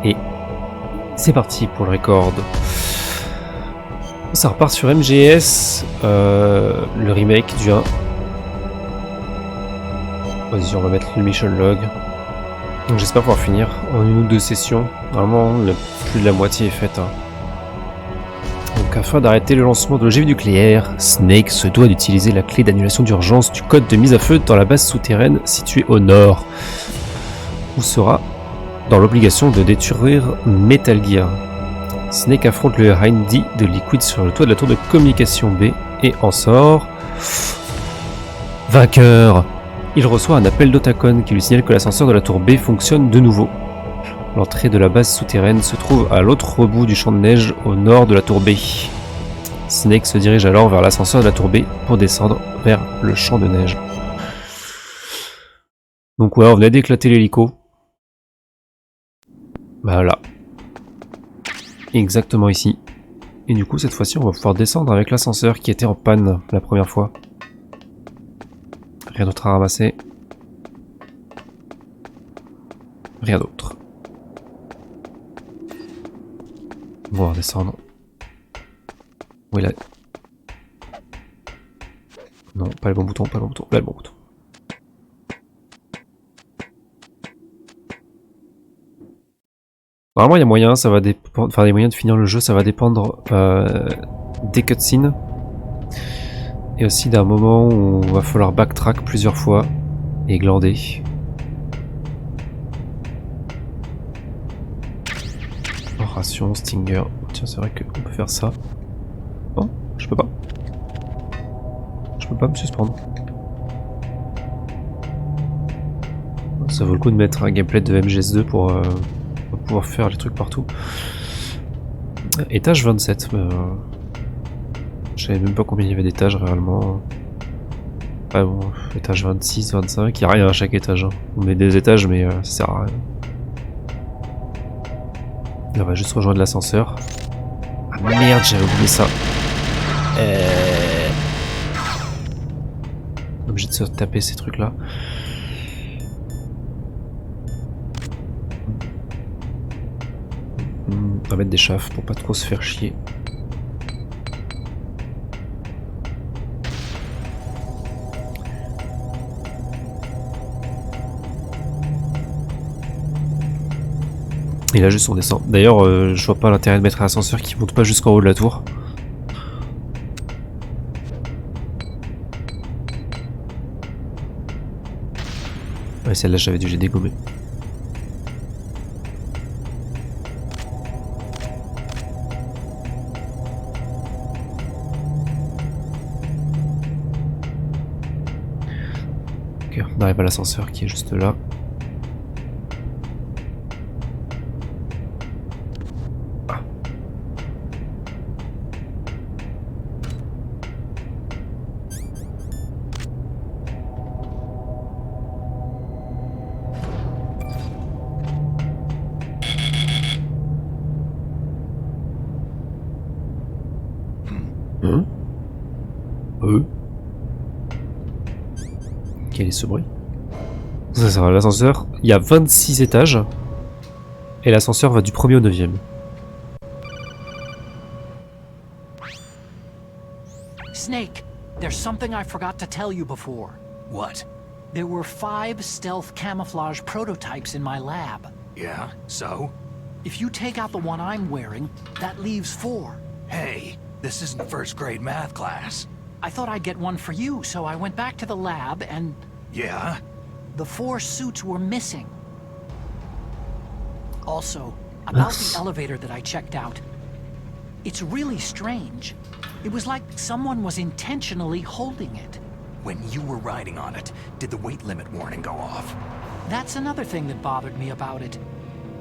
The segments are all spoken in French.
Et c'est parti pour le record. Ça repart sur MGS, le remake du 1. Vas-y, on va mettre le mission log. Donc j'espère pouvoir finir en 1 ou 2 sessions. Normalement, plus de la moitié est faite. Donc afin d'arrêter le lancement de l'ogive nucléaire, Snake se doit d'utiliser la clé d'annulation d'urgence du code de mise à feu dans la base souterraine située au nord, où sera dans l'obligation de détruire Metal Gear. Snake affronte le Hindy de Liquid sur le toit de la tour de communication B et en sort vainqueur. Il reçoit un appel d'Otacon qui lui signale que l'ascenseur de la tour B fonctionne de nouveau. L'entrée de la base souterraine se trouve à l'autre bout du champ de neige au nord de la tour B. Snake se dirige alors vers l'ascenseur de la tour B pour descendre vers le champ de neige. Donc ouais, on venait d'éclater l'hélico. Voilà. Exactement ici. Et du coup, cette fois-ci, on va pouvoir descendre avec l'ascenseur qui était en panne la première fois. Rien d'autre à ramasser. Rien d'autre. Bon, on va descendre. Oui, là. Non, pas le bon bouton, pas le bon bouton, là le bon bouton. Normalement, il y a moyen, ça va dépendre. Enfin, il y a moyen de finir le jeu, ça va dépendre des cutscenes. Et aussi d'un moment où il va falloir backtrack plusieurs fois et glander. Ration, Stinger. Tiens, c'est vrai qu'on peut faire ça. Non, je peux pas. Je peux pas me suspendre. Ça vaut le coup de mettre un gameplay de MGS2 pour pouvoir faire les trucs partout. Étage 27. Je savais même pas combien il y avait d'étages réellement. Ah bon, étage 26, 25, il n'y a rien à chaque étage. Hein. On met des étages mais ça sert à rien. Là, on va juste rejoindre l'ascenseur. Ah merde, j'avais oublié ça. Obligé de se taper ces trucs là. On va mettre des chafs pour pas trop se faire chier. Et là juste on descend. D'ailleurs je vois pas l'intérêt de mettre un ascenseur qui monte pas jusqu'en haut de la tour. Ouais, celle-là j'avais dû les dégommer. Ok, on arrive à l'ascenseur qui est juste là. Quel est ce bruit? Ça sert à l'ascenseur. Il y a 26 étages. Et l'ascenseur va du 1er au 9e. Snake, there's something I forgot to tell you before. What? There were 5 stealth camouflage prototypes in my lab. Yeah, so? If you take out the one I'm wearing, that leaves 4. Hey, this isn't first grade math class. I thought I'd get one for you, so I went back to the lab and... Yeah? The 4 suits were missing. Also, about the elevator that I checked out, it's really strange. It was like someone was intentionally holding it. When you were riding on it, did the weight limit warning go off? That's another thing that bothered me about it.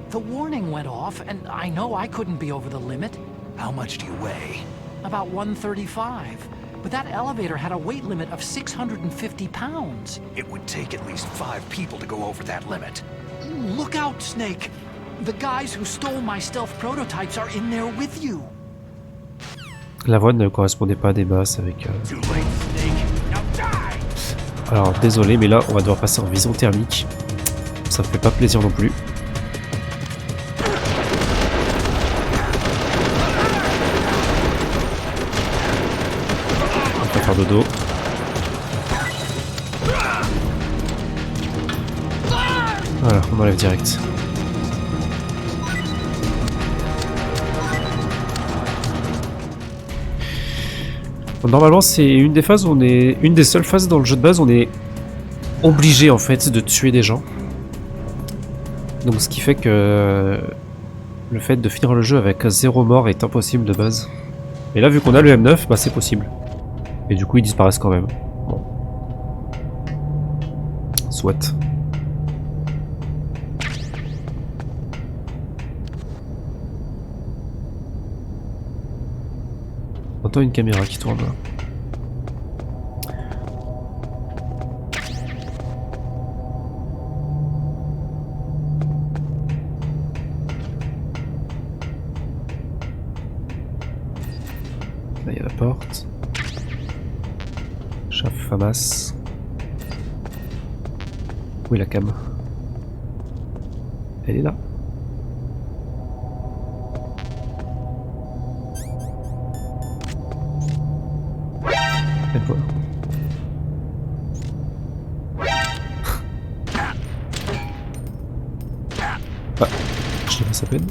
The warning went off, and I know I couldn't be over the limit. How much do you weigh? About 135. But that elevator had a weight limit of 650 pounds. It would take at least 5 people to go over that limit. Look out, Snake! The guys who stole my stealth prototypes are in there with you. La voix ne correspondait pas à des basses avec... Alors désolé, mais là on va devoir passer en vision thermique. Ça me fait pas plaisir non plus. dodo. Voilà, on enlève direct. Bon, normalement, c'est une des phases où on est. Une des seules phases dans le jeu de base où on est obligé en fait de tuer des gens. Donc ce qui fait que le fait de finir le jeu avec 0 mort est impossible de base. Et là, vu qu'on a le M9, bah c'est possible. Et du coup, ils disparaissent quand même. Bon. Soit. On entend une caméra qui tourne là. Là, il y a la porte. Chef Famas. Où est la cam? Elle est là. Elle voit. Ah, je l'ai fait sa peine.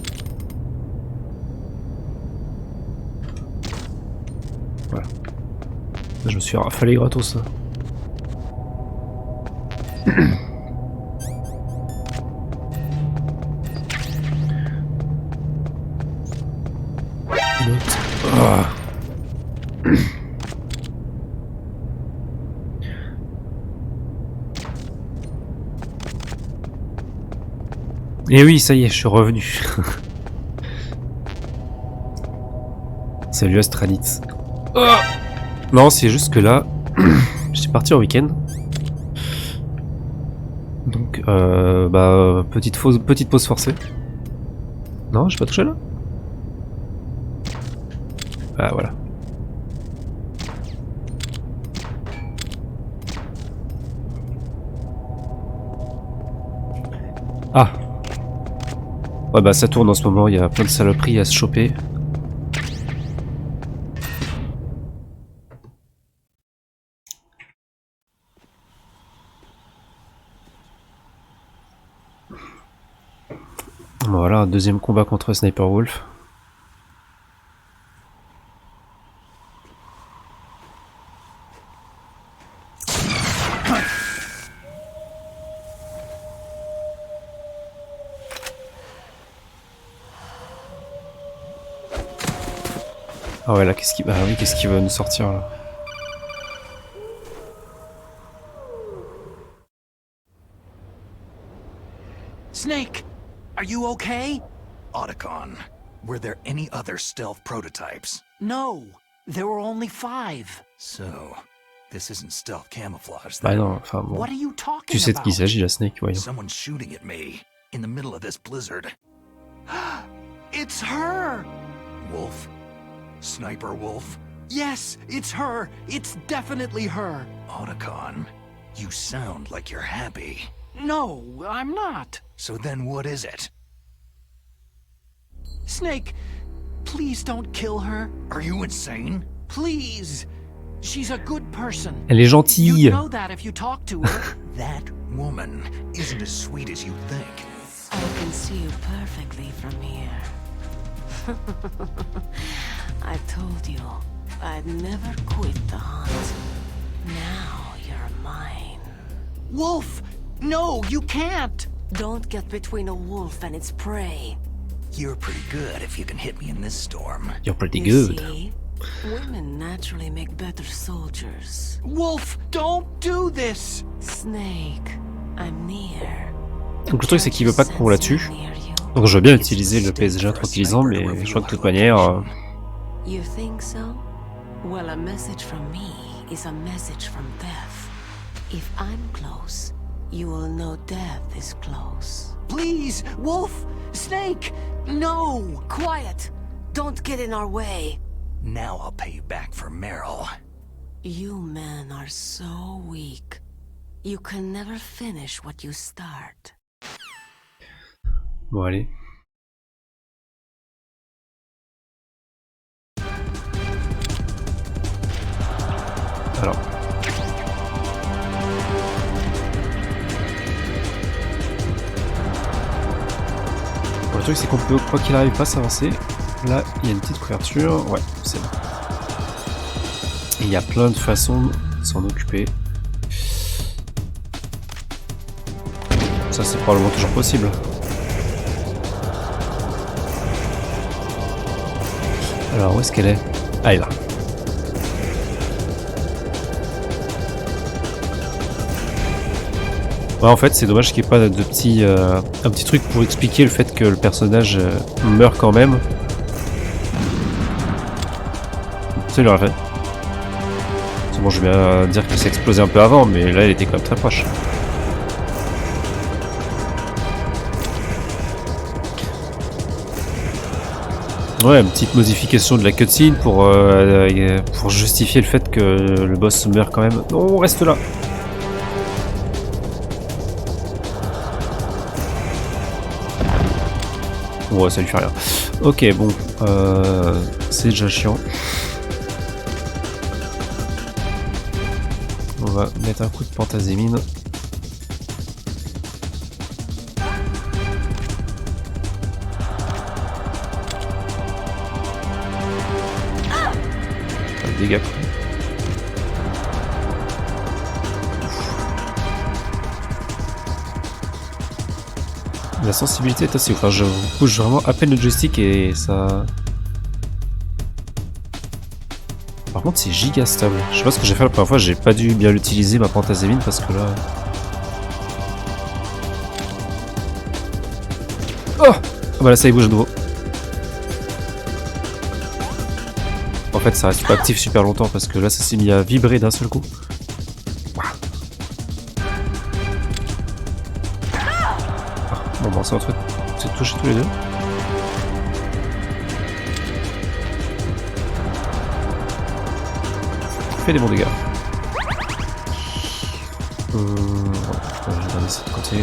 Voilà. Là, je me suis rafalé gratos. Là. Ah. Et oui, ça y est, je suis revenu. Salut Astranitz. Oh non, c'est juste que là, j'étais parti en week-end. Donc, bah, petite pause forcée. Non, j'ai pas touché là. Ah, voilà. Ah. Ouais, bah, ça tourne en ce moment, il y a plein de saloperies à se choper. Voilà, un deuxième combat contre Sniper Wolf. Ah ouais, là, qu'est-ce qui... Ah oui, qu'est-ce qui va nous sortir, là? Snake, are you okay? Otacon, were there any other stealth prototypes? No, there were only 5. So, this isn't stealth camouflage Bah then. non, enfin bon. What are you talking Tu sais de qui il about? s'agit, la Snake, voyons. Someone's shooting at me in the middle of this blizzard. It's her! Wolf? Sniper Wolf? Yes, it's her. It's definitely her. Otacon, you sound like you're happy. No, I'm not. So then what is it? Snake, please don't kill her. Are you insane? Please. She's a good person. Elle est gentille. You know that if you talk to her. That woman isn't as sweet as you think. I can see you perfectly from here. I told you, I'd never quit the hunt. Now you're mine. Wolf! No, you can't! Don't get between a wolf and its prey. You're pretty good if you can hit me in this storm. You're pretty You good. see, women naturally make better soldiers. Wolf, don't do this! Snake, I'm near. Donc le truc c'est qu'il veut pas qu'on la tue. Donc je veux bien utiliser le PSG tranquillisant, mais je crois que de toute manière... You think so? Well, a message from me is a message from death. If I'm close, you will know death is close. Please, Wolf! Snake! No! Quiet! Don't get in our way. Now I'll pay you back for Meryl. You men are so weak. You can never finish what you start. Bon allez. Le truc c'est qu'on peut, quoi qu'il arrive, pas s'avancer. Là, il y a une petite couverture. Ouais, c'est bon. Et il y a plein de façons de s'en occuper. Ça, c'est probablement toujours possible. Alors, où est-ce qu'elle est? Ah, elle est là. Ouais, en fait, c'est dommage qu'il n'y ait pas de petit, un petit truc pour expliquer le fait que le personnage meurt quand même. Ça, il l'aurait fait. C'est bon, je vais bien dire qu'il s'est explosé un peu avant, mais là, il était quand même très proche. Ouais, une petite modification de la cutscene pour justifier le fait que le boss meurt quand même. Non, on reste là. Ouais, ça lui fait rien. Ok, bon, c'est déjà chiant. On va mettre un coup de pentazémine. Dégâts. La sensibilité est assez... Enfin, je bouge vraiment à peine le joystick et ça... Par contre, c'est giga stable. Je sais pas ce que j'ai fait la première fois, j'ai pas dû bien l'utiliser ma pentazémine parce que là... Oh! Ah bah là, ça y bouge à nouveau. En fait, ça reste pas actif super longtemps parce que là, ça s'est mis à vibrer d'un seul coup. Bon, bon, c'est entre... C'est touché tous les deux. Fait des bons dégâts. Je vais garder ça de côté.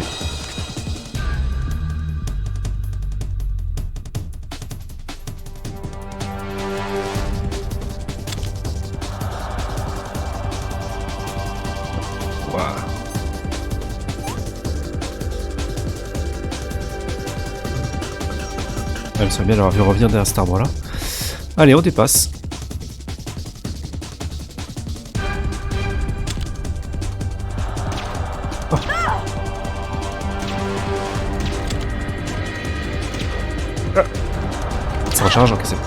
Elle serait bien d'avoir vu revenir derrière cet arbre là. Allez, on dépasse. Oh. Ça recharge, ok, c'est bon.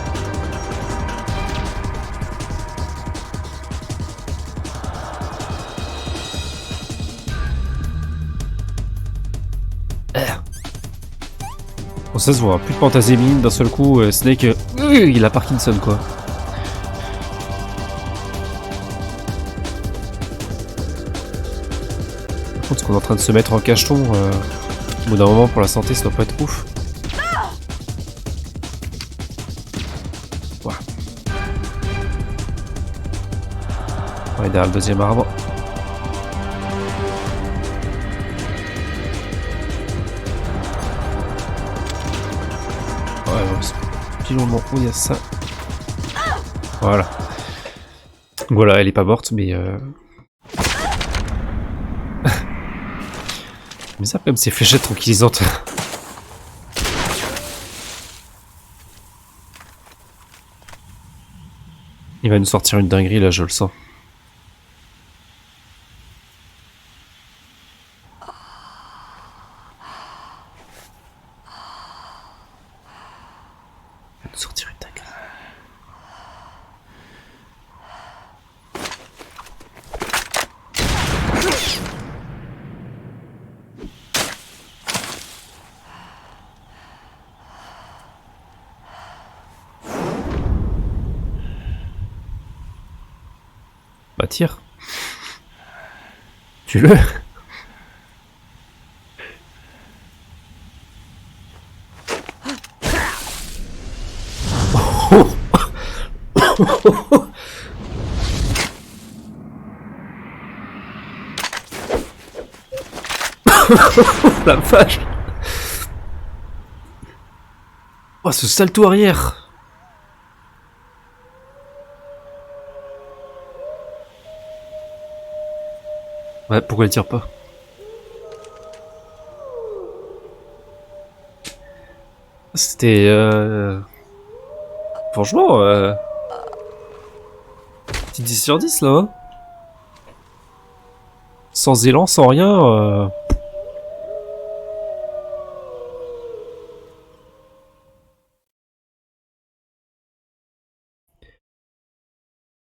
Bon, ça se voit, plus de pentazémine, d'un seul coup, Snake, il a Parkinson quoi. Par contre, ce qu'on est en train de se mettre en cacheton, au bout d'un moment pour la santé, ça doit pas être ouf. Ouais. On est derrière le deuxième arbre. Moment où il y a ça. Voilà. Voilà, elle est pas morte, mais mais ça, même ces fléchettes tranquillisantes. Il va nous sortir une dinguerie là, je le sens. Il va nous sortir une dinguerie. Bah tire. Tu le. La vache. Oh, ce salto arrière. Ouais, pourquoi elle tire pas? C'était... Franchement, petit 10 sur 10 là, hein. Sans élan, sans rien.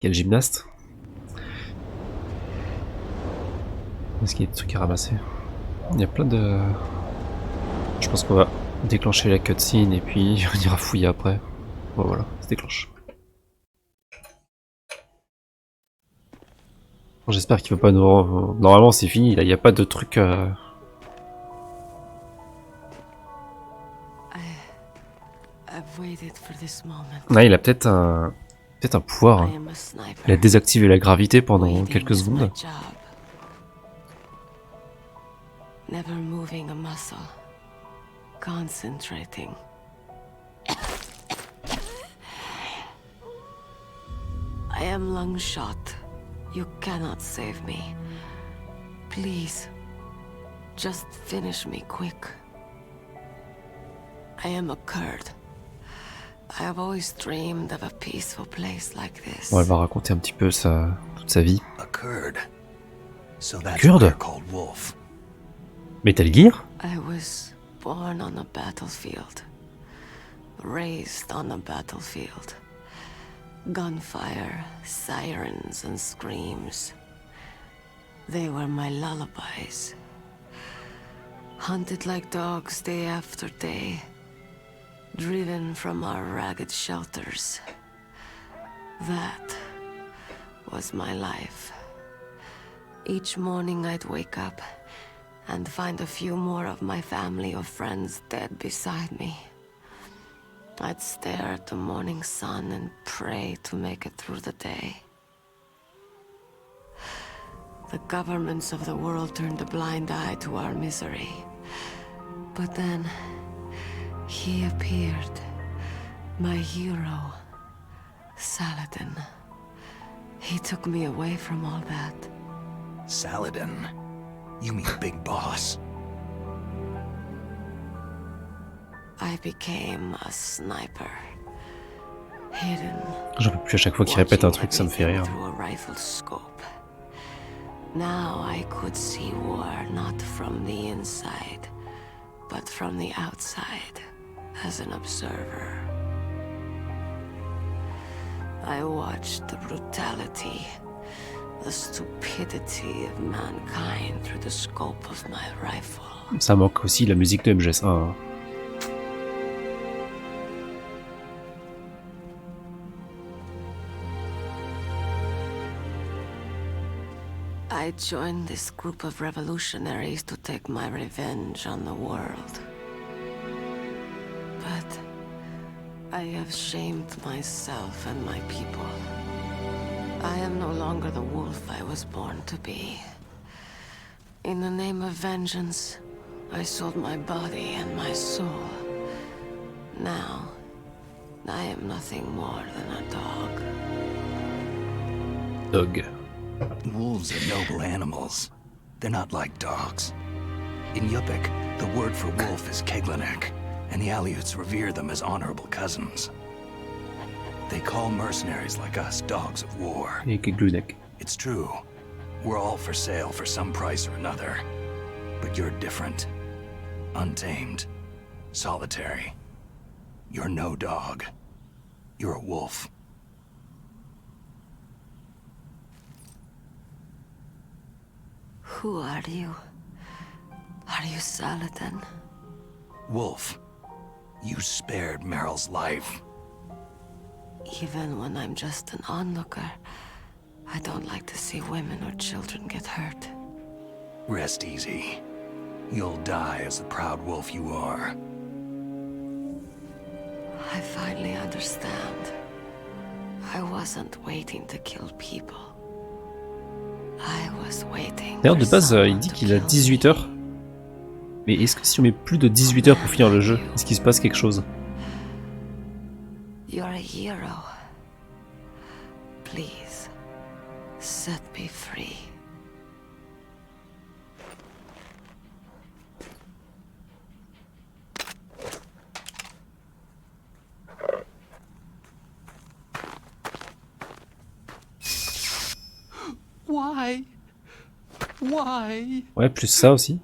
Quel gymnaste. Est-ce qu'il y a des trucs à ramasser? Il y a plein de... Je pense qu'on va déclencher la cutscene et puis on ira fouiller après. Bon voilà, ça déclenche. J'espère qu'il va pas nous... Normalement c'est fini, là, il n'y a pas de truc... Là, il a peut-être un... Peut-être un pouvoir. Hein. Il a désactivé la gravité pendant quelques secondes. Never moving a muscle. Concentrating. I am long shot. You cannot save me. Please, just finish me quick. I am a Kurd. I have always dreamed of a peaceful place like this. Bon, elle va raconter un petit peu toute sa vie. A Kurd. So that's Kurd? what they're called Wolf. Metal Gear? I was born on a battlefield. Raised on a battlefield. Gunfire, sirens and screams. They were my lullabies. Hunted like dogs day after day. Driven from our ragged shelters. That was my life. Each morning I'd wake up and find a few more of my family or friends dead beside me. I'd stare at the morning sun and pray to make it through the day. The governments of the world turned a blind eye to our misery. But then, he appeared. My hero, Saladin. He took me away from all that. Saladin? You mean Big Boss? I became a sniper. Hidden. J'en peux plus à chaque fois qu'il répète un truc, ça me fait rire. Through a rifle scope. Now I could see war not from the inside, but from the outside, as an observer. I watched the brutality, the stupidity of mankind through the scope of my rifle. Ça manque aussi la musique de MGS1. Hein. I joined this group of revolutionaries to take my revenge on the world. But I have shamed myself and my people. I am no longer the wolf I was born to be. In the name of vengeance, I sold my body and my soul. Now, I am nothing more than a dog. Dog. Wolves are noble animals. They're not like dogs. In Yupik, the word for wolf is Keglanek, and the Aleuts revere them as honorable cousins. They call mercenaries like us dogs of war. It's true. We're all for sale for some price or another. But you're different. Untamed. Solitary. You're no dog. You're a wolf. Who are you? Are you Saladin? Wolf. You spared Meryl's life. Even when I'm just an onlooker, I don't like to see women or children get hurt. Rest easy. You'll die as the proud wolf you are. I finally understand. I wasn't waiting to kill people. I was waiting. D'ailleurs, de base, il dit qu'il a 18 heures. Mais est-ce que si on met plus de 18 heures pour finir le jeu, est-ce qu'il se passe quelque chose? You're a hero. Please, set me free. Why? Why? Ouais, plus ça aussi.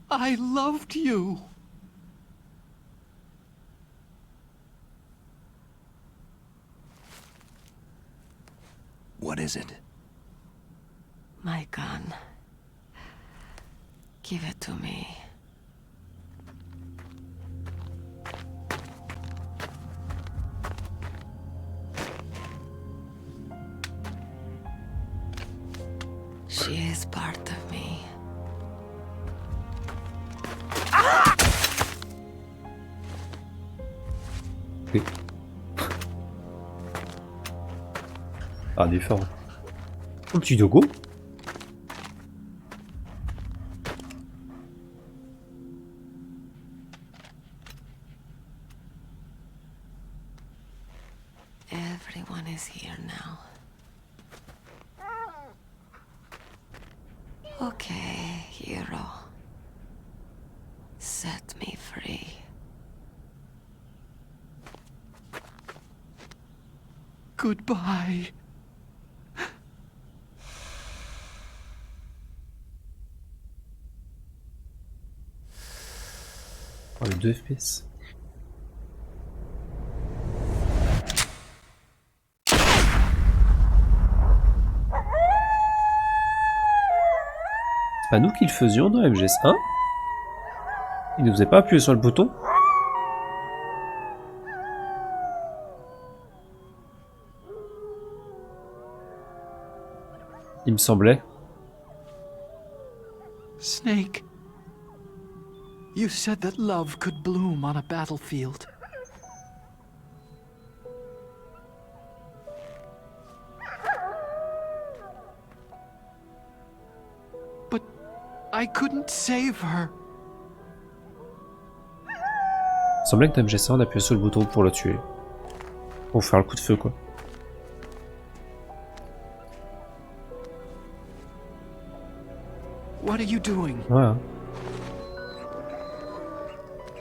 I loved you. What is it? My gun. Give it to me. She is part of me. Oui. Ah, différent. Un petit dogo. Everyone is here now. Okay, hero. Set me free. Goodbye. Oh, le 2 FPS. C'est pas nous qui le faisions dans MGS1? Il ne faisait pas appuyer sur le bouton? Il me semblait. Snake, you said that love could bloom on a battlefield. But I couldn't save her. Il semblait que dans MGS1 on appuyait sur le bouton pour le tuer. Pour faire le coup de feu quoi. What are you doing? Ouais. Hein.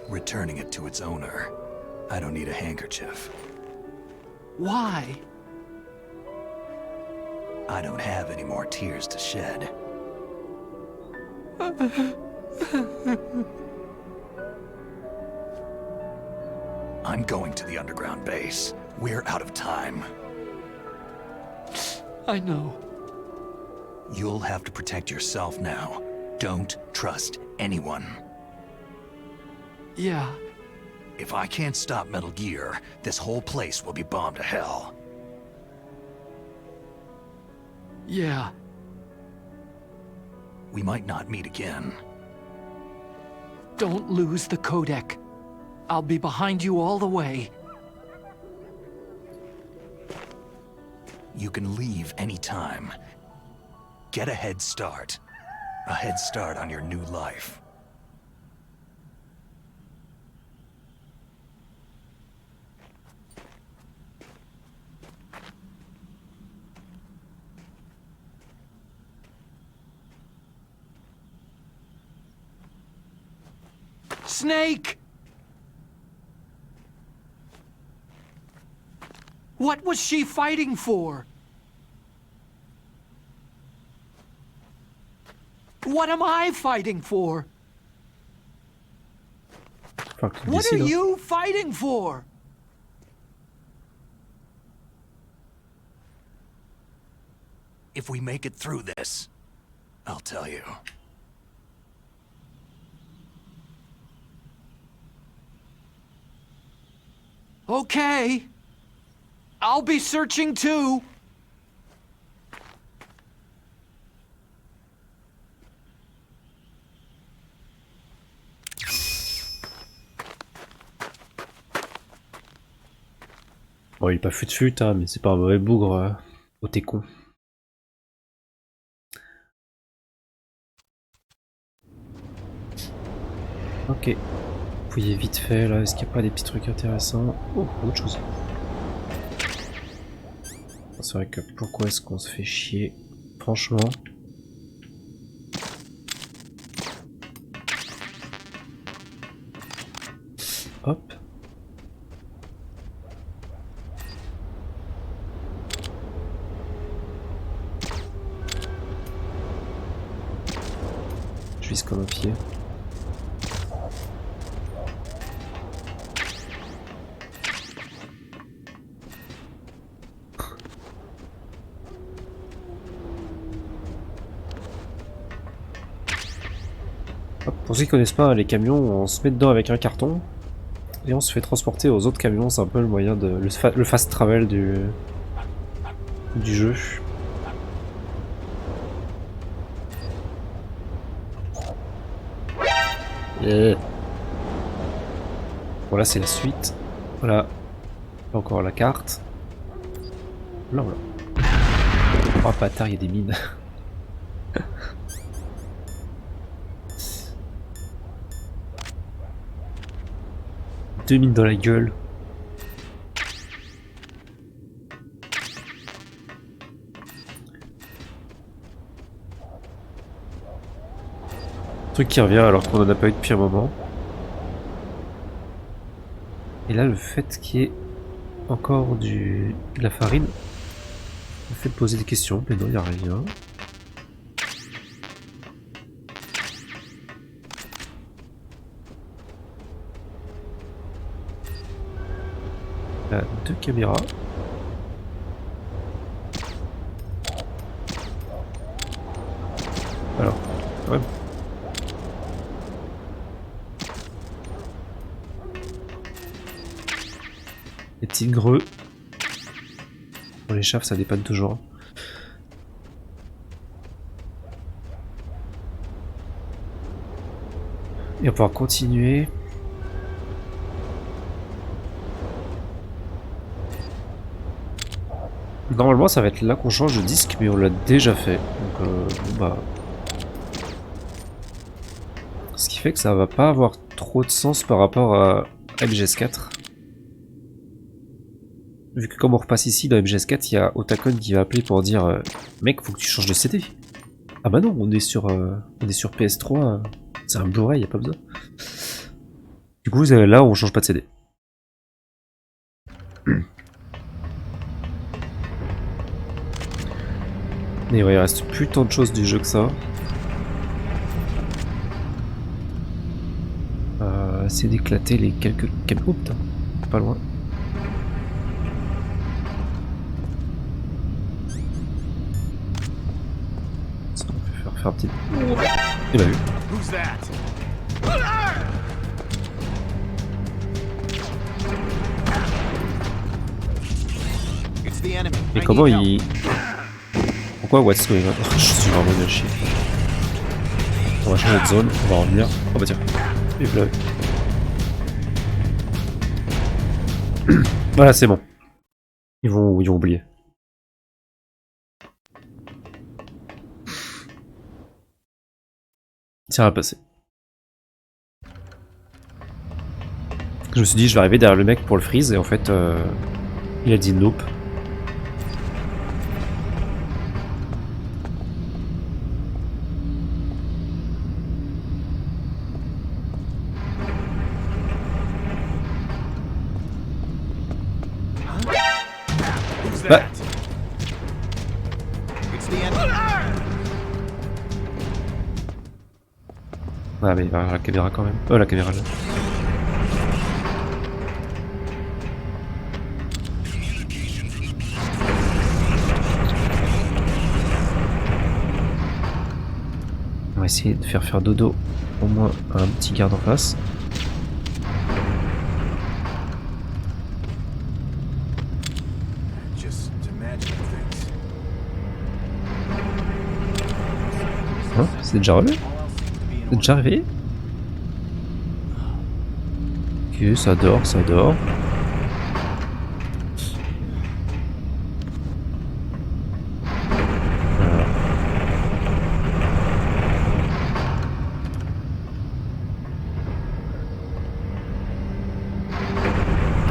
Returning it to its owner. I don't need a handkerchief. Why? I don't have any more tears to shed. I'm going to the underground base. We're out of time. I know. You'll have to protect yourself now. Don't trust anyone. Yeah, If I can't stop Metal Gear, this whole place will be bombed to hell. yeah. We might not meet again. Don't lose the codec. I'll be behind you all the way. You can leave anytime. Get a head start. A head start on your new life. Snake! What was she fighting for? What am I fighting for? Fuck, tu What are décides, hein. you fighting for? If we make it through this, I'll tell you. Okay. I'll be searching too. Bon, il est pas fut-fut, hein, mais c'est pas un mauvais bougre. Oh, t'es con. Ok. Fouiller vite fait là, est-ce qu'il n'y a pas des petits trucs intéressants? Oh, autre chose. C'est vrai que pourquoi est-ce qu'on se fait chier? Franchement. Hop. puisse comme un pied. Hop, pour ceux qui connaissent pas les camions, on se met dedans avec un carton et on se fait transporter aux autres camions. C'est un peu le moyen de le fast travel du jeu. Voilà, c'est la suite. Voilà. Encore la carte. Là, voilà. Oh, bâtard, il y a des mines. Deux mines dans la gueule. Truc qui revient alors qu'on en a pas eu depuis un moment. Et là, le fait qu'il y ait encore de la farine me fait poser des questions, mais non, il n'y a rien. Il y a deux caméras. Alors, ouais. Les petits greux. Pour les chafs, ça dépanne toujours. Et on va pouvoir continuer. Normalement, ça va être là qu'on change de disque, mais on l'a déjà fait. Donc, bah. Ce qui fait que ça va pas avoir trop de sens par rapport à MGS4. Vu que comme on repasse ici dans MGS4, il y a Otakon qui va appeler pour dire mec, faut que tu changes de CD. Ah bah non, on est sur PS3, c'est un Blu-ray, y a pas besoin. Du coup, là, on change pas de CD. Mais ouais, il reste plus tant de choses du jeu que ça. C'est d'éclater les quelques camions. Oh putain, pas loin. Ça, on peut faire un petit. Il m'a vu. Et comment il. Pourquoi what's going on? Je suis vraiment nul à chier. On va changer de zone, on va revenir. Oh bah tiens. Et voilà. Voilà, c'est bon. Ils vont oublier. Ça va passer. Je me suis dit, je vais arriver derrière le mec pour le freeze, et en fait, il a dit nope. Bah. Ah mais il va y avoir la caméra quand même. Oh la caméra là. On va essayer de faire dodo au moins à un petit garde en face. Hein, c'est déjà relevé? C'est déjà réveillé? Ok, ça dort, ça dort.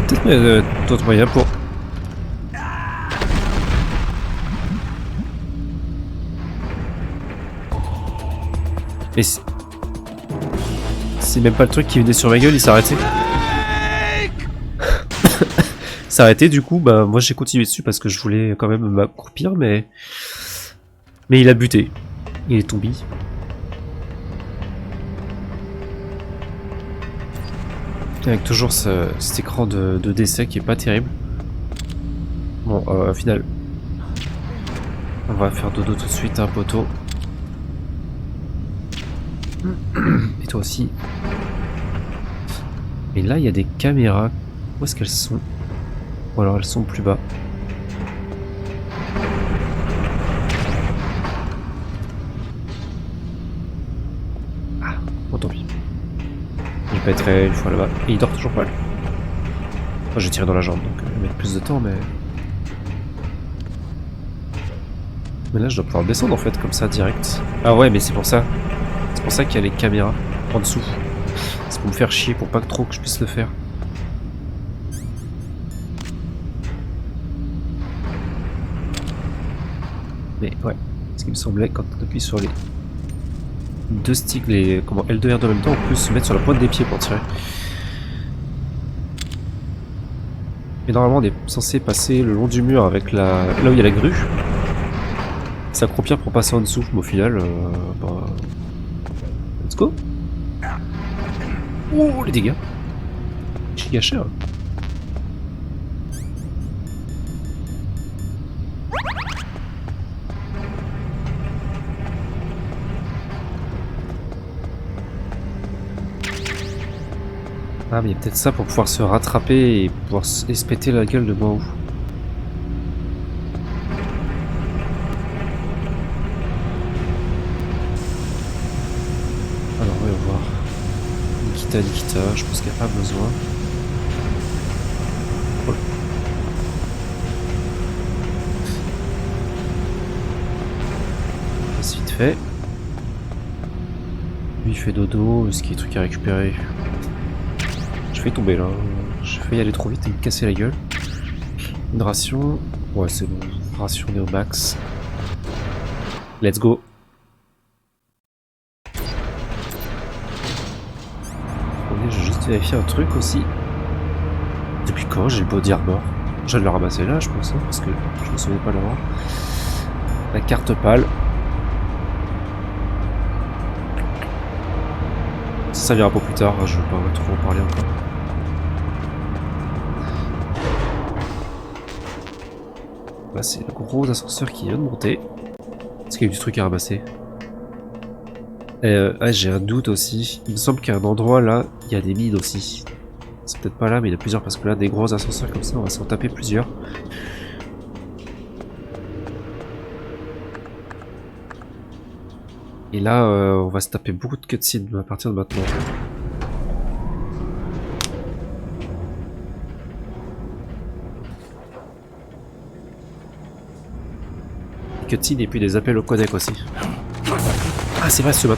Peut-être d'autres moyens pour... Mais c'est même pas le truc qui venait sur ma gueule, il s'est arrêté. Il s'est arrêté, du coup, bah moi j'ai continué dessus parce que je voulais quand même m'accroupir, mais il a buté. Il est tombé. Avec toujours cet écran de décès qui est pas terrible. Bon, au final, on va faire dodo tout de suite, hein, poteau. Et toi aussi. Et là, il y a des caméras. Où est-ce qu'elles sont? Ou alors elles sont plus bas. Ah, bon tant pis. Je vais pas être une fois là-bas. Et il dort toujours pas. Moi, j'ai tiré dans la jambe, donc il va mettre plus de temps, mais... Mais là, je dois pouvoir descendre en fait, comme ça, direct. Ah ouais, mais c'est pour ça. C'est pour ça qu'il y a les caméras en dessous. C'est pour me faire chier, pour pas que trop que je puisse le faire. Mais ouais, ce qui me semblait, quand on appuie sur les deux sticks, les comment L2 et R2 en même temps, on peut se mettre sur la pointe des pieds pour tirer. Et normalement, on est censé passer le long du mur avec là où il y a la grue. S'accroupir pour passer en dessous, mais au final, bah... let's go. Oh, les dégâts. Giga cher. Ah, mais il y a peut-être ça pour pouvoir se rattraper et pouvoir se péter la gueule de moi où. Alors, on va voir. Nikita, je pense qu'il n'y a pas besoin. Oh. C'est vite fait. Lui il fait dodo, est-ce qu'il y a des trucs à récupérer? Je vais tomber là, je vais y aller trop vite et me casser la gueule. Une ration, ouais c'est bon, ration au max. Let's go. Attendez, je vais juste vérifier un truc aussi. Depuis quand j'ai le body armor? Je vais le ramasser là je pense, hein, parce que je me souviens pas l'avoir. La carte pâle. Ça servira pour plus tard, je vais pas trop en parler encore. Là c'est le gros ascenseur qui vient de monter. Est-ce qu'il y a du truc à ramasser? Ah, j'ai un doute aussi. Il me semble qu'à un endroit là, il y a des mines aussi. C'est peut-être pas là, mais il y en a plusieurs parce que là, des gros ascenseurs comme ça, on va s'en taper plusieurs. Et là, on va se taper beaucoup de cutscenes à partir de maintenant. Des cutscenes et puis des appels au codec aussi. Ah, c'est vrai ce mode.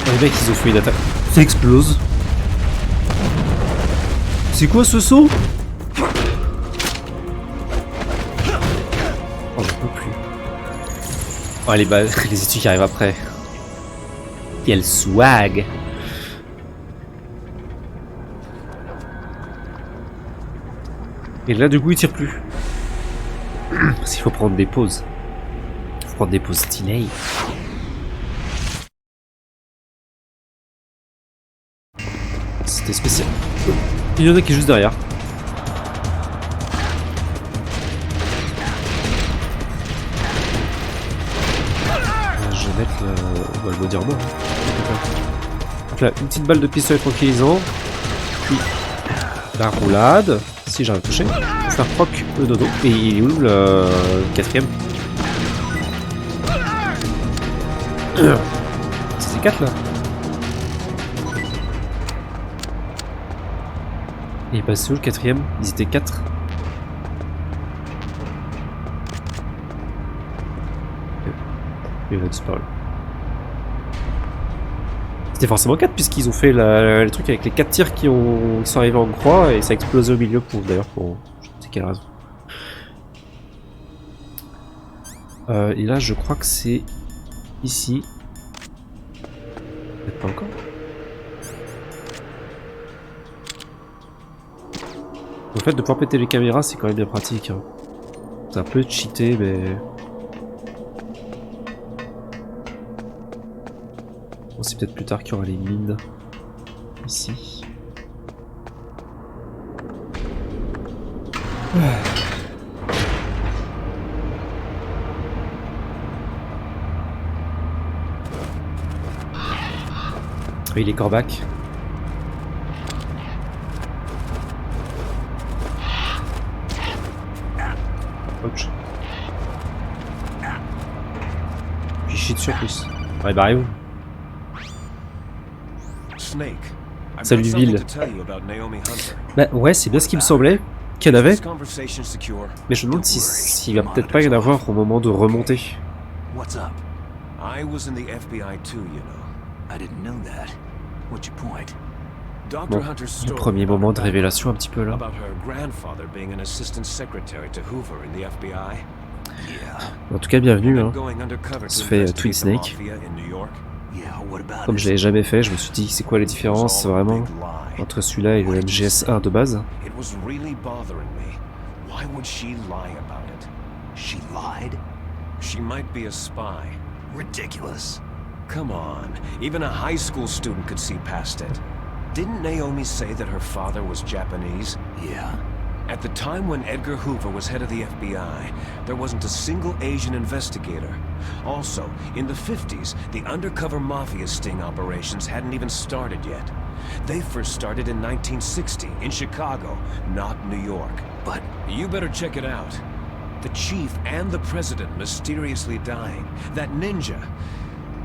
Les mecs, ils ont fait une attaque. Ça explose. C'est quoi ce saut? Oh, je peux plus. Oh, les études qui arrivent après. Quel swag! Et là, du coup, il tire plus. Parce qu'il faut prendre des pauses. Il faut prendre des pauses stylées. C'était spécial. Il y en a qui est juste derrière. Je vais mettre le... On va le dire bon. Donc là, une petite balle de pistolet tranquillisant. Puis la roulade. Si j'arrive à toucher. Pour faire proc le dodo. Et il est où le quatrième? C'est 4 là. Et il est passé où le quatrième? Ils étaient 4. Et il a disparu. C'était forcément 4 puisqu'ils ont fait les trucs avec les 4 tirs qui sont arrivés en croix et ça a explosé au milieu pour d'ailleurs pour je ne sais quelle raison. Et là je crois que c'est ici. Peut-être pas encore. Le fait de pouvoir péter les caméras c'est quand même bien pratique. Hein. C'est un peu cheaté mais... Bon, c'est peut-être plus tard qu'il y aura les mines. Ici. Oui, les corbacs. Ouch. Puis chie dessus en plus. Ouais, barrez-vous. Snake. I've Salut, got something Ville. to tell you about Naomi Hunter. Bah ouais, c'est bien ce qu'il me semblait qu'il y en avait. This conversation secure. Mais je me demande s'il va peut-être pas y en avoir au moment de remonter. What's up? I was in the FBI too, you know. I didn't know that. What's your point? Dr. Bon, Hunter's le story premier about moment her de background, révélation un petit peu là. about her grandfather being an assistant secretary to Hoover in the FBI. Yeah. En tout cas, bienvenue. Hein. Going undercover On se to fait investigate Twin the Snake. mafia in New York. Yeah, what about Comme it? je l'avais jamais fait, je me suis dit c'est quoi les différences vraiment entre celui-là et le MGS1 de base. It was really bothering me. Why would she lie about it? She lied? She might be a spy. Ridiculous. Come on, even a high school student could see past it. Didn't Naomi say that her father was Japanese? Yeah. At the time when Edgar Hoover was head of the FBI, there wasn't a single Asian investigator. Also, in the 50s, the undercover mafia sting operations hadn't even started yet. They first started in 1960, in Chicago, not New York. But You better check it out. The chief and the president mysteriously dying. That ninja.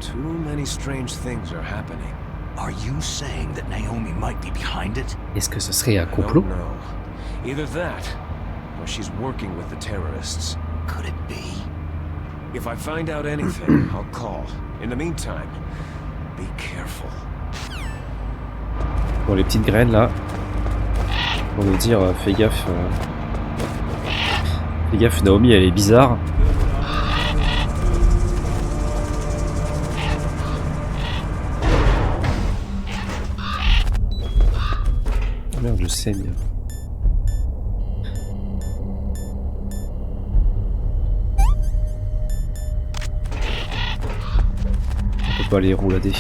Too many strange things are happening. are you saying that Naomi might be behind it? Est-ce que ce serait un I complot? don't know. Either that, or she's working with the terrorists. Could it be? If I find out anything, I'll call. In the meantime, be careful. Bon, les petites graines là. Pour nous dire, fais gaffe. Fais gaffe, Naomi elle est bizarre. Merde, je saigne. On peut pas les roulader.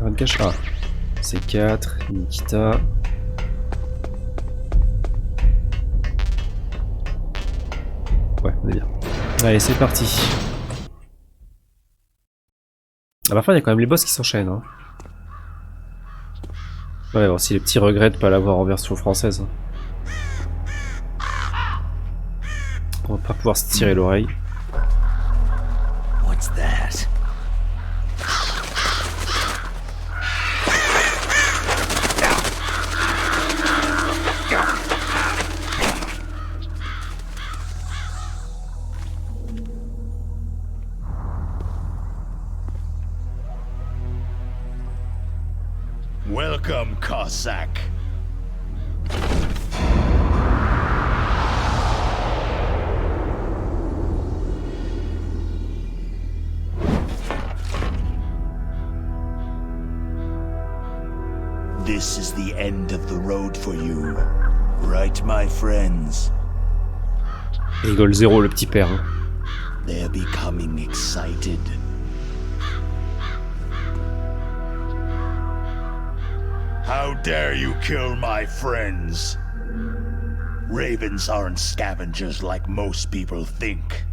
Un cache. Ah, c'est 4, Nikita. Ouais, on est bien. Allez, c'est parti. À la fin, il y a quand même les boss qui s'enchaînent. Hein. Ouais, bon, si les petits regrets de pas l'avoir en version française. On va pas pouvoir se tirer l'oreille. What's that? Welcome, Cossack. This is the end of the road for you, right, my friends? Il rigole zéro, le petit père. Hein. They're becoming excited. How dare you kill my friends? Ravens aren't scavengers like most people think.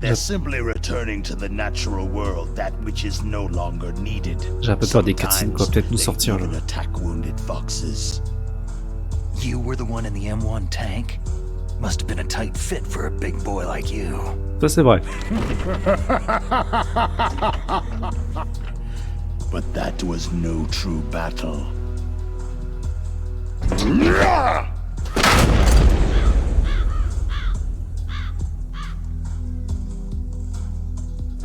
They're simply returning to the natural world, that which is no longer needed. J'ai un peu peur des cutscenes qu'on va peut-être nous sortir là. Even attack wounded foxes. You were the one in the M1 tank? Must have been a tight fit for a big boy like you. Ça c'est vrai. But that was no true battle.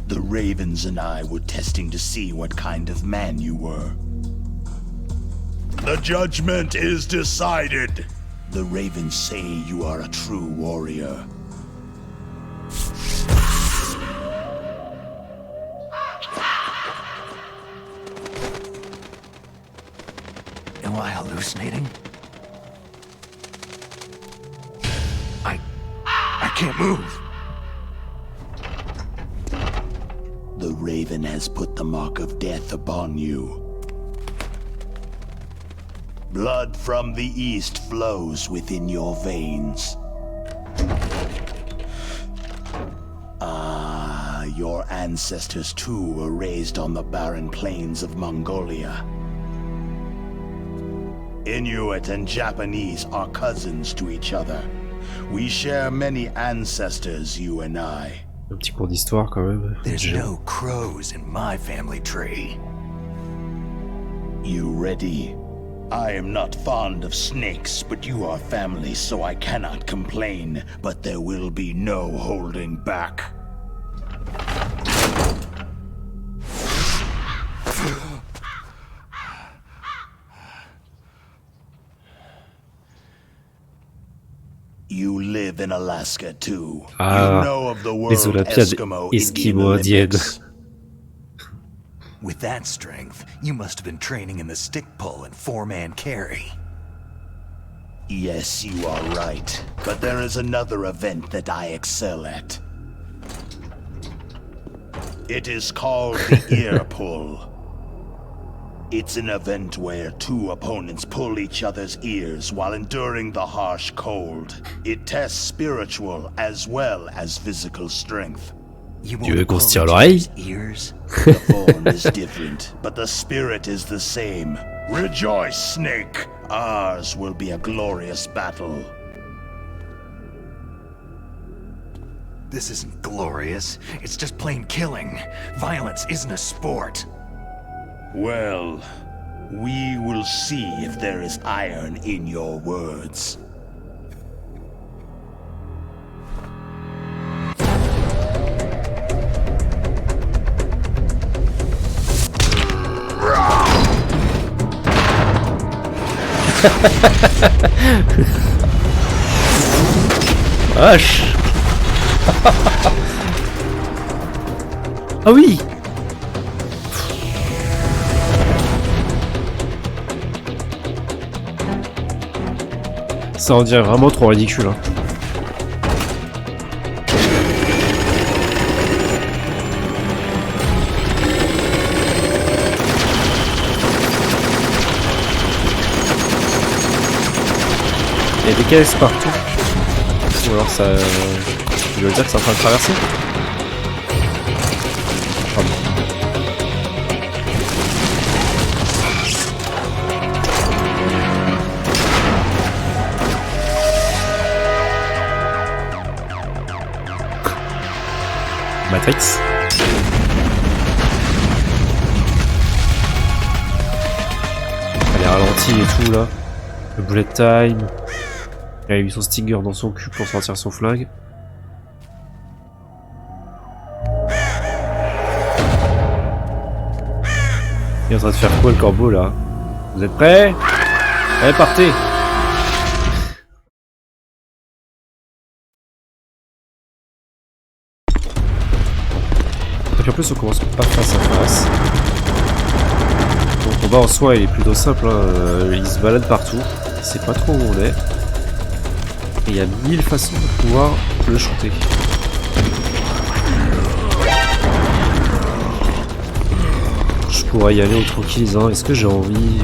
The Ravens and I were testing to see what kind of man you were. The judgment is decided. The Ravens say you are a true warrior. Am I hallucinating? I can't move. the Raven has put the mark of death upon you. Blood from the east flows within your veins. Your ancestors too were raised on the barren plains of Mongolia. Inuit and Japanese are cousins to each other. We share many ancestors, you and I. Un petit cours d'histoire quand même. There's no crows in my family tree. You ready? I am not fond of snakes, but you are family, so I cannot complain. But there will be no holding back. You live in Alaska too. Ah, you know of the les world Olympiades Eskimo Esquimaudiennes. Olympics. With that strength, you must have been training in the stick pull and four-man carry. Yes, you are right. But there is another event that I excel at. It is called the ear pull. It's an event where two opponents pull each other's ears while enduring the harsh cold. It tests spiritual as well as physical strength. You Tu veux won't qu'on pull se tire each l'oreille? other's ears? The form is different, but the spirit is the same. Rejoice, Snake! Ours will be a glorious battle. This isn't glorious. It's just plain killing. Violence isn't a sport. Well, we will see if there is iron in your words. Vache. Ah oui. Ça en dirait vraiment trop ridicule. Hein. Il y a des caisses partout. Ou alors ça... Tu veux dire que c'est en train de traverser? Pardon. Matrix. Elle est ralentie et tout là. Le bullet time. Il a eu son stinger dans son cul pour sortir son flingue. Il est en train de faire quoi le corbeau là? Vous êtes prêts? Allez, partez! Et puis en plus on commence pas face à face. Le combat en soi il est plutôt simple, hein. Il se balade partout. Il sait pas trop où on est. Et il y a 1000 façons de pouvoir le shooter. Je pourrais y aller au tranquillisant. Est-ce que j'ai envie?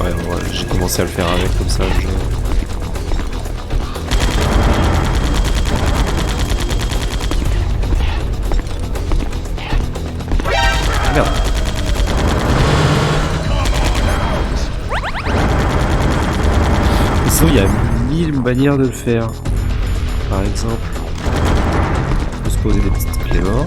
Ouais, j'ai commencé à le faire avec comme ça. Merde. Sinon, il y a 1000 manières de le faire. Par exemple, on peut se poser des petites clés morts.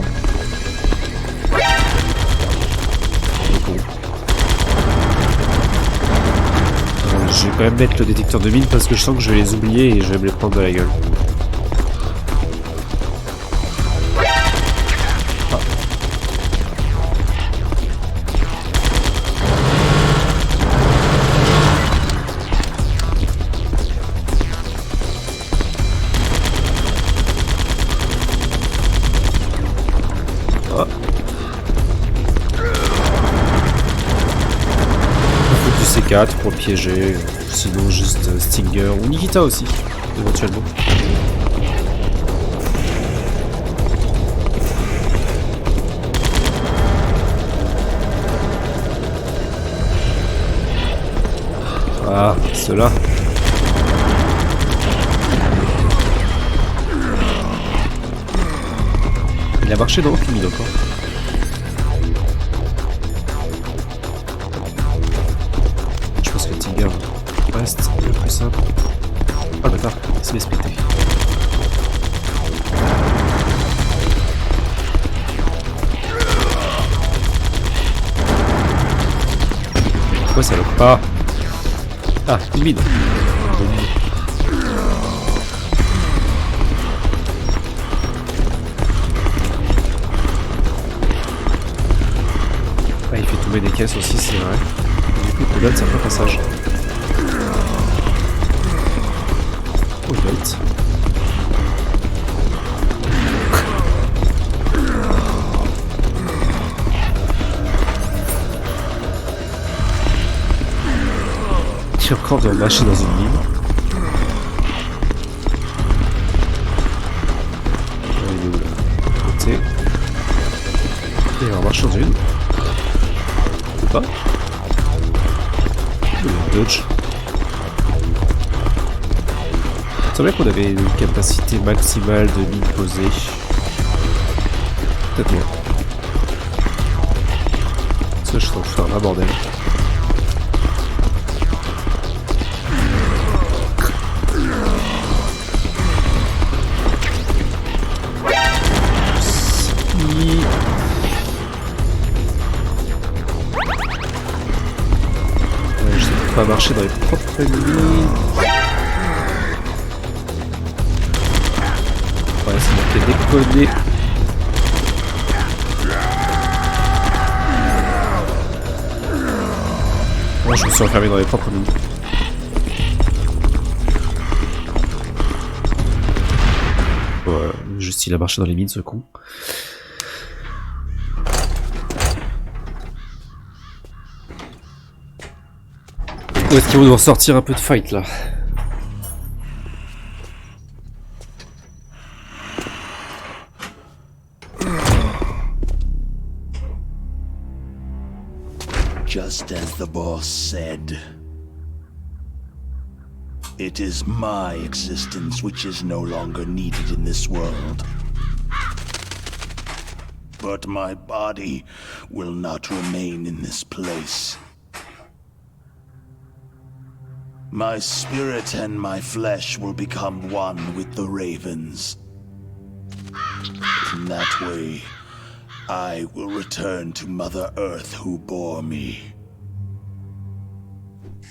Je vais quand même mettre le détecteur de mine parce que je sens que je vais les oublier et je vais me les prendre de la gueule. Ah. Ah. C4 pour le piéger, sinon juste Stinger ou Nikita aussi, éventuellement. Ah, ceux-là. Il a marché dans aucune mine encore. Je pense que Tiger reste le plus simple. Oh le bâtard, il se laisse péter. Pourquoi ça loque pas? Ah, une mine. Ah, il fait tomber des caisses aussi, c'est vrai. Du coup, il peut donner certains passages. Oh, bête. Il y a encore de lâcher dans une mine. Il est où là? Côté. Et on marche dans une. Ou pas? Dodge. Il semblait qu'on avait une capacité maximale de mine posée. Peut-être moins. Ça, je suis en train de faire un bordel. Pas marcher dans les propres mines. Ouais, c'est marqué déconner. Moi, je me suis enfermé dans les propres mines. Ouais, juste il a marché dans les mines, ce con. Où est-ce qu'il doit sortir un peu de fight là? Just as the boss said, it is my existence which is no longer needed in this world. But my body will not remain in this place. My spirit and my flesh will become one with the ravens. In that way, I will return to Mother Earth who bore me.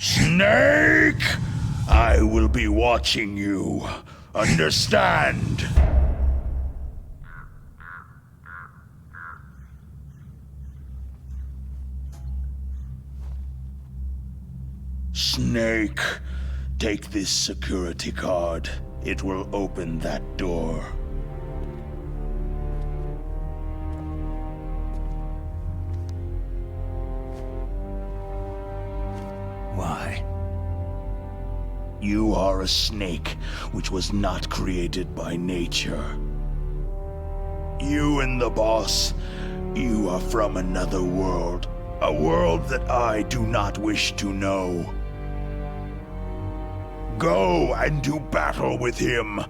Snake! I will be watching you. Understand? Snake, take this security card. It will open that door. Why? You are a snake, which was not created by nature. You and the boss, you are from another world. A world that I do not wish to know. Go and do battle with him.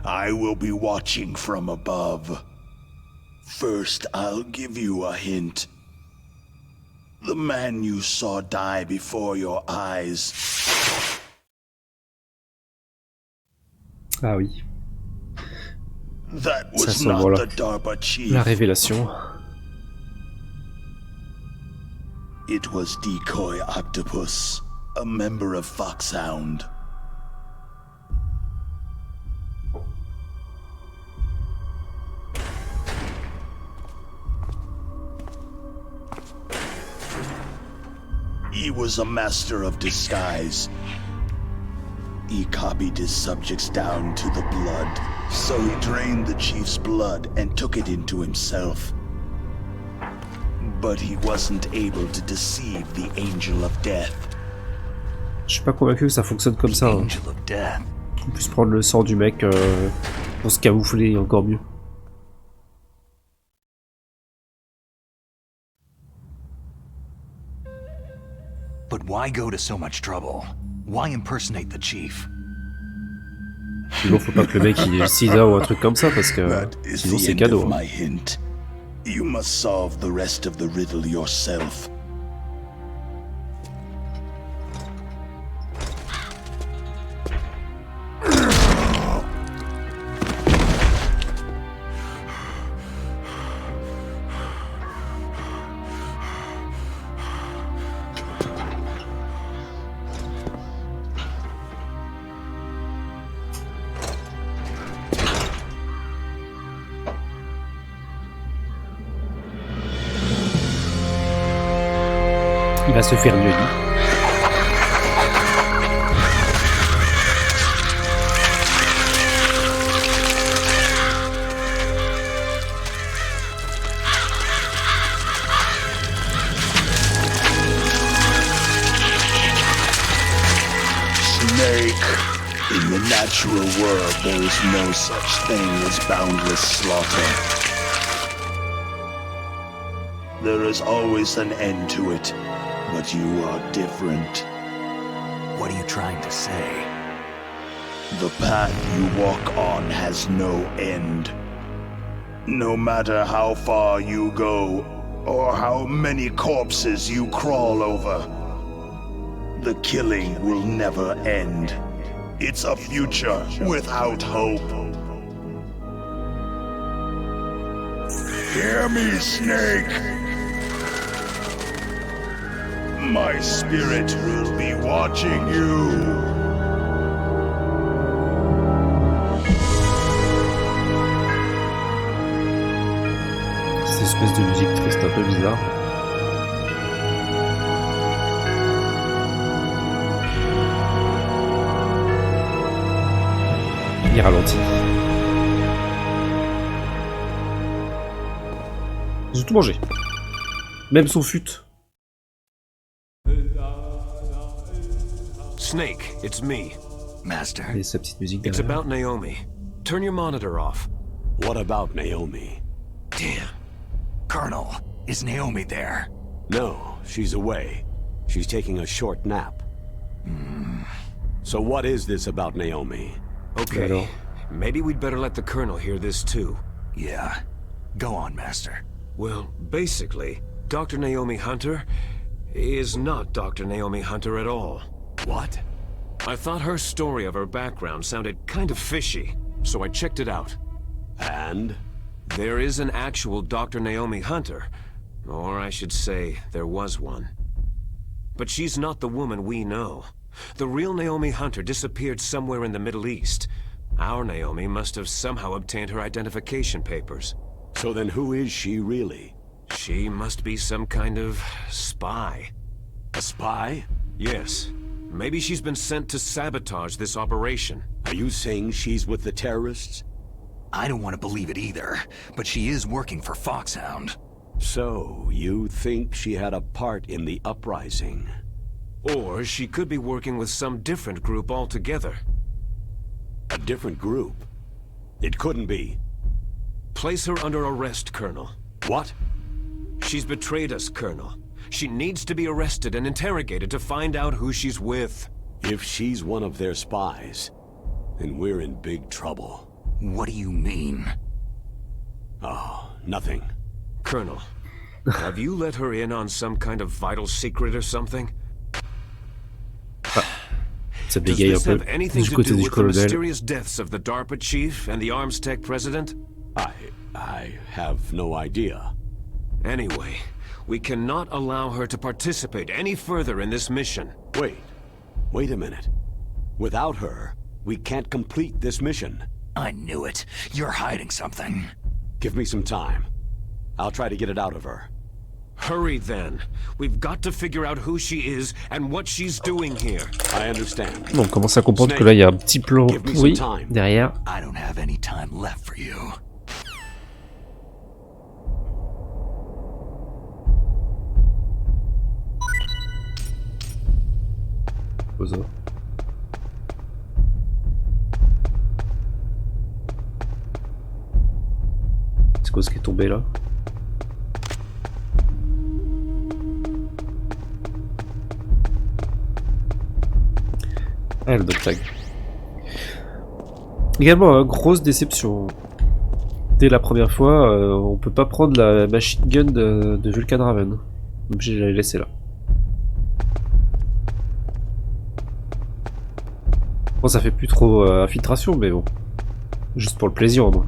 I will be watching from above. First, I'll give you a hint. The man you saw die before your eyes. Ah oui. That C'est à was ce not moment-là. the DARPA chief. La révélation. It was Decoy Octopus, a member of Foxhound. He was a master of disguise. He copied his subjects down to the blood, so he drained the chief's blood and took it into himself. But he wasn't able to deceive the Angel of Death. Je suis pas convaincu que ça fonctionne comme ça. Hein. Angel of Death. On puisse prendre le sang du mec pour se camoufler encore mieux. But why go to so much trouble? Why impersonate the chief? Sinon, faut pas que le mec il ait le sida ou un truc comme ça parce que That is sinon the c'est end cadeau. of Hein. my hint. You must solve the rest of the riddle yourself. Il va se faire mieux lui. Snake. In the natural world, there is no such thing as boundless slaughter. There is always an end to it, but you are different. What are you trying to say? The path you walk on has no end. No matter how far you go, or how many corpses you crawl over, the killing will never end. It's a future without hope. Hear me, Snake! My spirit will be watching you! Cette espèce de musique triste un peu bizarre. Il ralentit. Ils ont tout mangé. Même son fut. Snake, it's me. Master, Et sa petite musique It's derrière. about Naomi. Turn your monitor off. What about Naomi? damn. Colonel, is Naomi there? No, she's away. She's taking a short nap. So what is this about Naomi? Okay, Alors. maybe we'd better let the Colonel hear this too. Yeah. Go on, Master. Well, basically, Dr. Naomi Hunter is not Dr. Naomi Hunter at all. What? I thought her story of her background sounded kind of fishy, so I checked it out. And? There is an actual Dr. Naomi Hunter, or I should say, there was one. But she's not the woman we know. The real Naomi Hunter disappeared somewhere in the Middle East. Our Naomi must have somehow obtained her identification papers. So then who is she really? She must be some kind of spy. A spy? Yes. Maybe she's been sent to sabotage this operation. Are you saying she's with the terrorists? I don't want to believe it either, but she is working for Foxhound. So, you think she had a part in the uprising? Or she could be working with some different group altogether. A different group? It couldn't be. Place her under arrest, Colonel. What? She's betrayed us, Colonel. She needs to be arrested and interrogated to find out who she's with. If she's one of their spies, then we're in big trouble. What do you mean? Oh, nothing. Colonel, have you let her in on some kind of vital secret or something? Ça Does bégaye un this peu have anything du to côté do du with the colonel. mysterious deaths of the DARPA chief and the Arms Tech president? I have no idea. Anyway, we cannot allow her to participate any further in this mission. Wait a minute. Without her, we can't complete this mission. I knew it. You're hiding something. Give me some time. I'll try to get it out of her. Hurry then. We've got to figure out who she is and what she's doing here. I understand. Bon, on commence à comprendre que là il y a un petit plan pourri derrière. I don't have any time left for you. Pose. C'est quoi ce qui est tombé là? Ah, le dog tag. Également, grosse déception. Dès la première fois, on peut pas prendre la machine gun de Vulcan Raven. Obligé de la laisser là. Bon, ça fait plus trop infiltration, mais bon. Juste pour le plaisir, au moins.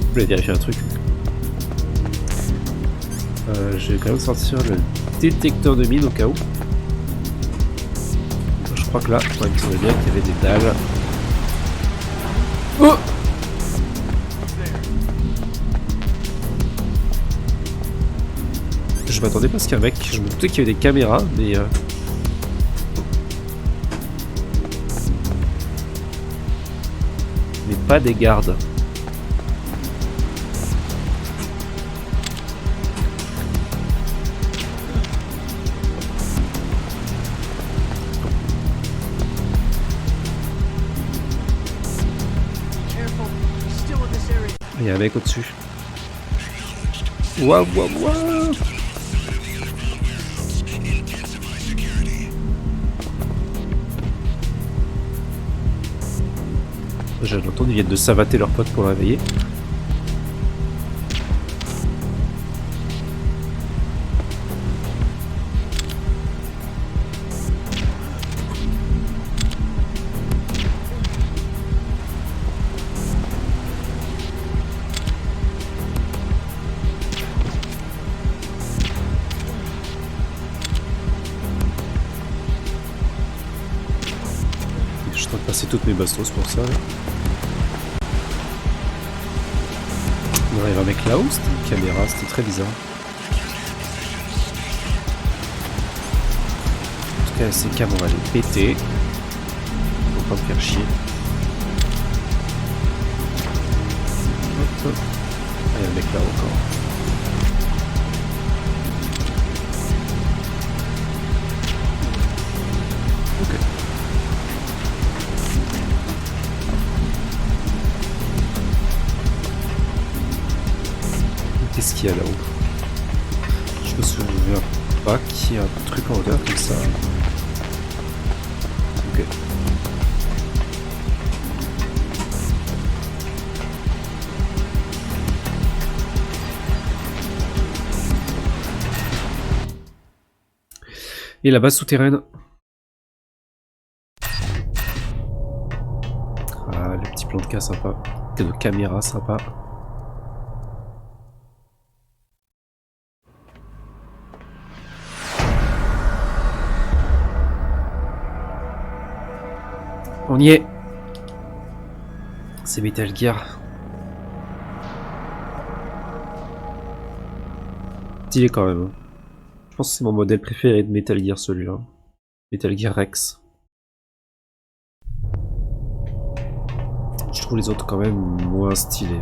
Je voulais vérifier un truc. Je vais quand même sortir le détecteur de mine au cas où. Je crois que là, il me semblait bien qu'il y avait des dalles. Oh! Je m'attendais pas à ce qu'un mec, je me doutais qu'il y avait des caméras, mais pas des gardes. Il y a un mec au-dessus. Waouh, waouh, waouh! J'ai entendu, ils viennent de savater leur pote pour le réveiller. Je dois passer toutes mes bastos pour ça. Là. Il y avait un mec là-haut, c'était une caméra, c'était très bizarre. En tout cas, ces cams, on va les péter. Faut pas me faire chier. Hop. Ah, il y a un mec là encore. Ok. Qu'est-ce qu'il y a là-haut? Je me souviens pas qu'il y a un truc en hauteur comme ça. Ok. Et la base souterraine. Ah, le petit plan de cas sympa. De caméra sympa. On y est. C'est Metal Gear. Stylé quand même. Je pense que c'est mon modèle préféré de Metal Gear celui-là. Metal Gear Rex. Je trouve les autres quand même moins stylés.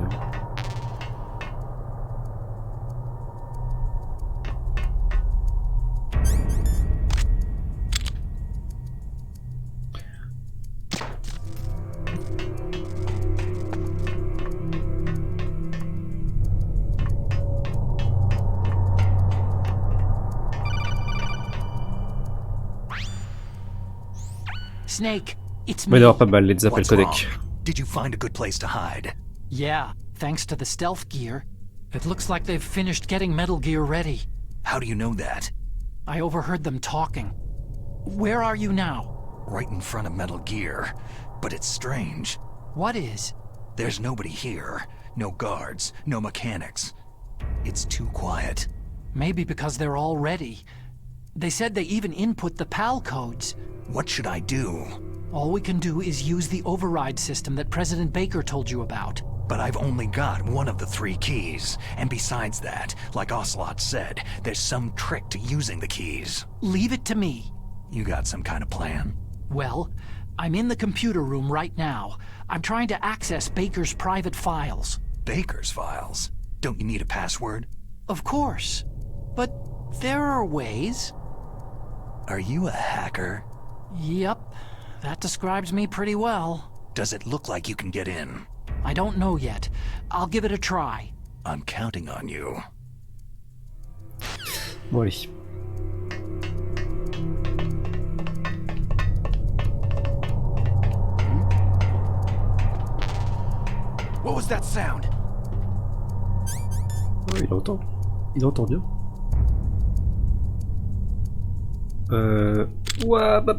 Snake, it's Mais me. il y aura pas mal les appels What's codec. wrong? Did you find a good place to hide? Yeah, thanks to the stealth gear. It looks like they've finished getting Metal Gear ready. How do you know that? I overheard them talking. Where are you now? Right in front of Metal Gear. But it's strange. What is? There's nobody here. No guards, no mechanics. It's too quiet. Maybe because they're all ready. They said they even input the PAL codes. What should I do? All we can do is use the override system that President Baker told you about. But I've only got one of the 3 keys. And besides that, like Ocelot said, there's some trick to using the keys. Leave it to me. You got some kind of plan? Well, I'm in the computer room right now. I'm trying to access Baker's private files. Baker's files? Don't you need a password? Of course. But there are ways. Are you a hacker? Yep. That describes me pretty well. Does it look like you can get in? I don't know yet. I'll give it a try. I'm counting on you. Bon allez. What was that sound? Oh, il entend. Il entend bien. Ouah, bah.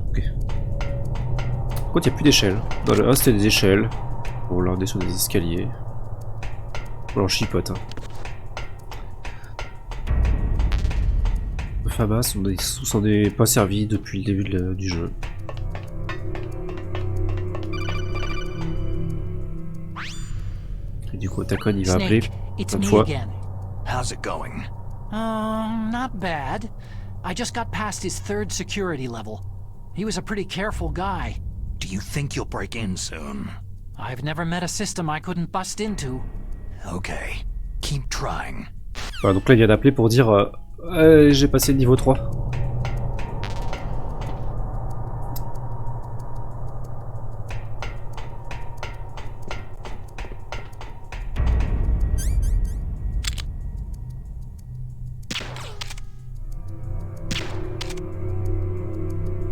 Ok. Pourquoi il n'y a plus d'échelle? Dans le 1 c'était des échelles. Bon là on est sur des escaliers. On en chipote. Hein. Fabas, on s'en est pas servi depuis le début du jeu. Et du coup, Takon il va appeler Snake, it's plein de me fois. again. How's it going? Not bad. I just got past his 3rd security level. He was a pretty careful guy. Do you think you'll break in soon? I've never met a system I couldn't bust into. Okay. Keep trying. Voilà, donc là il vient d'appeler pour dire j'ai passé le niveau 3.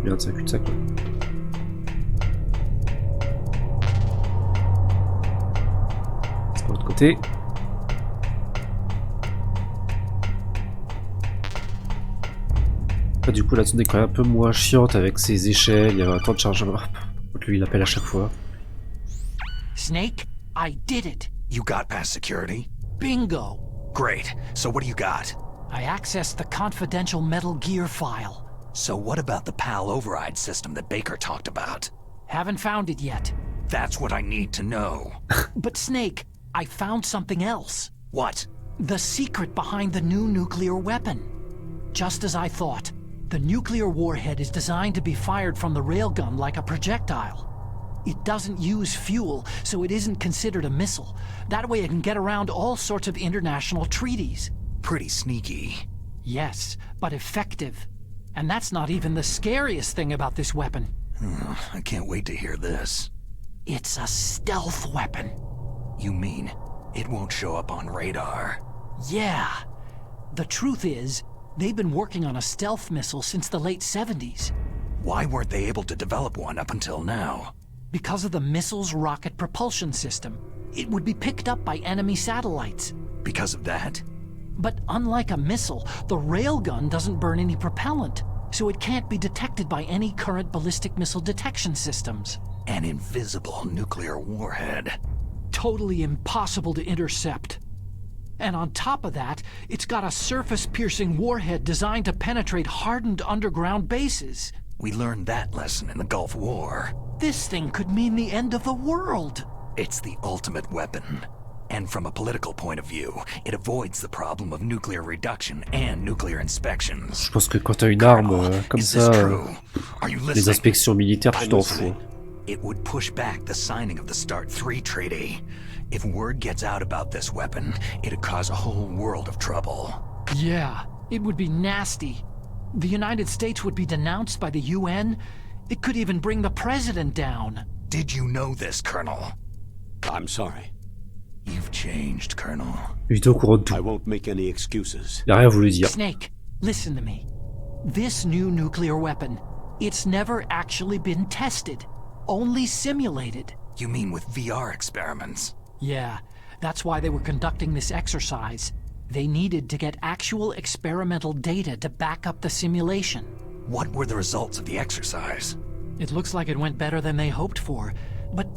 Merde, c'est un cul-de-sac quoi. C'est par l'autre côté. Du coup la zone est quand même un peu moins chiante avec ses échelles, il y a un temps de chargement. Lui il appelle à chaque fois. Snake, I did it. You got past security? Bingo. Great. So what do you got? I accessed the confidential Metal Gear file. So what about the PAL override system that Baker talked about? Haven't found it yet. That's what I need to know. But Snake, I found something else. What? The secret behind the new nuclear weapon. Just as I thought. The nuclear warhead is designed to be fired from the railgun like a projectile. It doesn't use fuel, so it isn't considered a missile. That way it can get around all sorts of international treaties. Pretty sneaky. Yes, but effective. And that's not even the scariest thing about this weapon. I can't wait to hear this. It's a stealth weapon. You mean it won't show up on radar? Yeah. The truth is, they've been working on a stealth missile since the late 70s. Why weren't they able to develop one up until now? Because of the missile's rocket propulsion system. It would be picked up by enemy satellites. Because of that? But unlike a missile, the railgun doesn't burn any propellant, so it can't be detected by any current ballistic missile detection systems. An invisible nuclear warhead. Totally impossible to intercept. And on top of that, it's got a surface-piercing warhead designed to penetrate hardened underground bases. We learned that lesson in the Gulf War. This thing could mean the end of the world. It's the ultimate weapon. And from a political point of view, it avoids the problem of nuclear reduction and nuclear inspections. Je pense que quand t'as une arme comme Is ça, this true? Are you les listening? inspections militaires, tu t'en fous. It would push back the signing of the START 3 treaty. If word gets out about this weapon, it'd cause a whole world of trouble. Yeah, it would be nasty. The United States would be denounced by the UN. It could even bring the president down. Did you know this, Colonel? I'm sorry. You've changed, Colonel. Il était au courant de tout. I won't make any excuses. Il a rien voulu dire. Snake, listen to me. This new nuclear weapon, it's never actually been tested. Only simulated. You mean with VR experiments? Yeah, that's why they were conducting this exercise. They needed to get actual experimental data to back up the simulation. What were the results of the exercise? It looks like it went better than they hoped for, but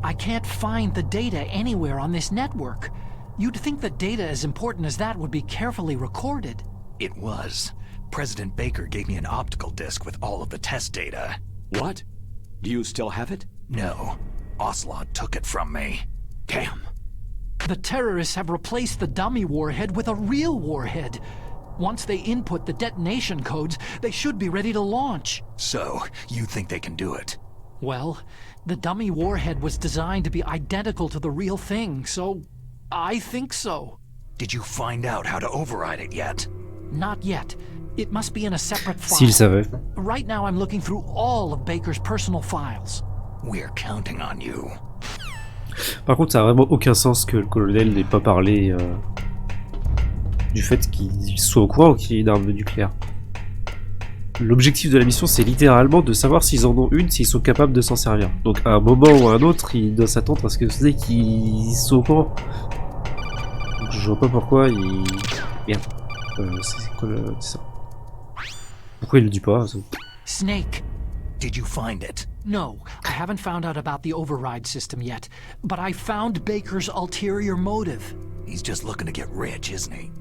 I can't find the data anywhere on this network. You'd think that data as important as that would be carefully recorded. It was. President Baker gave me an optical disc with all of the test data. What? Do you still have it? No. Ocelot took it from me. Damn. The terrorists have replaced the dummy warhead with a real warhead. Once they input the detonation codes, they should be ready to launch. So, you think they can do it? Well, the dummy warhead was designed to be identical to the real thing, so I think so. Did you find out how to override it yet? Not yet. It must be in a separate file. S'il savait. Right now I'm looking through all of Baker's personal files. We're counting on you. Par contre, ça a vraiment aucun sens que le colonel n'ait pas parlé du fait qu'il soit au courant qu'il y ait une arme nucléaire. L'objectif de la mission, c'est littéralement de savoir s'ils en ont une, s'ils sont capables de s'en servir. Donc à un moment ou à un autre, il doit s'attendre à ce que c'est qu'ils soient au courant. Donc, je vois pas pourquoi il... Merde. C'est quoi le... C'est ça. Pourquoi il le dit pas ça... Snake. Did you find it? No, I haven't found out about the override system yet, but I found Baker's ulterior motive. He's just looking to get rich, isn't he?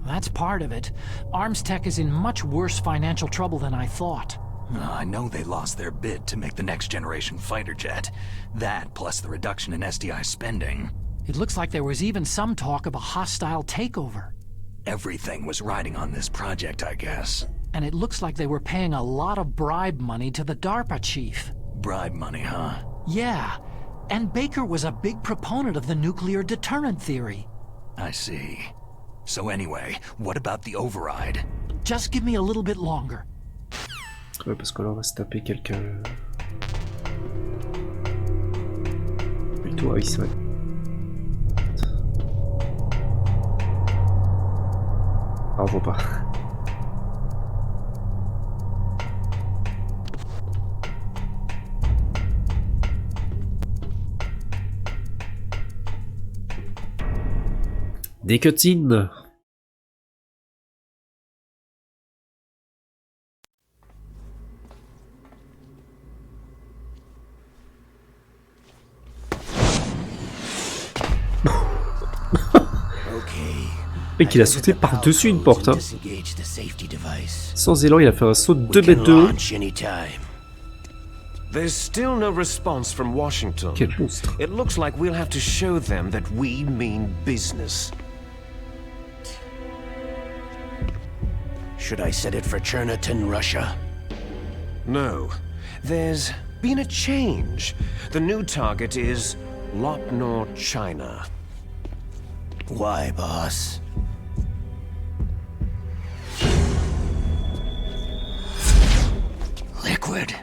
That's part of it. Arms Tech is in much worse financial trouble than I thought. I know they lost their bid to make the next generation fighter jet. That, plus the reduction in SDI spending. It looks like there was even some talk of a hostile takeover. Everything was riding on this project, I guess. And it looks like they were paying a lot of bribe money to the DARPA chief. Bribe money, huh? Yeah, and Baker was a big proponent of the nuclear deterrent theory. I see. So anyway, what about the override? Just give me a little bit longer. Ouais, parce que là on va se taper quelqu'un... Plutôt, ah oui c'est vrai. Ah, on voit pas. Des cutscenes. Et qu'il a sauté par-dessus une porte. Hein. Sans élan, il a fait un saut de 2 mètres de haut. There's still no response from Washington. Quel monstre. It looks like we'll have to show them that we mean business. Should I set it for Cherniton, Russia? No. There's been a change. The new target is Lopnor, China. Why, boss? Liquid.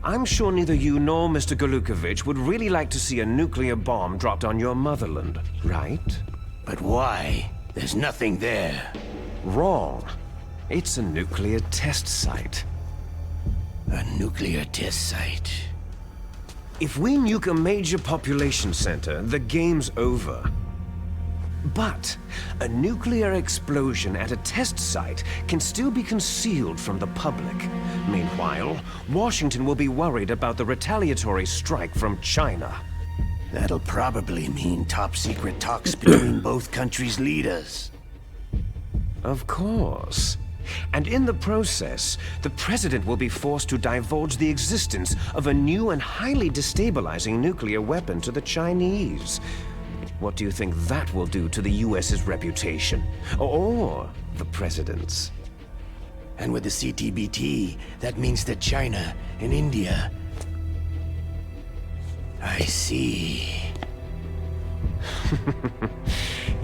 I'm sure neither you nor Mr. Golukovich would really like to see a nuclear bomb dropped on your motherland, right? But why? There's nothing there. Wrong. It's a nuclear test site. A nuclear test site. If we nuke a major population center, the game's over. But a nuclear explosion at a test site can still be concealed from the public. Meanwhile, Washington will be worried about the retaliatory strike from China. That'll probably mean top-secret talks between both countries' leaders. Of course. And in the process, the president will be forced to divulge the existence of a new and highly destabilizing nuclear weapon to the Chinese. What do you think that will do to the US's reputation? Or the president's? And with the CTBT, that means that China and India... I see.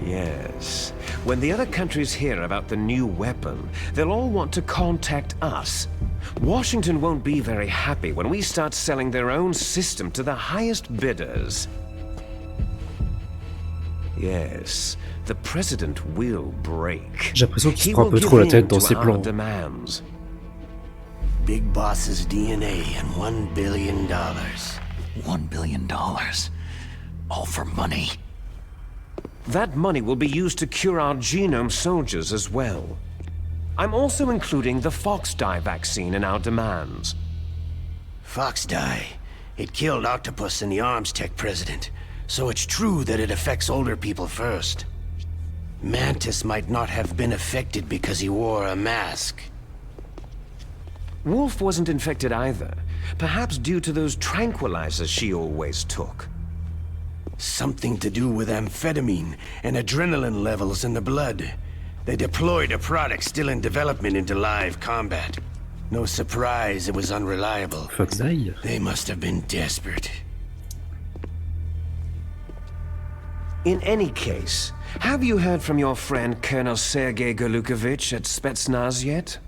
Yes. When the other countries hear about the new weapon, they'll all want to contact us. Washington won't be very happy when we start selling their own system to the highest bidders. Yes, the president will break. J'ai l'impression qu'il se prend un peu trop la tête dans ses plans. Demands. Big Boss's DNA and $1 billion. $1 billion. All for money. That money will be used to cure our genome soldiers as well. I'm also including the Fox-dye vaccine in our demands. Fox-dye. It killed Octopus and the Arms Tech president. So it's true that it affects older people first. Mantis might not have been affected because he wore a mask. Wolf wasn't infected either. Perhaps due to those tranquilizers she always took. Something to do with amphetamine and adrenaline levels in the blood. They deployed a product still in development into live combat. No surprise it was unreliable. Fox-dye. They must have been desperate. In any case, have you heard from your friend Colonel Sergei Golukovich at Spetsnaz yet?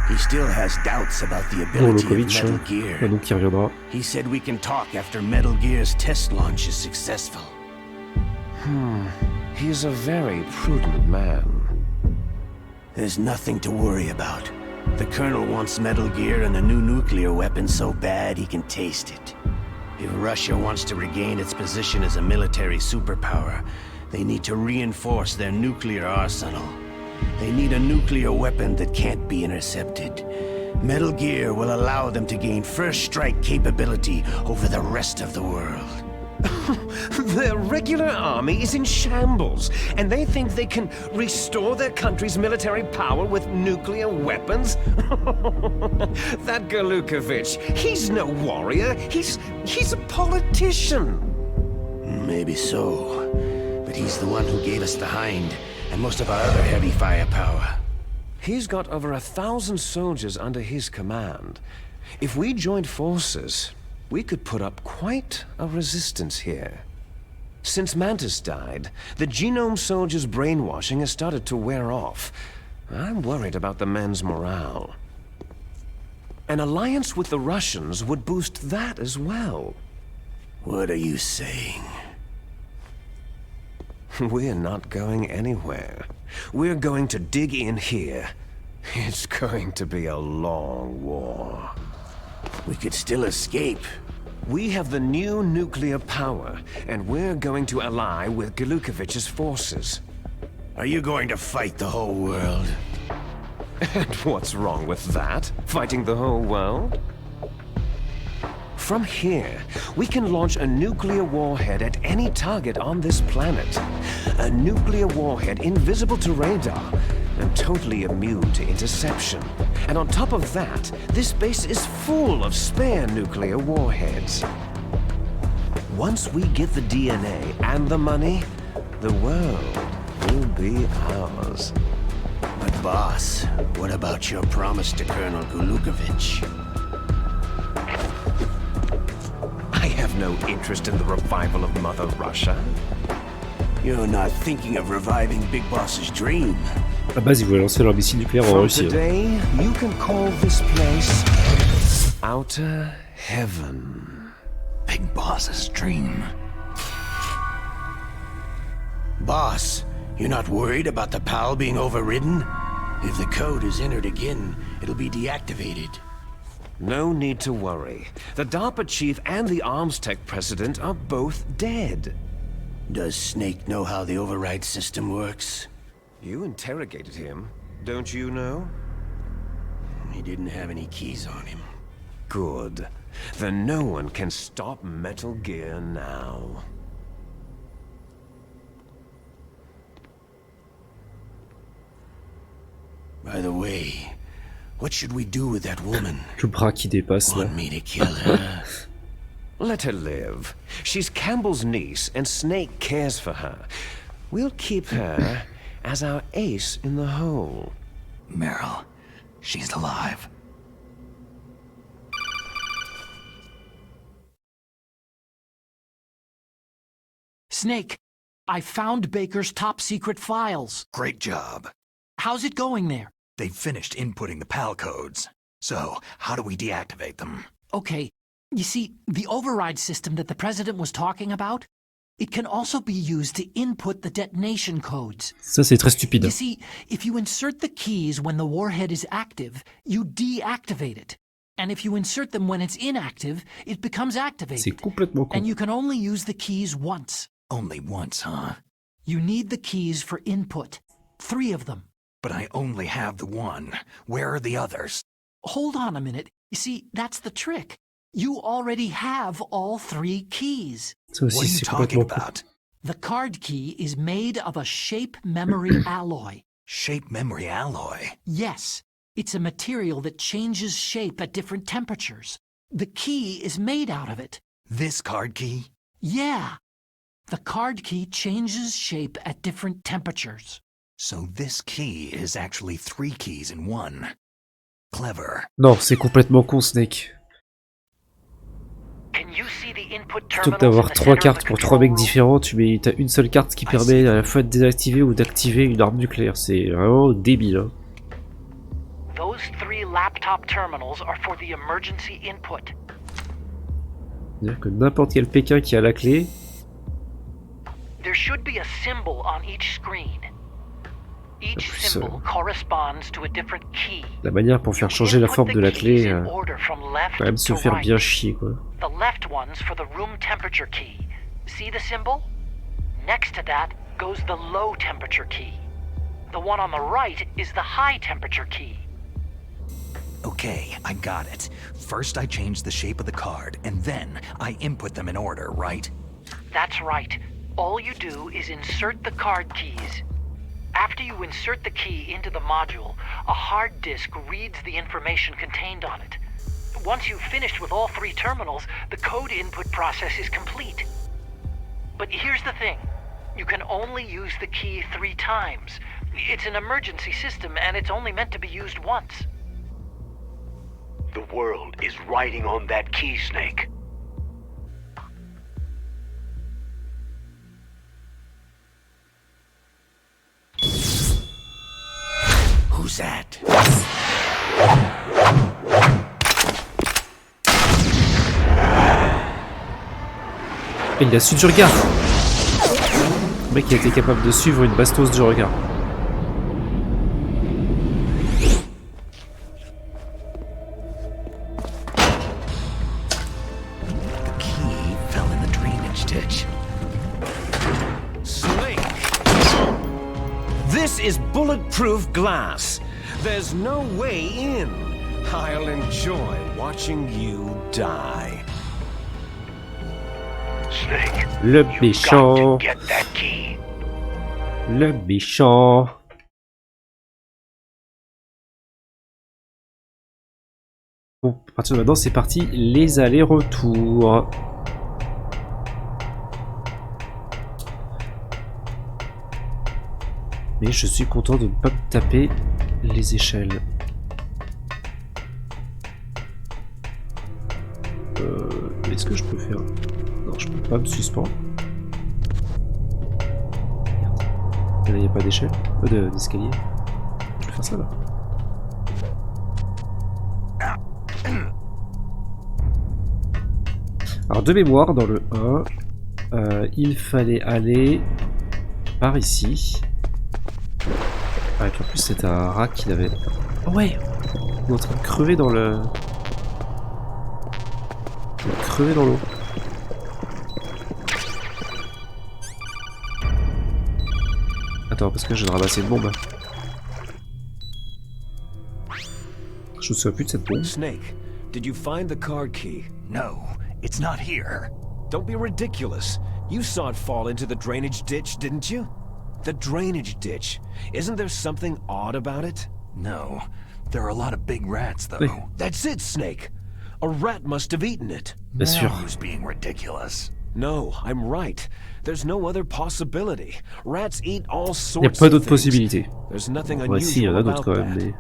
He still has doubts about the ability of Golukovich, Metal Gear. donc qui reviendra. He said we can talk after Metal Gear's test launch is successful. He is a very prudent man. There's nothing to worry about. The Colonel wants Metal Gear and the new nuclear weapon so bad he can taste it. If Russia wants to regain its position as a military superpower, they need to reinforce their nuclear arsenal. They need a nuclear weapon that can't be intercepted. Metal Gear will allow them to gain first strike capability over the rest of the world. Their regular army is in shambles, and they think they can restore their country's military power with nuclear weapons? That Golukovich, he's no warrior, he's a politician. Maybe so, but he's the one who gave us the Hind and most of our other heavy firepower. He's got over 1,000 soldiers under his command. If we joined forces, we could put up quite a resistance here. Since Mantis died, the Genome soldiers' brainwashing has started to wear off. I'm worried about the men's morale. An alliance with the Russians would boost that as well. What are you saying? We're not going anywhere. We're going to dig in here. It's going to be a long war. We could still escape. We have the new nuclear power, and we're going to ally with Golukovich's forces. Are you going to fight the whole world? And what's wrong with that? Fighting the whole world? From here, we can launch a nuclear warhead at any target on this planet. A nuclear warhead invisible to radar and totally immune to interception. And on top of that, this base is full of spare nuclear warheads. Once we get the DNA and the money, the world will be ours. But boss, what about your promise to Colonel Golukovich? I have no interest in the revival of Mother Russia. You're not thinking of reviving Big Boss's dream. À la base, ils voulaient lancer leur missile nucléaire en From Russie. today, you can call this place Outer Heaven. Big Boss's dream. Boss, you're not worried about the PAL being overridden? If the code is entered again, it'll be deactivated. No need to worry. The DARPA chief and the Arms Tech president are both dead. Does Snake know how the override system works? You interrogated him, don't you know? He didn't have any keys on him. Good. Then no one can stop Metal Gear now. By the way, what should we do with that woman? Le bras qui dépasse là. Want me to kill her? Let her live. She's Campbell's niece, and Snake cares for her. We'll keep her as our ace in the hole. Meryl, she's alive. Snake, I found Baker's top secret files. Great job. How's it going there? They've finished inputting the PAL codes. So, how do we deactivate them? Okay, you see, the override system that the President was talking about, it can also be used to input the detonation codes. Ça, c'est très stupide. You see, if you insert the keys when the warhead is active, you deactivate it. And if you insert them when it's inactive, it becomes C'est activated. complètement con. And you can only use the keys once. Only once, huh? You need the keys for input. 3 of them. But I only have the one. Where are the others? Hold on a minute. You see, that's the trick. You already have all 3 keys. Ça What aussi, are you c'est talking complètement con. about? The card key is made of a shape memory alloy. Shape memory alloy. Yes, it's a material that changes shape at different temperatures. The key is made out of it. This card key? Yeah. The card key changes shape at different temperatures. So this key is actually 3 keys in one. Clever. Non, c'est complètement con, Snake. Can you see the input Plutôt que d'avoir 3 cartes pour 3 mecs différents, t'as une seule carte qui permet à la fois de désactiver ou d'activer une arme nucléaire. C'est vraiment débile. Hein. Those 3 laptop terminals are for the emergency input. C'est-à-dire que n'importe quel Pékin qui a la clé. There should be a symbol on each screen. Each symbol corresponds to a different key. La manière pour faire changer la forme de la clé, quand même se faire bien chier quoi. The left one's for the room temperature key. See the symbol? Next to that goes the low temperature key. The one on the right is the high temperature key. Okay, I got it. First I change the shape of the card, and then I input them in order, right? That's right. All you do is insert the card keys. After you insert the key into the module, a hard disk reads the information contained on it. Once you've finished with all 3 terminals, the code input process is complete. But here's the thing. You can only use the key 3 times. It's an emergency system, and it's only meant to be used once. The world is riding on that key, Snake. Who's that? Il l'a su du regard. Le mec a été capable de suivre une bastos du regard. The key fell in the drainage ditch. Snake! This is bulletproof glass. There's no way in. I'll enjoy watching you die. Snake, Le got méchant. to get that key. Le méchant. Bon, à partir de maintenant, c'est parti. Les allers-retours. Mais je suis content de ne pas me taper les échelles. Est-ce que je peux faire... Non, je peux pas me suspendre. Merde. Là, il n'y a pas d'échelle, d'escalier. Je peux faire ça là. Alors de mémoire, dans le 1, il fallait aller par ici. Avec en plus c'est un rat qui l'avait... Oh ouais, il est en train de crever dans le... crever dans l'eau. Attends, parce que je viens de ramasser une bombe. Je me souviens plus de cette bombe. Snake, did you find the card key? No, it's not here. Don't be ridiculous. You saw it fall into the drainage ditch, didn't you? The drainage ditch. Isn't there something odd about it? No, there are a lot of big rats, though. Oui. That's it, Snake. A rat must have eaten it. Bien sûr. Now who's being ridiculous? No, I'm right. There's no other possibility. Rats eat all Il n'y a sorts pas of d'autres things. possibilités. There's nothing Ouais, si, il y en unusual a d'autres about quand même, that. mais...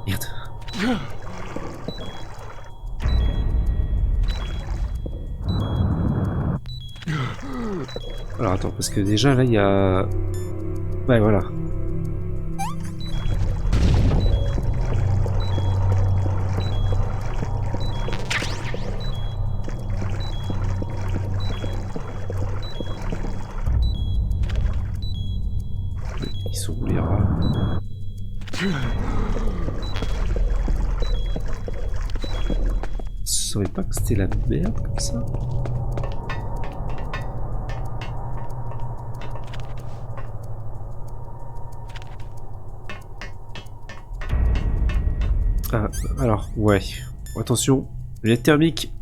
Merde. Alors attends, parce que déjà là il y a... Ouais voilà. Ils sont où les rats? Je savais pas que c'était la merde comme ça. Ah, alors, ouais. Attention, les thermiques.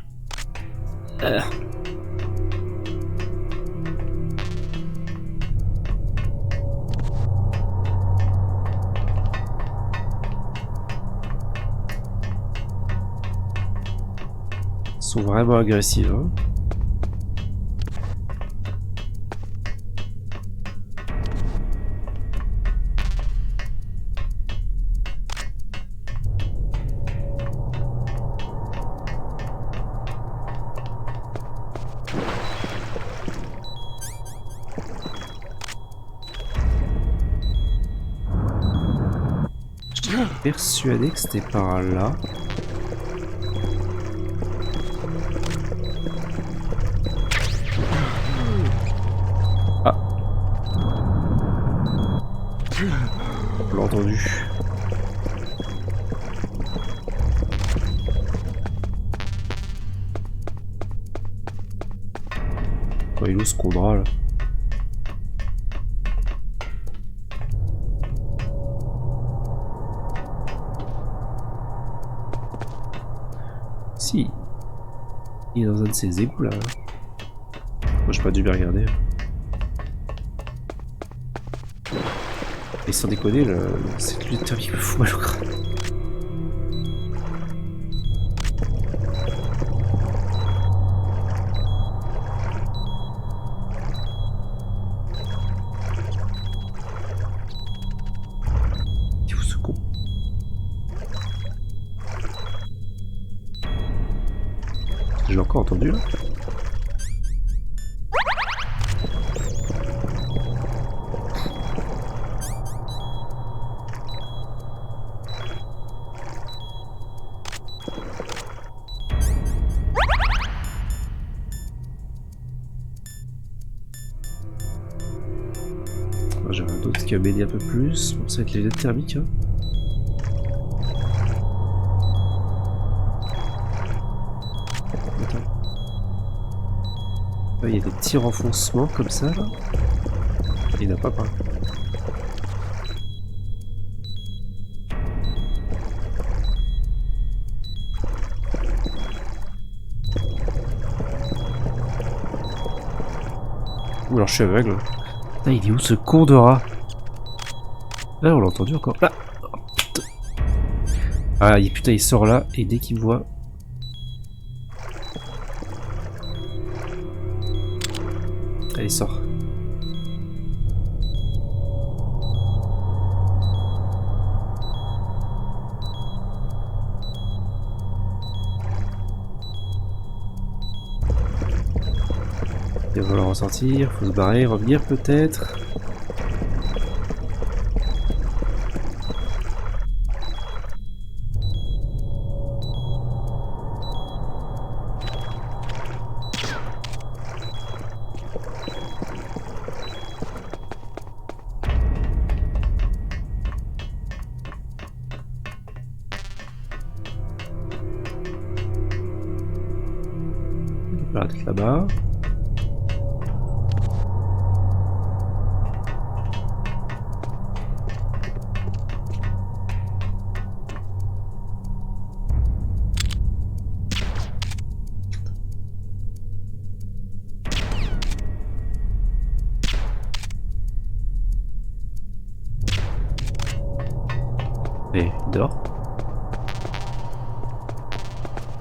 Sont vraiment agressives. Hein. persuadé que c'était par là. Ah. On l'a entendu. Oh, il est où ce condra là? Si. Il est dans un de ces égouts là. Moi j'ai pas dû bien regarder. Et sans déconner, cette lutte thermique me fout mal au crâne. C'est où ce con? J'ai encore entendu là. J'avais un autre qui va m'aider un peu plus. Bon, ça va être les lunettes thermiques. Hein. Attends. Là, il y a des petits renfoncements comme ça là. Il n'y en a pas par là. Ou alors je suis aveugle. Ah, il est où ce con de rat? Ah, on l'a entendu encore. Là. Oh, putain. Ah, putain, il sort là et dès qu'il me voit. Allez, il sort. Il va falloir ressortir, faut se barrer, revenir peut-être. Il va être là-bas. Et il dort.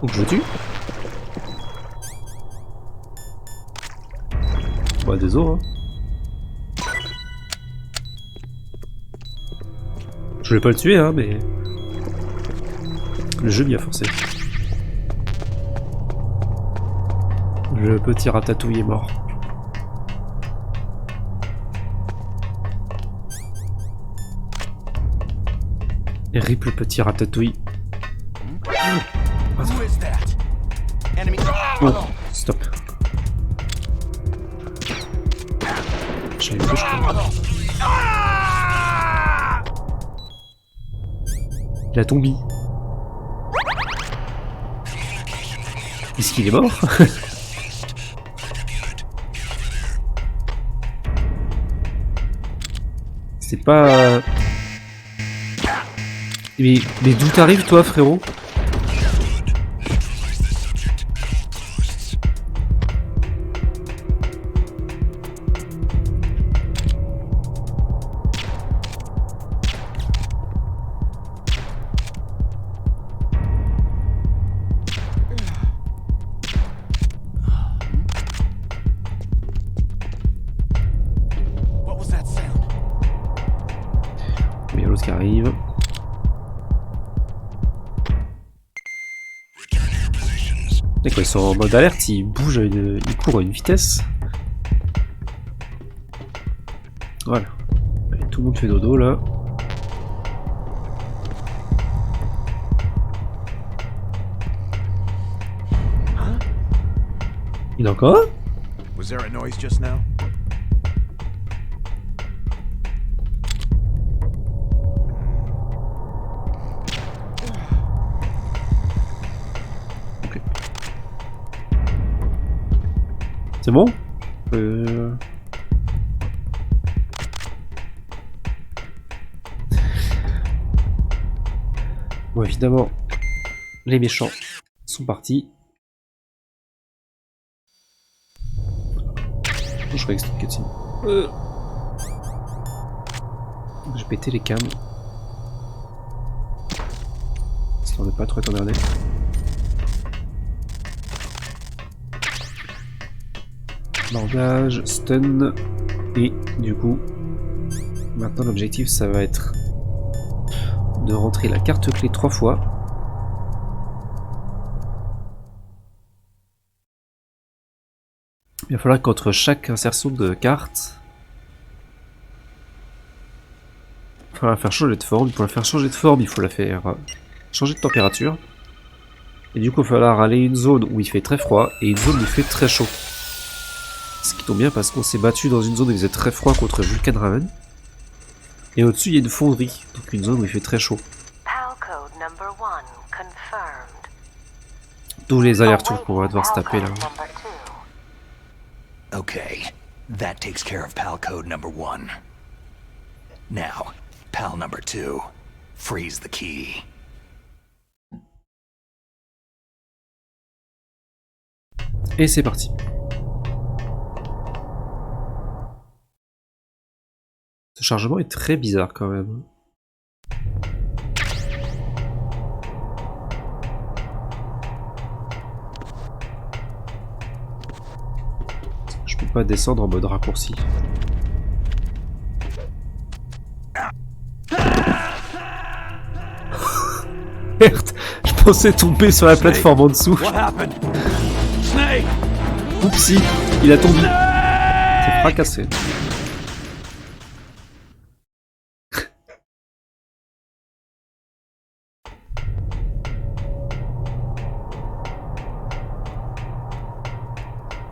Ou que je le tue. Bah désolé. Hein. Je vais pas le tuer hein mais. Le jeu m'y a forcé. Le petit ratatouille est mort. Et rip le petit ratatouille. Oh, stop. J'avais plus, je crois. Il a tombé. Est-ce qu'il est mort? C'est pas... Mais d'où t'arrives toi frérot? Il y a l'autre qui arrive. Et quand ils sont en mode alerte, ils bougent, ils courent à une vitesse. Voilà. Allez, tout le monde fait dodo là. Il a encore un? Was there a noise just now? Ok. C'est bon? Bon, évidemment, les méchants sont partis. Je croyais que c'était une cutscene. J'ai pété les cams. Histoire de pas trop être emmerdé. Bandage, stun. Et du coup, maintenant l'objectif ça va être de rentrer la carte clé 3 fois. Il va falloir qu'entre chaque insertion de carte, il va la faire changer de forme. Pour la faire changer de forme, il faut la faire changer de température. Et du coup, il va falloir aller une zone où il fait très froid et une zone où il fait très chaud. Ce qui tombe bien parce qu'on s'est battu dans une zone où il faisait très froid contre Vulcan Raven. Et au-dessus, il y a une fonderie, donc une zone où il fait très chaud. D'où les allers-retours qu'on va devoir se taper là. Okay, that takes care of PAL code number 1. Now, PAL number 2. Freeze the key. Et c'est parti. Ce chargement est très bizarre quand même. Je peux pas descendre en mode raccourci. Merde, je pensais tomber sur la plateforme en dessous. Oupsie, il a tombé. C'est fracassé.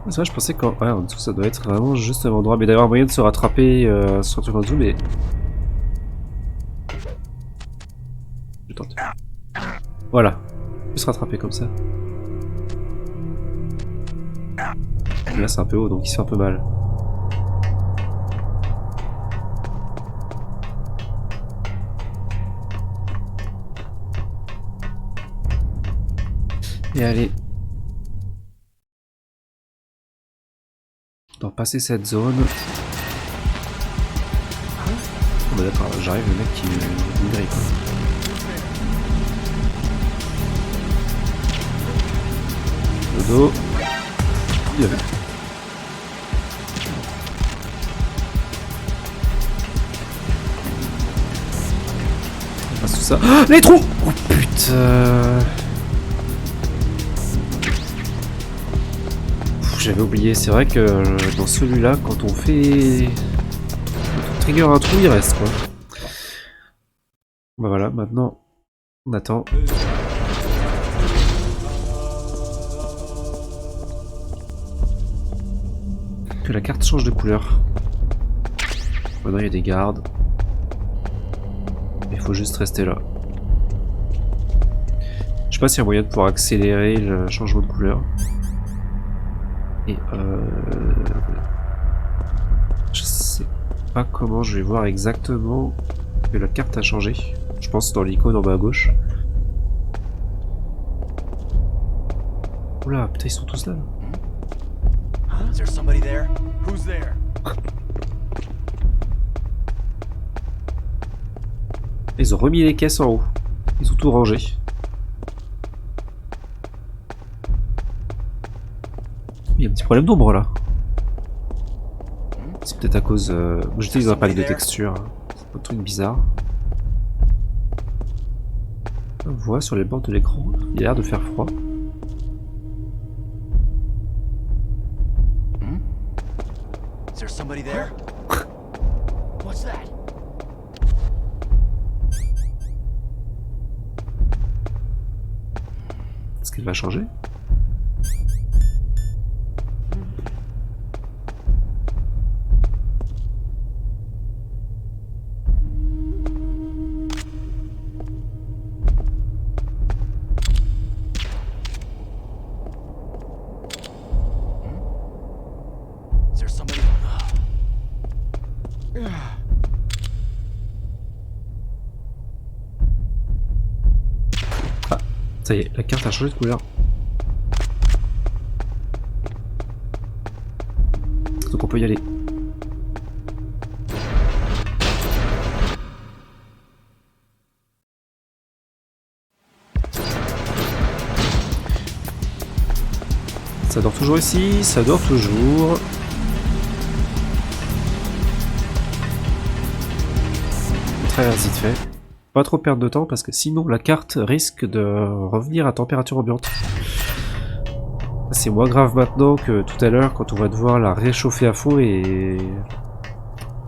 C'est vrai, je pensais qu'en en dessous ça doit être vraiment juste un endroit, mais d'avoir moyen de se rattraper sur un truc en dessous, mais... Je tente. Voilà, on peut se rattraper comme ça. Là c'est un peu haut, donc il se fait un peu mal. Et allez. On doit passer cette zone. Oh bah d'accord, j'arrive, le mec qui me grille quoi. Le dos. Il a vu. On passe tout ça. Ah, les trous! Oh putain! J'avais oublié, c'est vrai que dans celui-là, quand on fait... Quand on trigger un trou, il reste quoi. Bah voilà, maintenant, on attend. Que la carte change de couleur. Maintenant il y a des gardes. Il faut juste rester là. Je sais pas s'il y a moyen de pouvoir accélérer le changement de couleur. Et je sais pas comment je vais voir exactement que la carte a changé. Je pense dans l'icône en bas à gauche. Oula, putain ils sont tous là. Is there somebody there? Who's there? Ils ont remis les caisses en haut. Ils ont tout rangé. Il y a un petit problème d'ombre là. C'est peut-être à cause... J'utilise un pack de texture. C'est un truc bizarre. On voit sur les bords de l'écran. Il a l'air de faire froid. Is there somebody there? What's that? Est-ce qu'elle va changer? Ça y est, la carte a changé de couleur. Donc on peut y aller. Ça dort toujours ici, ça dort toujours. On traverse vite fait. Pas trop perdre de temps parce que sinon la carte risque de revenir à température ambiante. C'est moins grave maintenant que tout à l'heure quand on va devoir la réchauffer à fond et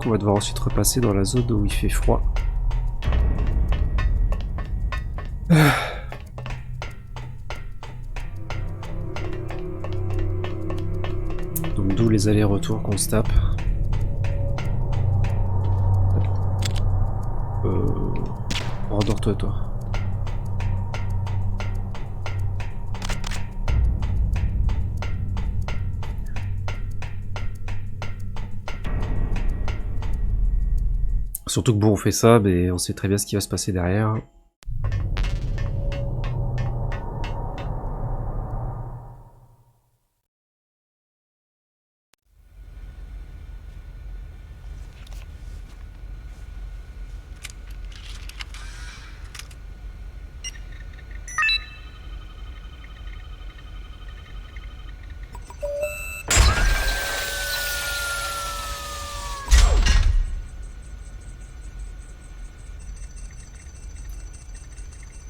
qu'on va devoir ensuite repasser dans la zone où il fait froid. Donc d'où les allers-retours qu'on se tape. Rendors-toi toi. Surtout que bon on fait ça, mais on sait très bien ce qui va se passer derrière.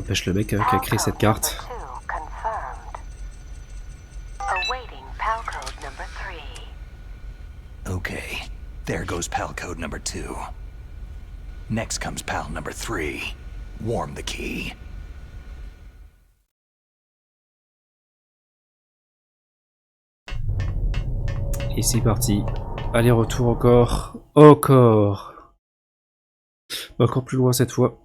Empêche le mec qui a créé cette carte. Okay, there goes pal code number 2. Next comes pal number 3. Warm the key. Et c'est parti. Aller-retour encore. Encore. Encore plus loin cette fois.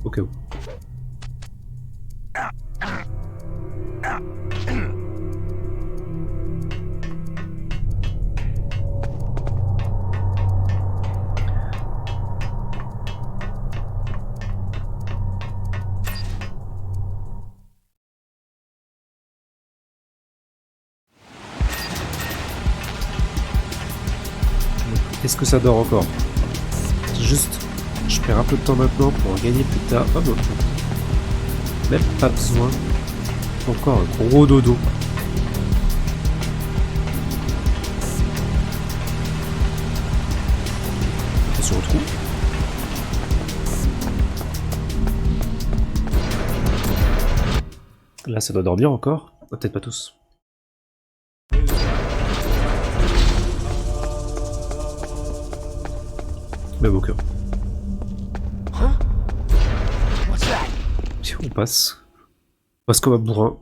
Au cas où. Est-ce que ça dort encore? Juste, je perds un peu de temps maintenant pour en gagner plus tard. Oh non, même pas besoin. Encore un gros dodo. Attention au trou. Là, ça doit dormir encore. Oh, peut-être pas tous. Même au cœur. On passe. On passe comme un bourrin.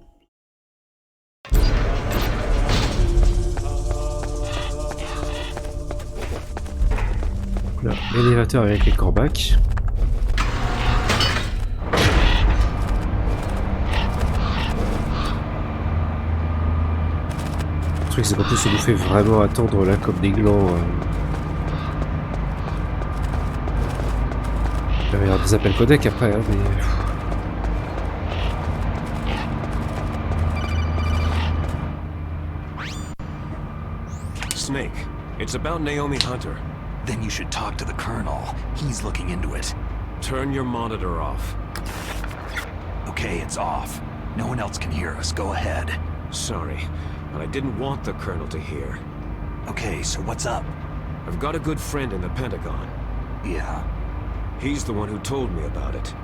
Là, l'élévateur avec les corbacs. Le truc c'est qu'en plus ça nous fait vraiment attendre là comme des glands. Il va y avoir des appels codec après, hein, mais... Snake, it's about Naomi Hunter. Then you should talk to the Colonel. He's looking into it. Turn your monitor off. Okay, it's off. No one else can hear us. Go ahead. Sorry, but I didn't want the Colonel to hear. Okay, so what's up? I've got a good friend in the Pentagon. Yeah? He's the one who told me about it.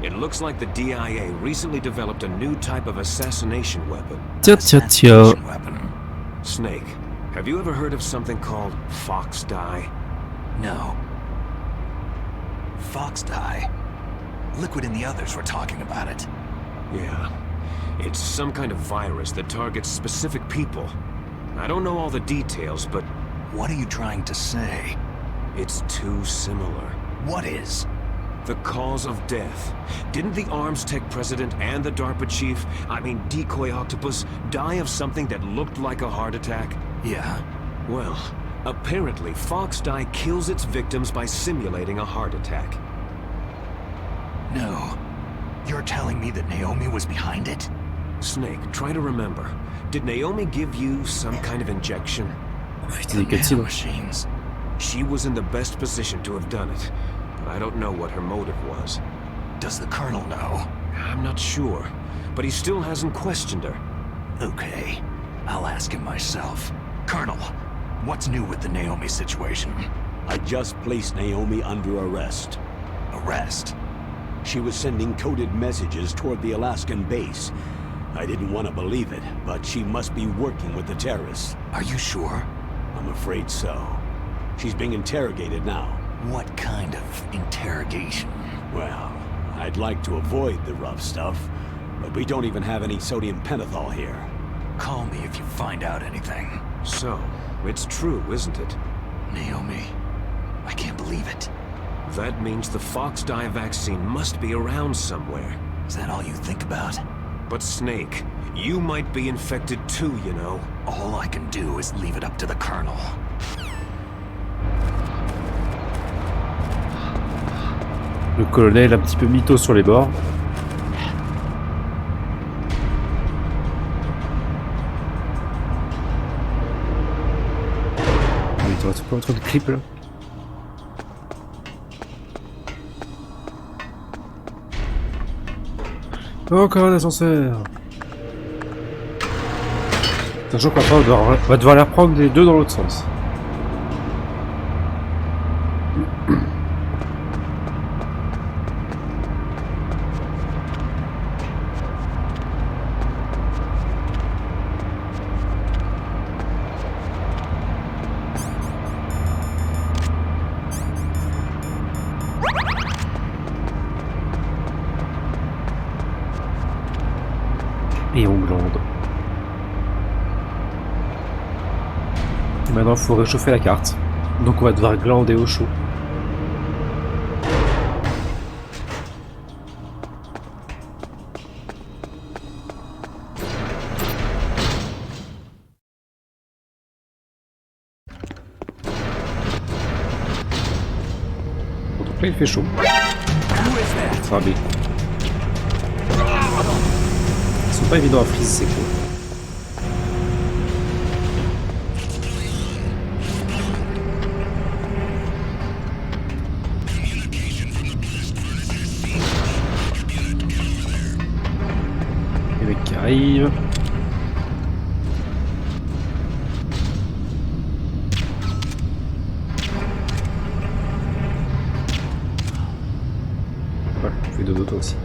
It looks like the DIA recently developed a new type of assassination weapon. Assassination weapon? Snake, have you ever heard of something called Fox Dye? No. Fox dye? Liquid and the others were talking about it. Yeah. It's some kind of virus that targets specific people. I don't know all the details, but... What are you trying to say? It's too similar. What is? The cause of death. Didn't the Arms Tech president and the DARPA chief, I mean Decoy Octopus, die of something that looked like a heart attack? Yeah? Well, apparently Fox Die kills its victims by simulating a heart attack. No. You're telling me that Naomi was behind it? Snake, try to remember. Did Naomi give you some kind of injection? Profiter des cutscenes. Machines. She was in the best position to have done it, but I don't know what her motive was. Does the Colonel know? I'm not sure, but he still hasn't questioned her. Okay. I'll ask him myself. Colonel, what's new with the Naomi situation? I just placed Naomi under arrest. Arrest? She was sending coded messages toward the Alaskan base. I didn't want to believe it, but she must be working with the terrorists. Are you sure? I'm afraid so. She's being interrogated now. What kind of interrogation? Well, I'd like to avoid the rough stuff, but we don't even have any sodium pentothal here. Call me if you find out anything. So, it's true, isn't it? Naomi, I can't believe it. That means the Fox Die vaccine must be around somewhere. Is that all you think about? But Snake, you might be infected too, you know. All I can do is leave it up to the Colonel. Le colonel un petit peu mytho sur les bords. Ah oui, t'aurais pas trop de clips là. Encore un ascenseur. Sachant qu'après on va devoir les reprendre les deux dans l'autre sens. Et on glande. Maintenant il faut réchauffer la carte. Donc on va devoir glander au chaud. Bon, donc là il fait chaud. Ça va bien. Ils sont pas évidents à freeze ces clés. Les mecs qui arrivent. Voilà, fais dodo toi aussi.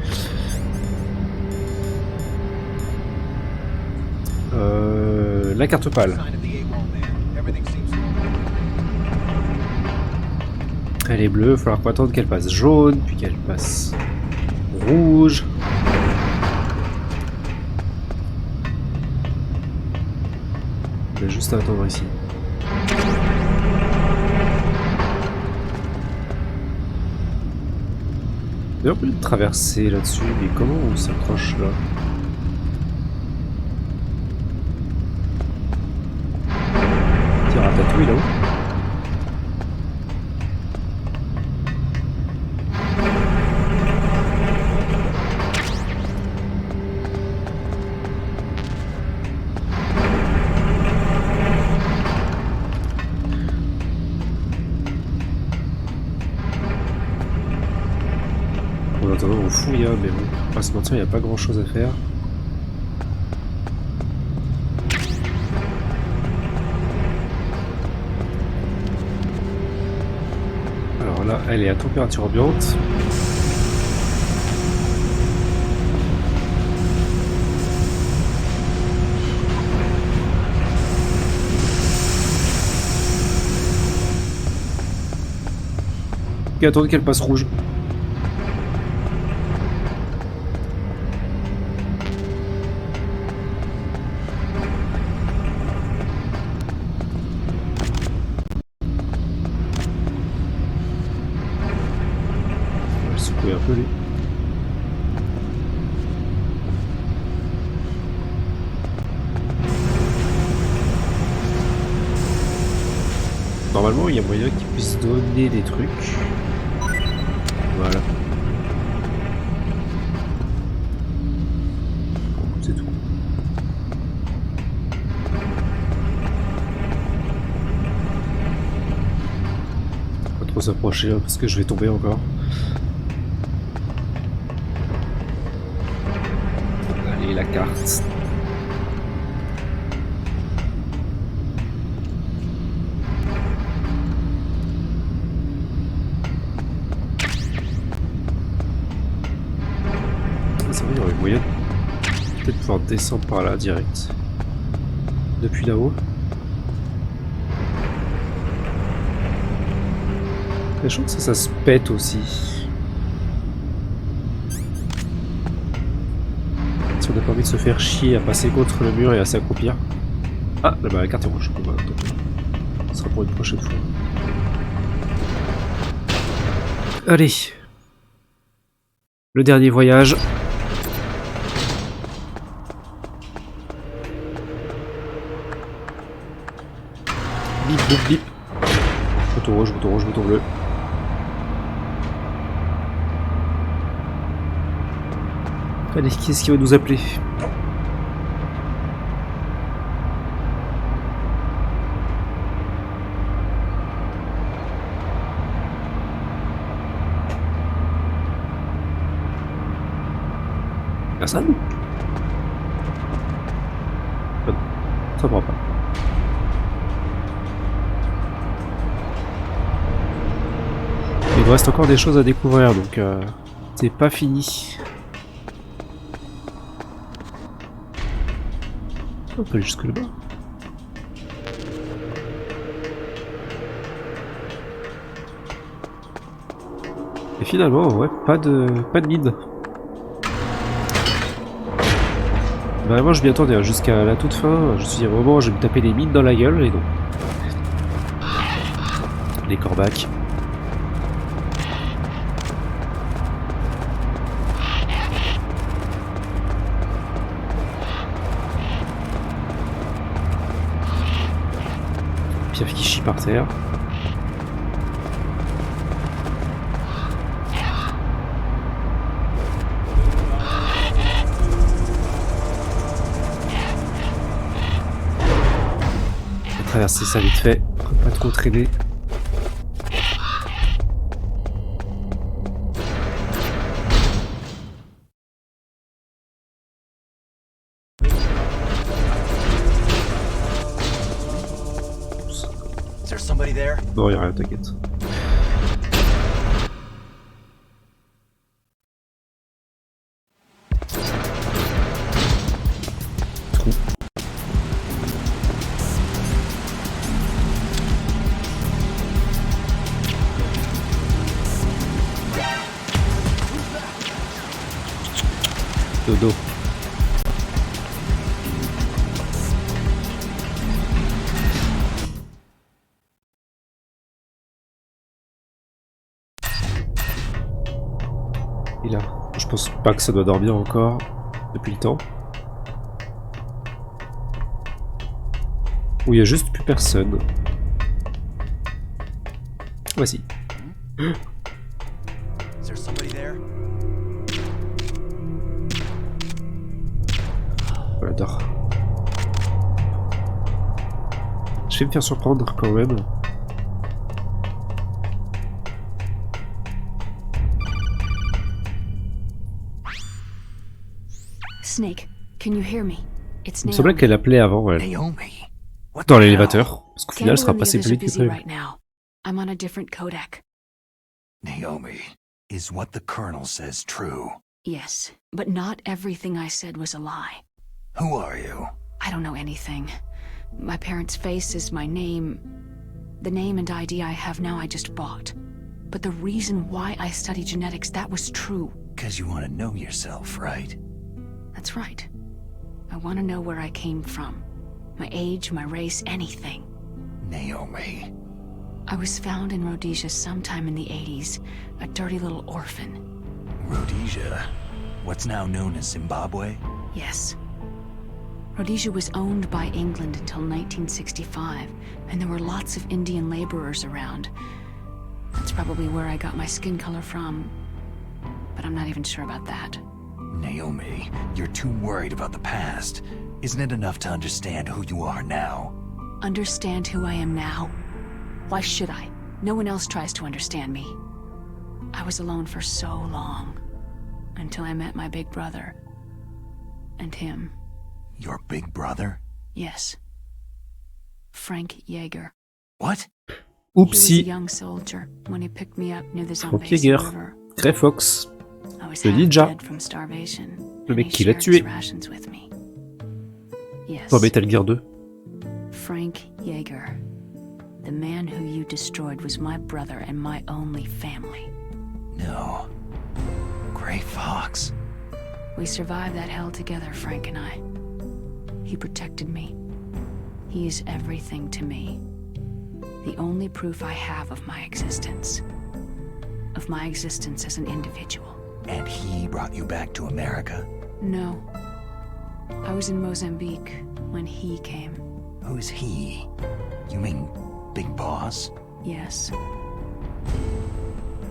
La carte pâle. Elle est bleue, il va falloir pas attendre qu'elle passe jaune, puis qu'elle passe rouge. On va juste attendre ici. D'ailleurs, on peut traverser là-dessus, mais comment on s'accroche là? Ratatouille là-haut. En attendant on fouille, hein, mais bon, on va pas se mentir, il n'y a pas grand chose à faire. Là, elle est à température ambiante. Et attendre qu'elle passe rouge. pelé. Normalement, il y a moyen qu'il puisse donner des trucs. Voilà. Bon, c'est tout. Pas trop s'approcher hein, parce que je vais tomber encore. Allez, la carte. Ça veut dire qu'il y aurait moyen de peut-être pouvoir descendre par là direct. Depuis là-haut. La chance que ça se pète aussi. Si on n'a pas envie de se faire chier à passer contre le mur et à s'accroupir. Ah, là-bas la carte est rouge. Bon, bah, ce sera pour une prochaine fois. Allez. Le dernier voyage. Bip, bip, bip. Bouton rouge, bouton bleu. Allez, qui est-ce qui va nous appeler? Personne? Ça prend pas. Il nous reste encore des choses à découvrir, donc c'est pas fini. On peut aller jusque là-bas. Et finalement, ouais, pas de mine. Vraiment, je m'y attendais hein, jusqu'à la toute fin. Je me suis dit, au moment, je vais me taper des mines dans la gueule, et non. Les corbacs. Piaf qui chie par terre. On va traverser ça vite fait, pas trop traîner. Non, y'a rien, t'inquiète. Trou. Dodo. Et là, je pense pas que ça doit dormir encore depuis le temps. Où il y a juste plus personne. Voici. Voilà, dors. Je vais me faire surprendre quand même. Snake, can you hear me? It's Il me semblait qu'elle appelait avant, elle. Dans l'élévateur. Parce qu'au final, elle sera pas si plus vite que prévu. I'm on a different codec. Naomi, is what the Colonel says true? Yes, but not everything I said was a lie. Who are you? I don't know anything. My parents' face is my name. The name and ID I have now I just bought. But the reason why I study genetics, that was true. 'Cause you want to know yourself, right? That's right. I want to know where I came from. My age, my race, anything. Naomi. I was found in Rhodesia sometime in the 80s, a dirty little orphan. Rhodesia. What's now known as Zimbabwe? Yes. Rhodesia was owned by England until 1965, and there were lots of Indian laborers around. That's probably where I got my skin color from, but I'm not even sure about that. Naomi, you're too worried about the past. Isn't it enough to understand who you are now? Understand who I am now? Why should I? No one else tries to understand me. I was alone for so long, until I met my big brother. And him. Your big brother? Yes. Frank Yeager. What? He was a Oupsie. young soldier when he picked me up near the Frank Zambezi Yeager. River. Grey Fox. I was Le half ninja. dead from starvation, Le and mec he qui l'a shared tué. his rations with me. Yes. Dans Metal Gear 2. Frank Yeager. The man who you destroyed was my brother and my only family. No. Gray Fox. We survived that hell together, Frank and I. He protected me. He is everything to me. The only proof I have of my existence. Of my existence as an individual. And he brought you back to America? No. I was in Mozambique when he came. Who's he? You mean Big Boss? Yes.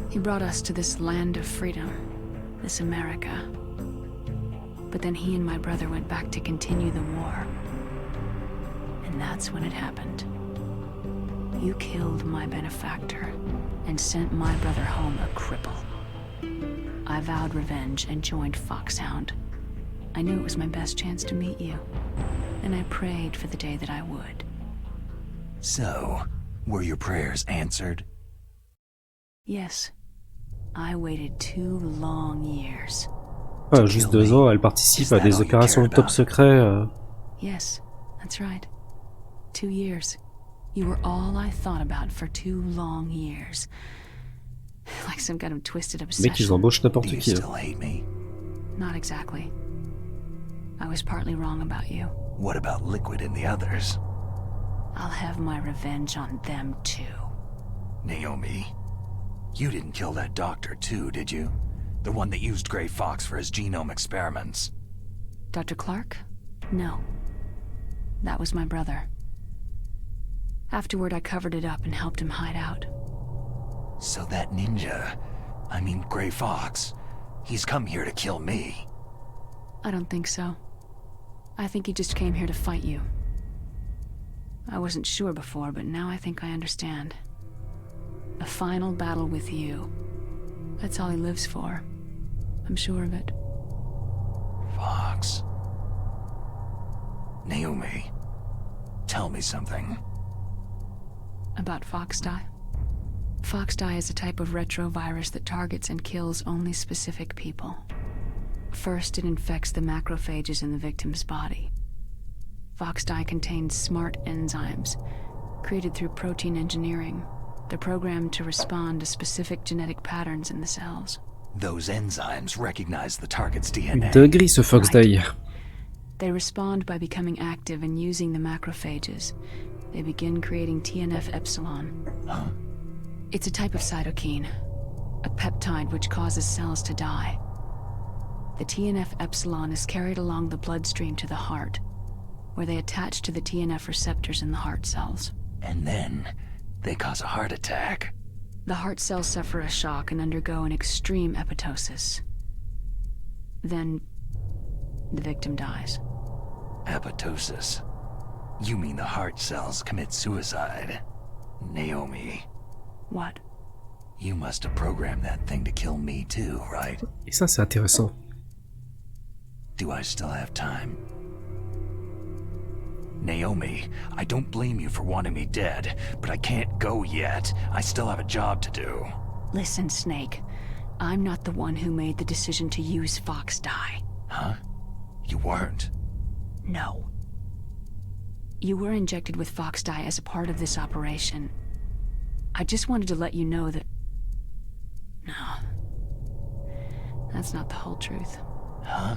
He brought us to this land of freedom, this America. But then he and my brother went back to continue the war. And that's when it happened. You killed my benefactor and sent my brother home a cripple. I vowed revenge and joined Foxhound. I knew it was my best chance to meet you, and I prayed for the day that I would. So, were your prayers answered? Yes. I waited 2 long years. Ah, juste 2 ans, elle participe à des opérations top secret. Yes, that's right. 2 years. You were all I thought about for 2 long years. Like some kind of twisted obsession. Mec, ils embauchent n'importe Do you qui. still hate me? Not exactly. I was partly wrong about you. What about Liquid and the others? I'll have my revenge on them too. Naomi, you didn't kill that doctor too, did you? The one that used Gray Fox for his genome experiments. Dr. Clark? No. That was my brother. Afterward, I covered it up and helped him hide out. So that ninja, I mean Gray Fox, he's come here to kill me. I don't think so. I think he just came here to fight you. I wasn't sure before, but now I think I understand. A final battle with you. That's all he lives for. I'm sure of it. Fox. Naomi, tell me something. About Foxdie? Foxdie is a type of retrovirus that targets and kills only specific people. First, it infects the macrophages in the victim's body. Foxdie contains smart enzymes, created through protein engineering. They're programmed to respond to specific genetic patterns in the cells. Those enzymes recognize the target's DNA. Dinguerie ce Foxdie. They respond by becoming active and using the macrophages. They begin creating TNF-epsilon. Huh? It's a type of cytokine, a peptide which causes cells to die. The TNF-epsilon is carried along the bloodstream to the heart, where they attach to the TNF receptors in the heart cells. And then, they cause a heart attack. The heart cells suffer a shock and undergo an extreme apoptosis. Then, the victim dies. Apoptosis. You mean the heart cells commit suicide? Naomi, What? you must have programmed that thing to kill me too, right? Et ça, c'est intéressant. Do I still have time? Naomi, I don't blame you for wanting me dead, but I can't go yet. I still have a job to do. Listen, Snake. I'm not the one who made the decision to use Foxdie. Huh? You weren't? No. You were injected with Foxdie as a part of this operation. I just wanted to let you know that... No. That's not the whole truth. Huh?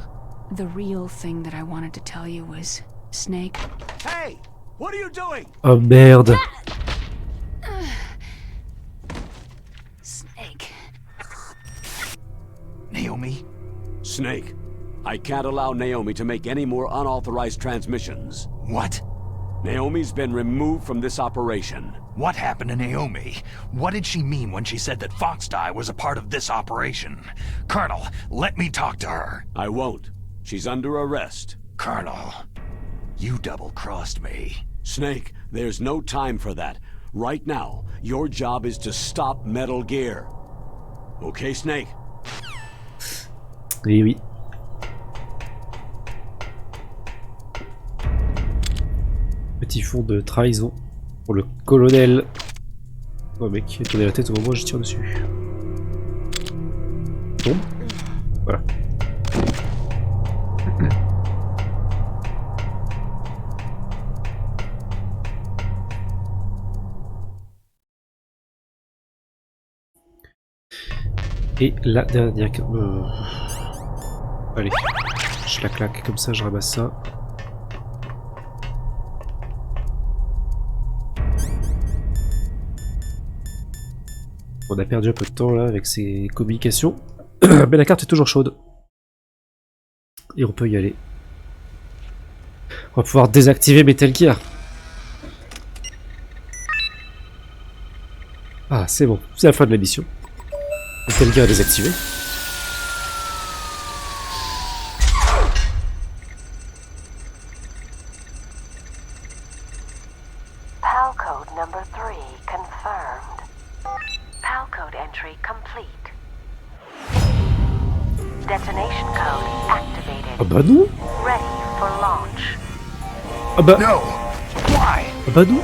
The real thing that I wanted to tell you was... Snake... Hey! What are you doing? Oh merde. Snake... Naomi. Snake, I can't allow Naomi to make any more unauthorized transmissions. What? Naomi's been removed from this operation. What happened to Naomi? What did she mean when she said that Foxdie was a part of this operation? Colonel, let me talk to her. I won't. She's under arrest. Colonel, you double-crossed me. Snake, there's no time for that. Right now, your job is to stop Metal Gear. Okay, Snake? Oui, oui. Petit fond de trahison pour le colonel. Oh mec, il a tourné la tête au moment où je tire dessus. Bon. Voilà. Et la dernière... Allez, je la claque comme ça, je ramasse ça. On a perdu un peu de temps là avec ces communications. Mais la carte est toujours chaude. Et on peut y aller. On va pouvoir désactiver Metal Gear. Ah, c'est bon, c'est la fin de la mission. Metal Gear est désactivé. PAL code number 3 confirmed. PAL code entry complete. Detonation code activated. Ah bah non. Ready for launch. Ah bah... No! Why? Ah bah non.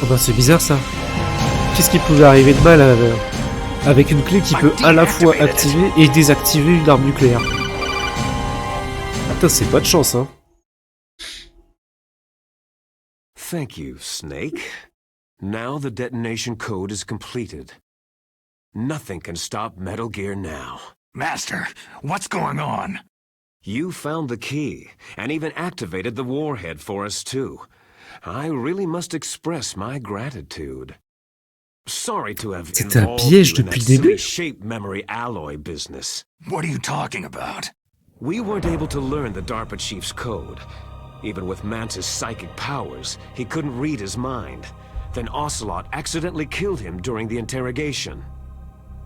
Oh bah c'est bizarre ça. Qu'est-ce qui pouvait arriver de mal avec une clé qui peut à la fois activer et désactiver une arme nucléaire? Putain, c'est pas de chance, hein. Thank you, Snake. Now the detonation code is completed. Nothing can stop Metal Gear now. Master, what's going on? You found the key, and even activated the warhead for us too. I really must express my gratitude. Sorry to have C'était un involved piège you in depuis that le début. silly shape memory alloy business. What are you talking about? We weren't able to learn the DARPA chief's code. Even with Mantis' psychic powers, he couldn't read his mind. Then Ocelot accidentally killed him during the interrogation.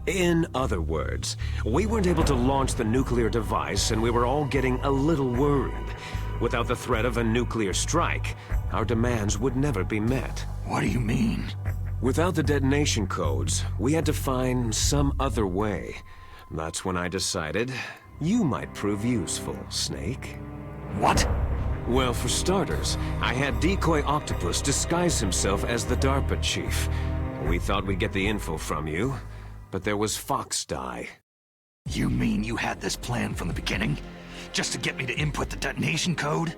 In other words, we weren't able to launch the nuclear device, and we were all getting a little worried. Without the threat of a nuclear strike, our demands would never be met. What do you mean? Without the detonation codes, we had to find some other way. That's when I decided you might prove useful, Snake. What? Well, for starters, I had Decoy Octopus disguise himself as the DARPA chief. We thought we'd get the info from you, but there was Foxdie. You mean you had this plan from the beginning? Just to get me to input the detonation code?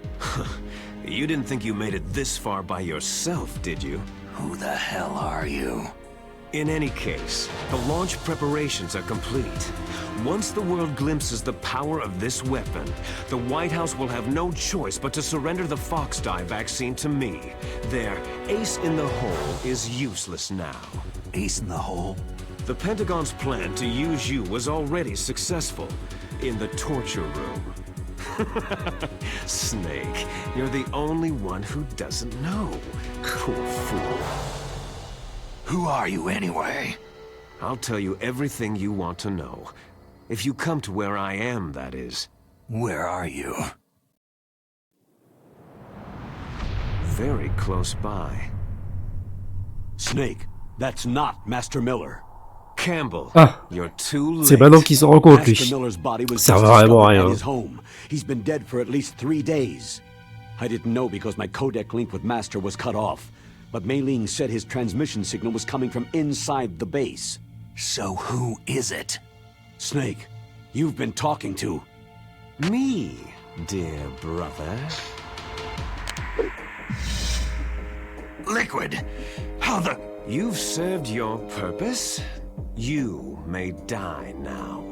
You didn't think you made it this far by yourself, did you? Who the hell are you? In any case, the launch preparations are complete. Once the world glimpses the power of this weapon, the White House will have no choice but to surrender the Foxdie vaccine to me. Their ace in the hole is useless now. Ace in the hole? The Pentagon's plan to use you was already successful in the torture room. Snake, you're the only one who doesn't know. Poor fool. Who are you anyway? I'll tell you everything you want to know. If you come to where I am, that is. Where are you? Very close by. Snake, that's not Master Miller. Campbell, Ah, you're too late. c'est maintenant qu'il s'en rend compte, lui. Master Miller's body was Ça just sert vraiment à discovered rien. at his home. He's been dead for at least 3 days. I didn't know because my codec link with Master was cut off. But Mei Ling said his transmission signal was coming from inside the base. So who is it? Snake, you've been talking to... Me, dear brother. Liquid! How the... You've served your purpose. You may die now.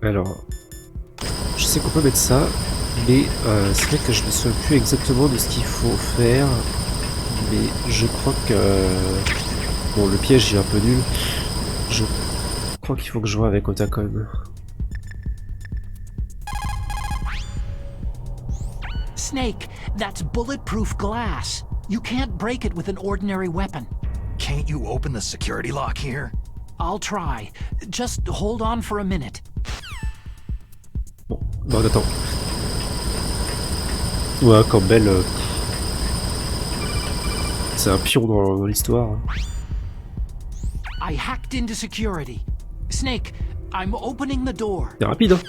Alors, je sais qu'on peut mettre ça, mais c'est vrai que je me souviens plus exactement de ce qu'il faut faire. Mais je crois que... bon, le piège il est un peu nul. Je crois qu'il faut que je joue avec Otacon. Snake, that's bulletproof glass. You can't break it with an ordinary weapon. Can't you open the security lock here? I'll try. Just hold on for a minute. Bon, non, attends. Ouais, Campbell... c'est un pion dans l'histoire. I hacked into security. Snake, I'm opening the door. C'est rapide, hein.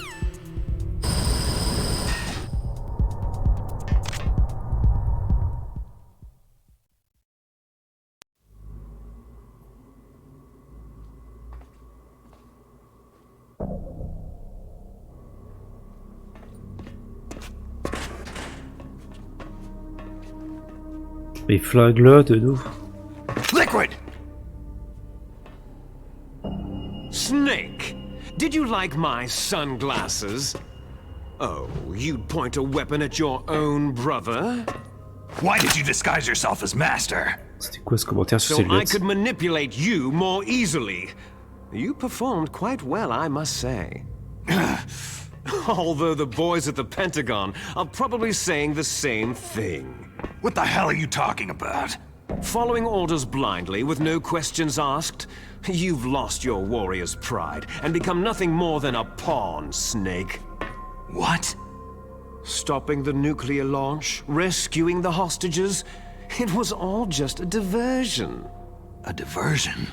Les flingues là, de nous. Liquid! Snake, did you like my sunglasses? Oh, you'd point a weapon at your own brother? Why did you disguise yourself as Master? C'était quoi ce commentaire sur So ses I lunettes? could manipulate you more easily. You performed quite well, I must say. Although the boys at the Pentagon are probably saying the same thing. What the hell are you talking about? Following orders blindly with no questions asked? You've lost your warrior's pride and become nothing more than a pawn, Snake. What? Stopping the nuclear launch, rescuing the hostages, it was all just a diversion. A diversion?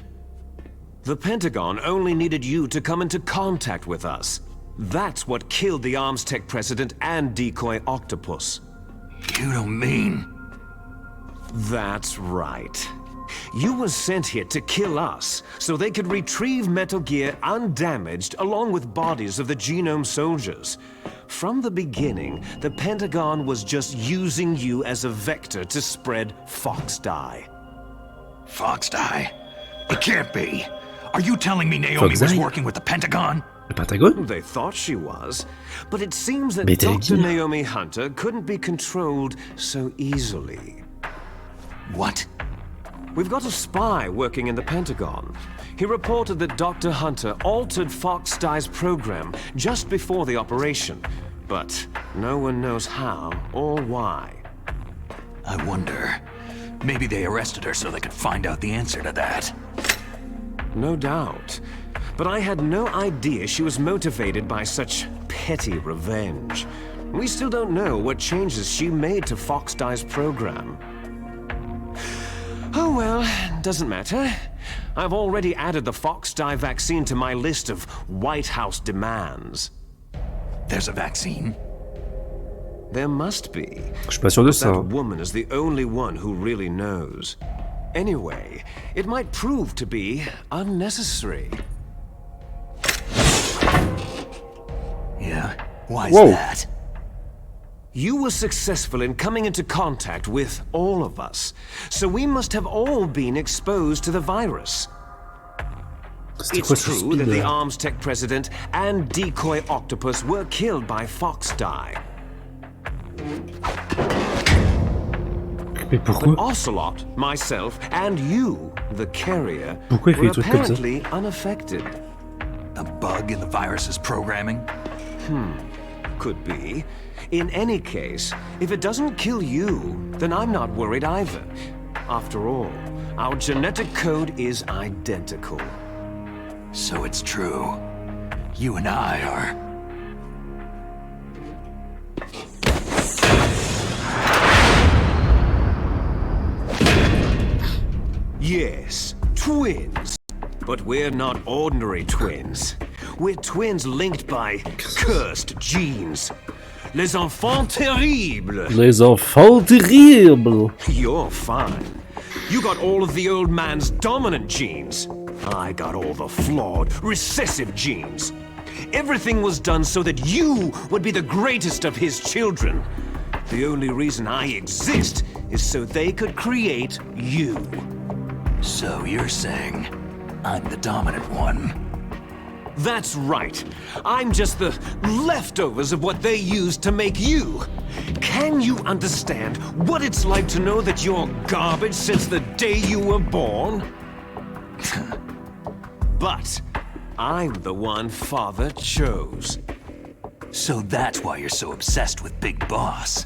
The Pentagon only needed you to come into contact with us. That's what killed the Arms Tech president and decoy Octopus. You don't mean... That's right. You were sent here to kill us, so they could retrieve Metal Gear undamaged along with bodies of the Genome soldiers. From the beginning, the Pentagon was just using you as a vector to spread Fox Dye. Fox Dye? It can't be. Are you telling me Naomi was working with the Pentagon? Le Pentagone? They thought she was, but it seems that Metal Dr. Gear. Naomi Hunter couldn't be controlled so easily. What? We've got a spy working in the Pentagon. He reported that Dr. Hunter altered Fox Dye's program just before the operation, but no one knows how or why. I wonder. Maybe they arrested her so they could find out the answer to that. No doubt. But I had no idea she was motivated by such petty revenge. We still don't know what changes she made to Fox Dye's program. Oh well, doesn't matter. I've already added the Fox Dye vaccine to my list of White House demands. There's a vaccine? There must be. Je suis pas sûr de But ça. that woman is the only one who really knows. Anyway, it might prove to be unnecessary. Yeah? Why is Whoa. that? You were successful in coming into contact with all of us, so we must have all been exposed to the virus. C'était It's quoi ce true that speed the là? Arms Tech president and decoy Octopus were killed by Fox Dye. Mais pourquoi? But Ocelot, myself, and you, the carrier, Pourquoi il fait were des trucs comme ça? apparently unaffected. A bug in the virus's programming? Could be. In any case, if it doesn't kill you, then I'm not worried either. After all, our genetic code is identical. So it's true. You and I are... Yes, twins. But we're not ordinary twins. We're twins linked by cursed genes. Les enfants terribles. Les enfants terribles! You're fine. You got all of the old man's dominant genes. I got all the flawed, recessive genes. Everything was done so that you would be the greatest of his children. The only reason I exist is so they could create you. So you're saying I'm the dominant one? That's right. I'm just the leftovers of what they used to make you. Can you understand what it's like to know that you're garbage since the day you were born? But I'm the one Father chose. So that's why you're so obsessed with Big Boss.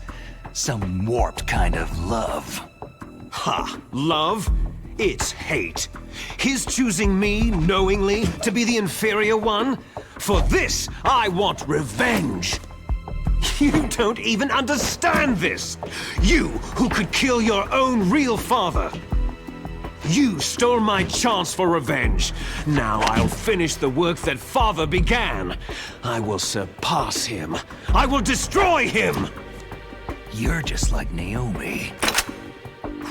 Some warped kind of love. Ha! Love? It's hate. His choosing me, knowingly, to be the inferior one? For this, I want revenge! You don't even understand this! You, who could kill your own real father! You stole my chance for revenge. Now I'll finish the work that Father began. I will surpass him. I will destroy him! You're just like Naomi.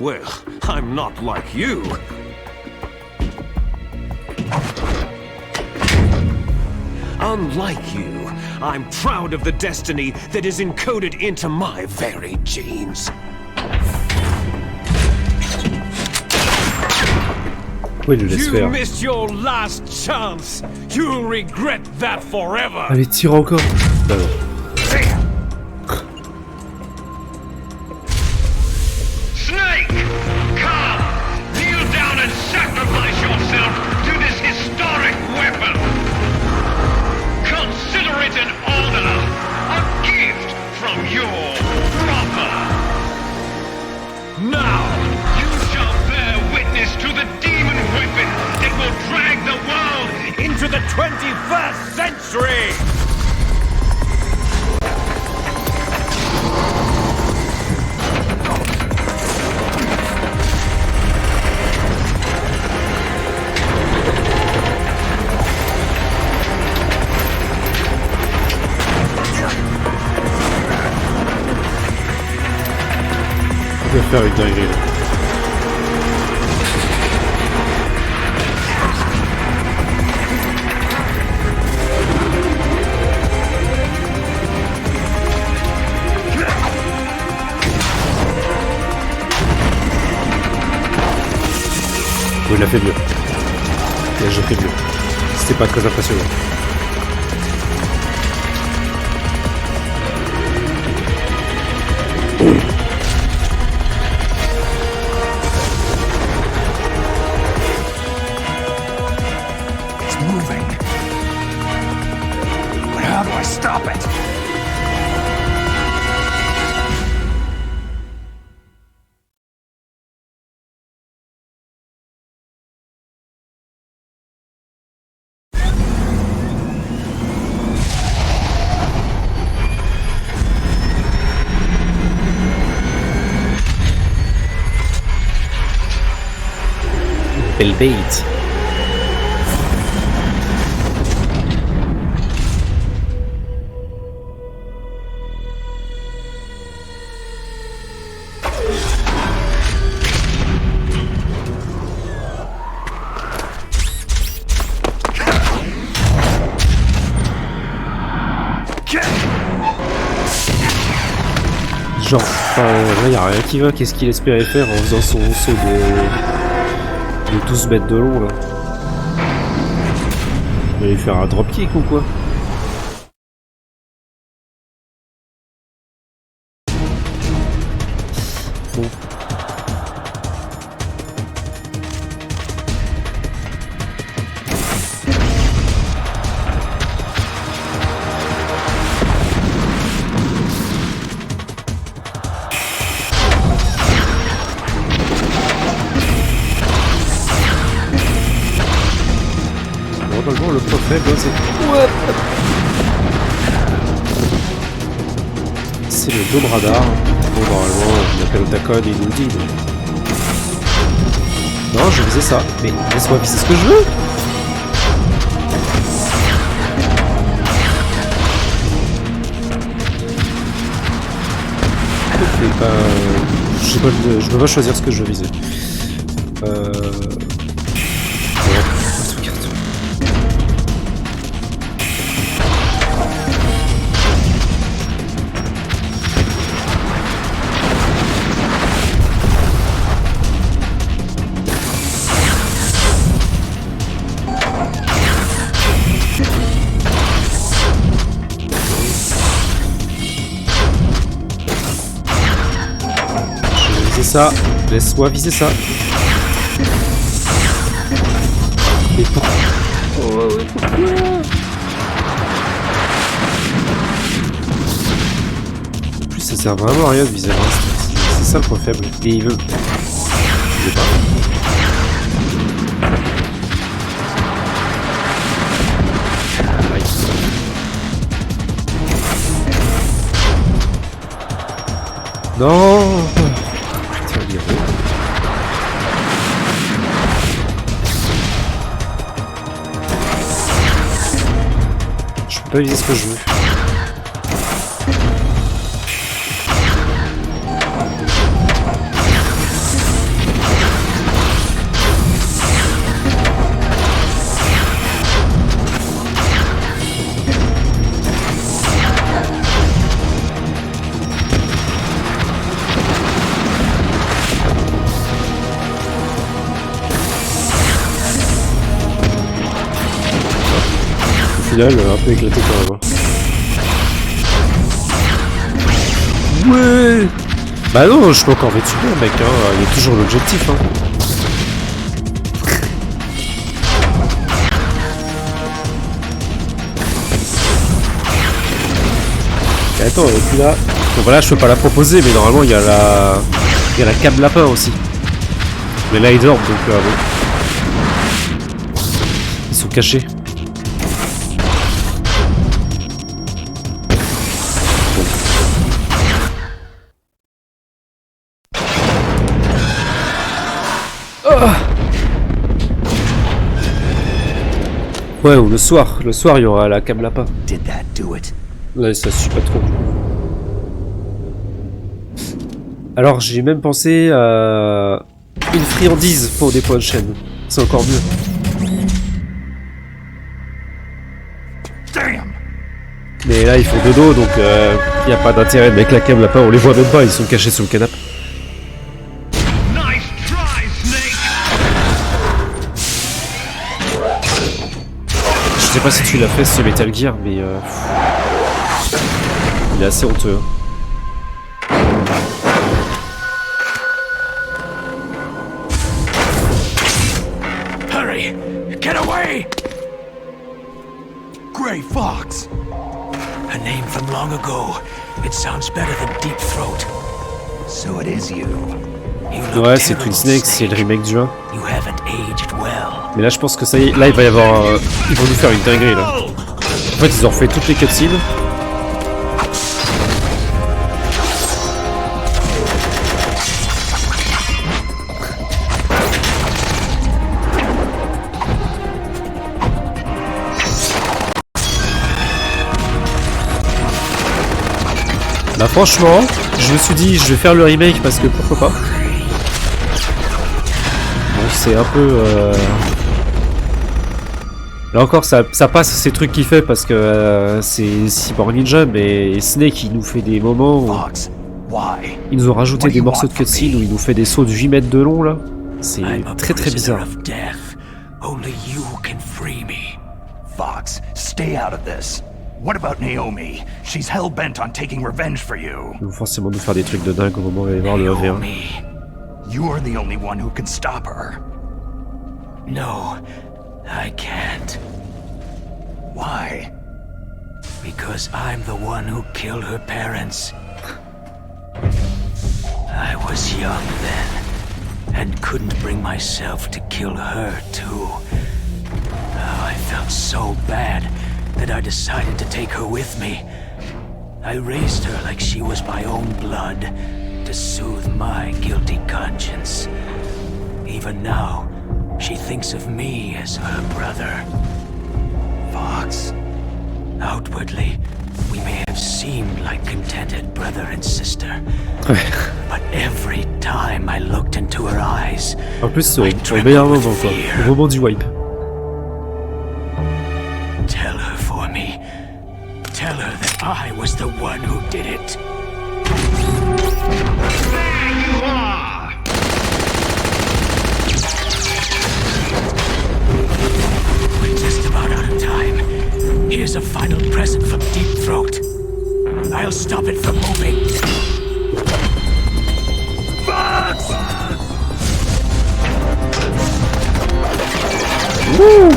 Well, I'm not like you. Unlike you, I'm proud of the destiny that is encoded into my very genes. Oui, le laisse You faire. missed your last chance. You'll regret that forever. Allez, tire encore. Bah non. Snake! Come! Kneel down and sacrifice yourself to this historic weapon! Consider it an honor, a gift from your brother! Now! You shall bear witness to the demon weapon that will drag the world Into the 21st century! Il va faire une dinguerie là. Oui, il a fait mieux. Il a déjà fait mieux. C'était pas très impressionnant. It's moving. But how do I stop it? Belle bait. Genre, là y a rien qui va, qu'est-ce qu'il espérait faire en faisant son saut de 12 mètres de long là? Il allait faire un dropkick ou quoi? Bon. Normalement le point faible c'est... Ouais. C'est le dôme radar. Bon normalement on appelle au tacon et il nous le dit. Mais... non je faisais ça. Mais laisse-moi viser ce que je veux. Je sais pas, je peux pas choisir ce que je veux viser. ça. Laisse-moi viser ça. Mais pourquoi? En plus, ça sert vraiment à rien de viser là. C'est ça le point faible. Et il veut. Il veut pas. Non. Putain, il est bon. Je peux pas viser ce que je veux. Un peu éclaté quand même. Ouais. Bah non, je peux encore VTuber mec, hein. Il y a toujours l'objectif hein. Et attends, et puis là... Bon voilà, je peux pas la proposer, mais normalement il y a la... Il y a la cam lapin aussi. Mais là ils dorment, donc bon. Ils sont cachés. Ouais, ou le soir il y aura la cam lapin. Là ça suit pas trop. Alors j'ai même pensé à une friandise pour des points de chaîne. C'est encore mieux. Mais là ils font dodo donc y a pas d'intérêt de mettre la cam lapin, on les voit même pas, ils sont cachés sous le canapé. Je sais pas si tu l'as fait ce Metal Gear, mais il est assez honteux. Hurry! Get away! Grey Fox! A name from long ago. It sounds better than Deep Throat. So it is you. Ouais, c'est Twin Snakes, c'est le remake du 1. Mais là, je pense que ça y est, là, il va y avoir... ils vont nous faire une dinguerie, là. En fait, ils ont refait toutes les cutscenes. Là, franchement, je me suis dit, je vais faire le remake parce que pourquoi pas. Bon, c'est un peu... Là encore, ça passe ces trucs qu'il fait parce que c'est Cyborg Ninja, mais Snake, il nous fait des moments où... Ils nous ont rajouté des morceaux de cutscene où il nous fait des sauts de 8 mètres de long, là. C'est très très bizarre. Fox, stay out of this. What about Naomi? She's hell-bent on taking revenge for you. Ils vont forcément nous faire des trucs de dingue au moment où il va y avoir le AV1. You're the only one who can stop her. No, I can't. Why? Because I'm the one who killed her parents. I was young then, and couldn't bring myself to kill her too. Oh, I felt so bad that I decided to take her with me. I raised her like she was my own blood, to soothe my guilty conscience. Even now, she thinks of me as her brother. Fox. Outwardly, we may have seemed like contented brother and sister. But every time I looked into her eyes, en plus, c'est au meilleur moment, quoi. Au moment du wipe. Tell her for me. Tell her that I was the one who did it. There you are! We're just about out of time. Here's a final present from Deep Throat. I'll stop it from moving. Fox! Wouh.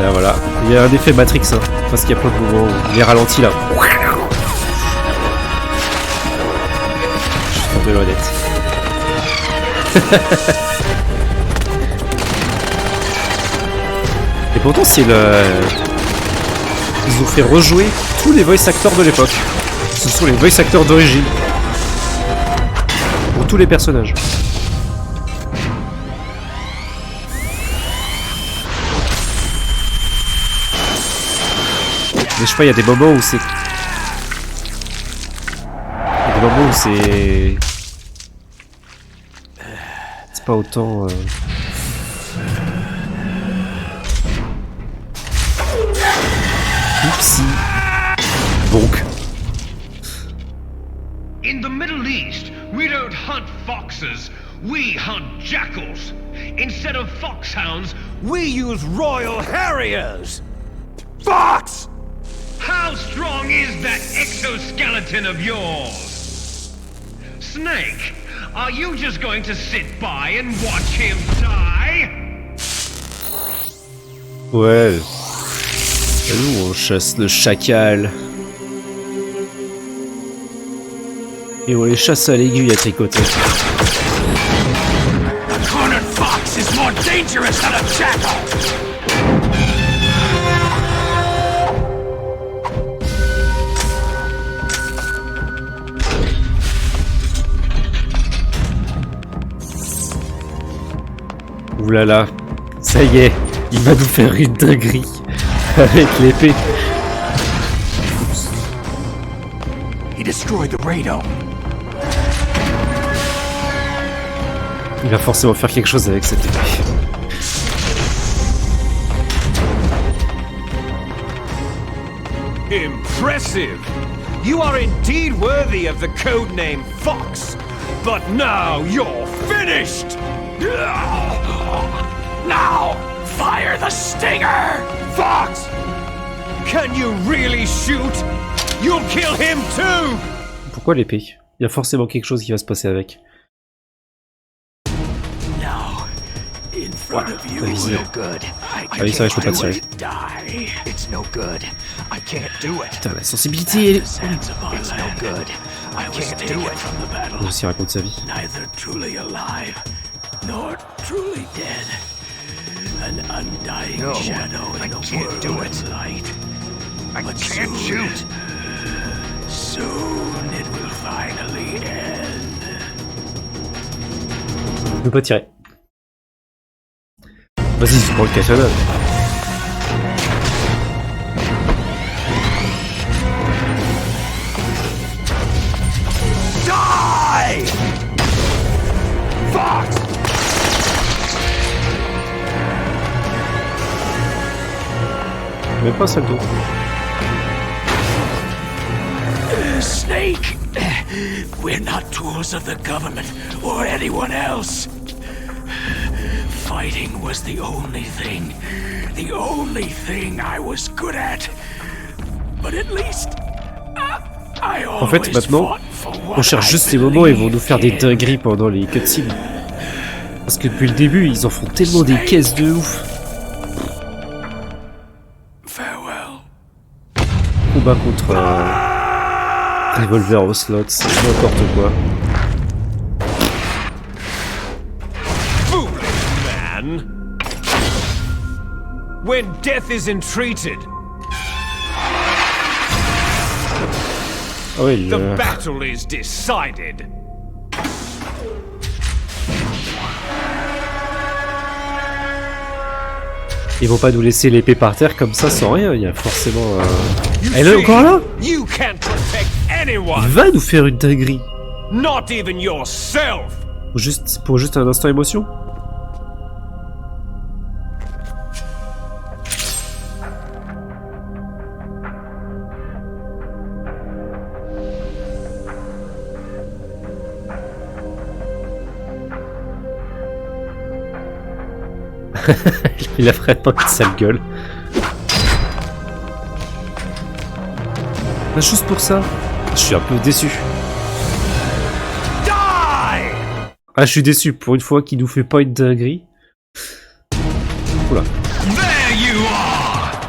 Là, voilà. Il y a un effet Matrix, hein, parce qu'il y a plein de moments où il est ralenti là. Je suis un peu honnête. Et pourtant, c'est le. Ils ont fait rejouer tous les voice actors de l'époque. Ce sont les voice actors d'origine. Pour tous les personnages. Mais je sais pas, il y a des moments où c'est... Il y a des moments où c'est... C'est pas autant... Oupsie. Donc. In the Middle East, we don't hunt foxes, we hunt jackals. Instead of foxhounds, we use royal harriers. Fox! How strong is that exoskeleton of yours? Snake, are you just going to sit by and watch him die? Ouais. Et nous, on chasse le chacal. Et on les chasse à l'aiguille à tricoter. A cornered fox is more dangerous than a jackal! Oulala, ça y est, il va nous faire une dinguerie avec l'épée. He destroyed the radar. Il va forcément faire quelque chose avec cette épée. Impressive! You are indeed worthy of the codename Fox. But now you're finished! Now, fire the stinger! Fox! Can you really shoot? You'll kill him too! Pourquoi l'épée? Il y a forcément quelque chose qui va se passer avec. Now, in front of you, It's no good. Ah oui, ça va, je peux pas tirer. die. It's no good. I can't do it. Putain, la sensibilité, elle est... Sands of our It's no land. good. I I was can't taken do it. from the battle, Il aussi raconte sa vie. neither truly alive nor truly dead. An undying No, shadow I in a can't world do of it. light. I But can't soon, shoot. Soon it will finally end. Il peut pas tirer. Vas-y, tu prends le katana. Die! Fox! Même pas un seul tour. Snake! We're not tools of the government or anyone else. Fighting was the only thing I was good at. But at least I En fait, always maintenant, fought for what on cherche I juste ces moments et ils vont nous believed faire des in. dingueries pendant les cutscenes. Parce que depuis le début, ils en font tellement des caisses de ouf. Farewell. Combat contre revolver au slot, c'est n'importe quoi. Foolish man! When death is entreated, Ah ouais, il the battle is decided. Ils vont pas nous laisser l'épée par terre comme ça sans rien, il y a forcément You Elle est see, encore là? You can't protect anyone, Il va nous faire une dinguerie. not even yourself. Pour juste un instant émotion. Il a vraiment une sale gueule. Bah, juste pour ça, je suis un peu déçu. Ah, je suis déçu pour une fois qu'il nous fait pas une dinguerie. Oula. There you are!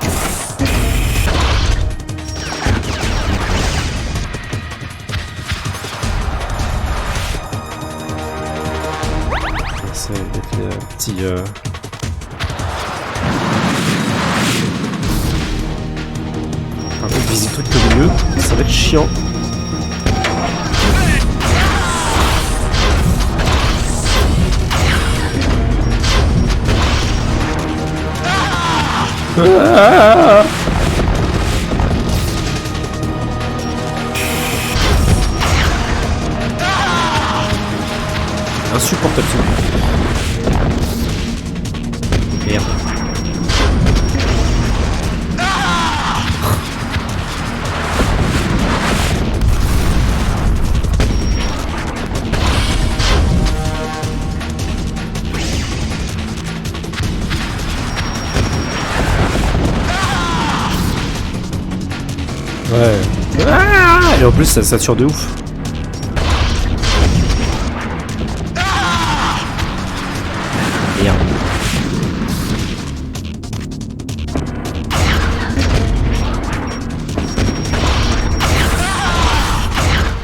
Ça va être le petit. Par contre, viser tout le milieu, ça va être chiant. Ah, insupportable ça. Merde. Ouais. Ah, et en plus ça sature de ouf. Merde.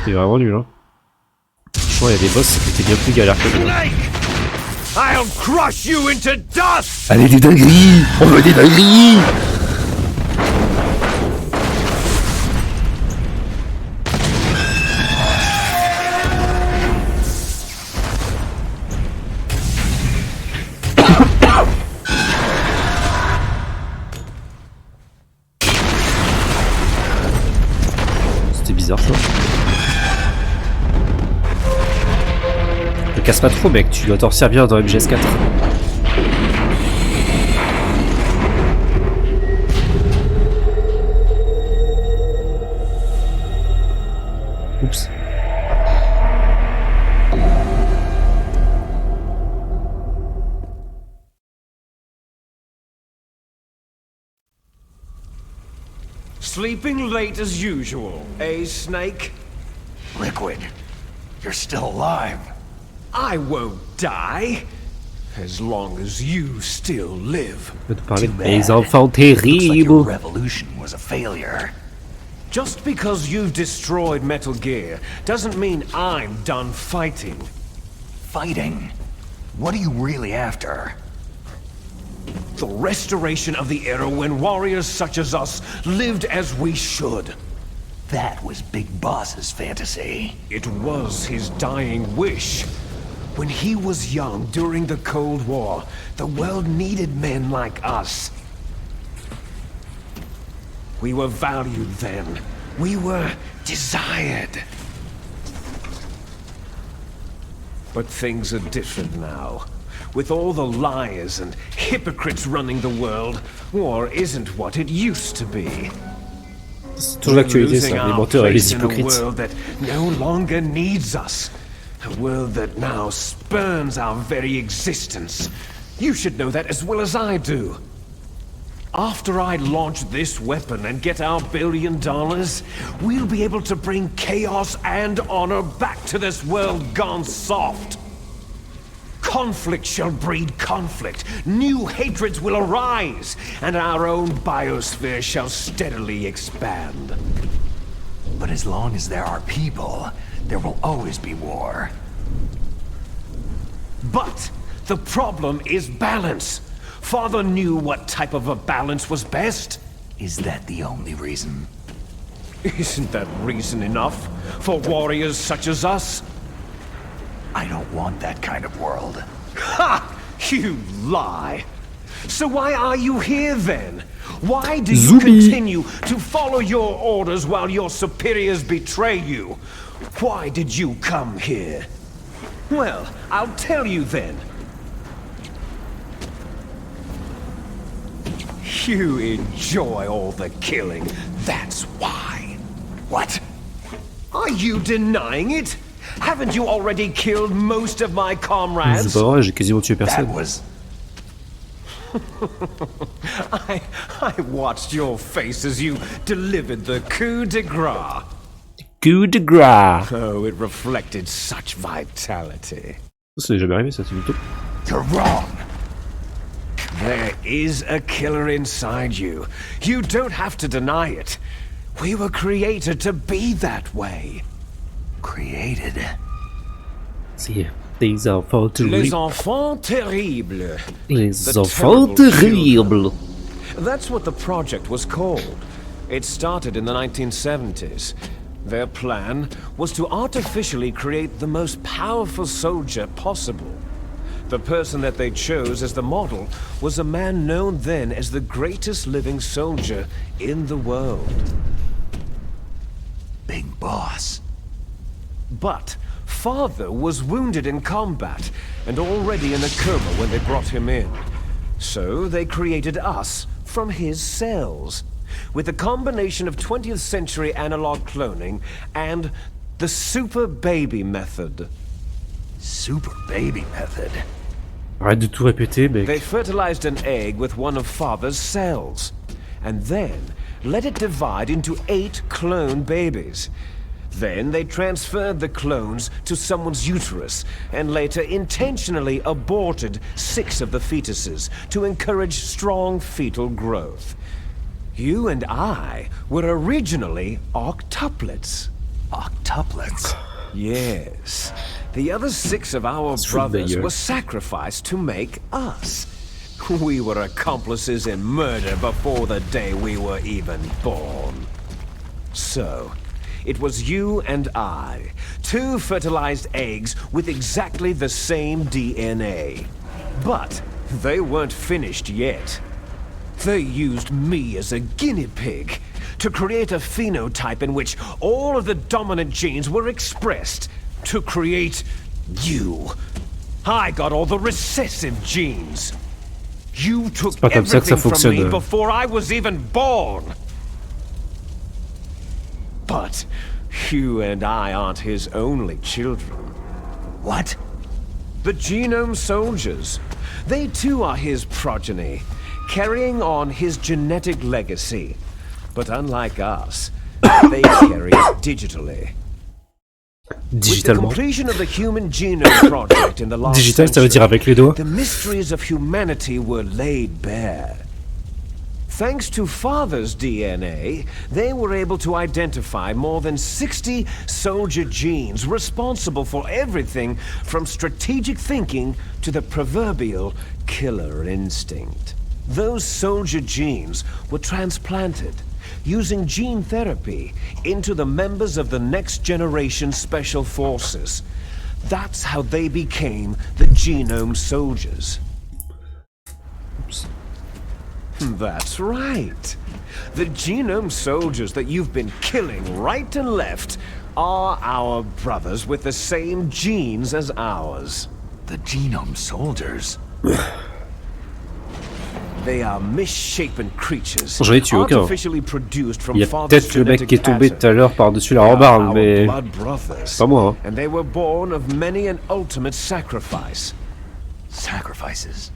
C'est vraiment nul hein. Franchement il y a des boss qui étaient bien plus galères que nous. I'll crush you into dust! Allez des dingueries! On veut des dingueries! C'était bizarre ça. Ne casse pas trop mec, tu dois t'en servir dans MGS4. Oups. Sleeping late as usual, eh, Snake? Liquid, you're still alive. I won't die. As long as you still live. Je vais te parler Too de bad. mes enfants Looks like your terribles. revolution was a failure. Just because you've destroyed Metal Gear doesn't mean I'm done fighting. Fighting? What are you really after? The restoration of the era when warriors such as us lived as we should. That was Big Boss's fantasy. It was his dying wish. When he was young during the Cold War, the world needed men like us. We were valued then. We were desired. But things are different now. With all the liars and hypocrites running the world, war isn't what it used to be. C'est toujours l'actualité ça, les menteurs et les hypocrites. A world that no longer needs us. A world that now spurns our very existence. You should know that as well as I do. After I launch this weapon and get our $1 billion, we'll be able to bring chaos and honor back to this world gone soft. Conflict shall breed conflict, new hatreds will arise, and our own biosphere shall steadily expand. But as long as there are people, there will always be war. But the problem is balance. Father knew what type of a balance was best. Is that the only reason? Isn't that reason enough for warriors such as us? I don't want that kind of world. Ha! You lie! So why are you here then? Why do you continue to follow your orders while your superiors betray you? Why did you come here? Well, I'll tell you then. You enjoy all the killing, that's why. What? Are you denying it? Haven't you already killed most of my comrades? C'est pas vrai, j'ai quasiment tué personne. That was... I watched your face as you delivered the coup de grace. Coup de grace. Oh, it reflected such vitality. Ça, c'est jamais arrivé, ça, c'est du tout. You're wrong. There is a killer inside you. You don't have to deny it. We were created to be that way. Created. C'est des enfants terribles. Les enfants terribles. Les The enfants terrible terribles. That's what the project was called. It started in the 1970s. Their plan was to artificially create the most powerful soldier possible. The person that they chose as the model was a man known then as the greatest living soldier in the world. Big boss. But Father was wounded in combat and already in a coma when they brought him in. So they created us from his cells, with a combination of 20th century analog cloning and the super baby method. Super baby method. Arrête de tout répéter, mec. They fertilized an egg with one of Father's cells, and then let it divide into 8 clone babies. Then they transferred the clones to someone's uterus, and later intentionally aborted 6 of the fetuses to encourage strong fetal growth. You and I were originally octuplets. Octuplets? Yes. The other 6 of our brothers were sacrificed to make us. We were accomplices in murder before the day we were even born. So, it was you and I, 2 fertilized eggs with exactly the same DNA. But they weren't finished yet. They used me as a guinea pig to create a phenotype in which all of the dominant genes were expressed to create you. I got all the recessive genes. You took everything from me before I was even born. But you and I aren't his only children. What? The Genome Soldiers. They too are his progeny, carrying on his genetic legacy. But unlike us, they carry it digitally. With the completion of the Human Genome Project in the last Digital, ça veut dire century, avec les doigts. the mysteries of humanity were laid bare. Thanks to Father's DNA, they were able to identify more than 60 soldier genes responsible for everything from strategic thinking to the proverbial killer instinct. Those soldier genes were transplanted using gene therapy into the members of the next generation special forces. That's how they became the Genome Soldiers. Oops. That's right. The Genome Soldiers that you've been killing right and left are our brothers with the same genes as ours. The Genome Soldiers? They are misshapen creatures, J'en ai tué aucun. artificially produced from Il y a Father's peut-être le mec qui est genetic tombé tout à l'heure par-dessus la pattern. rambarde, mais Our blood brothers. c'est pas moi. Hein. And they were born of many an ultimate sacrifice. Sacrifices?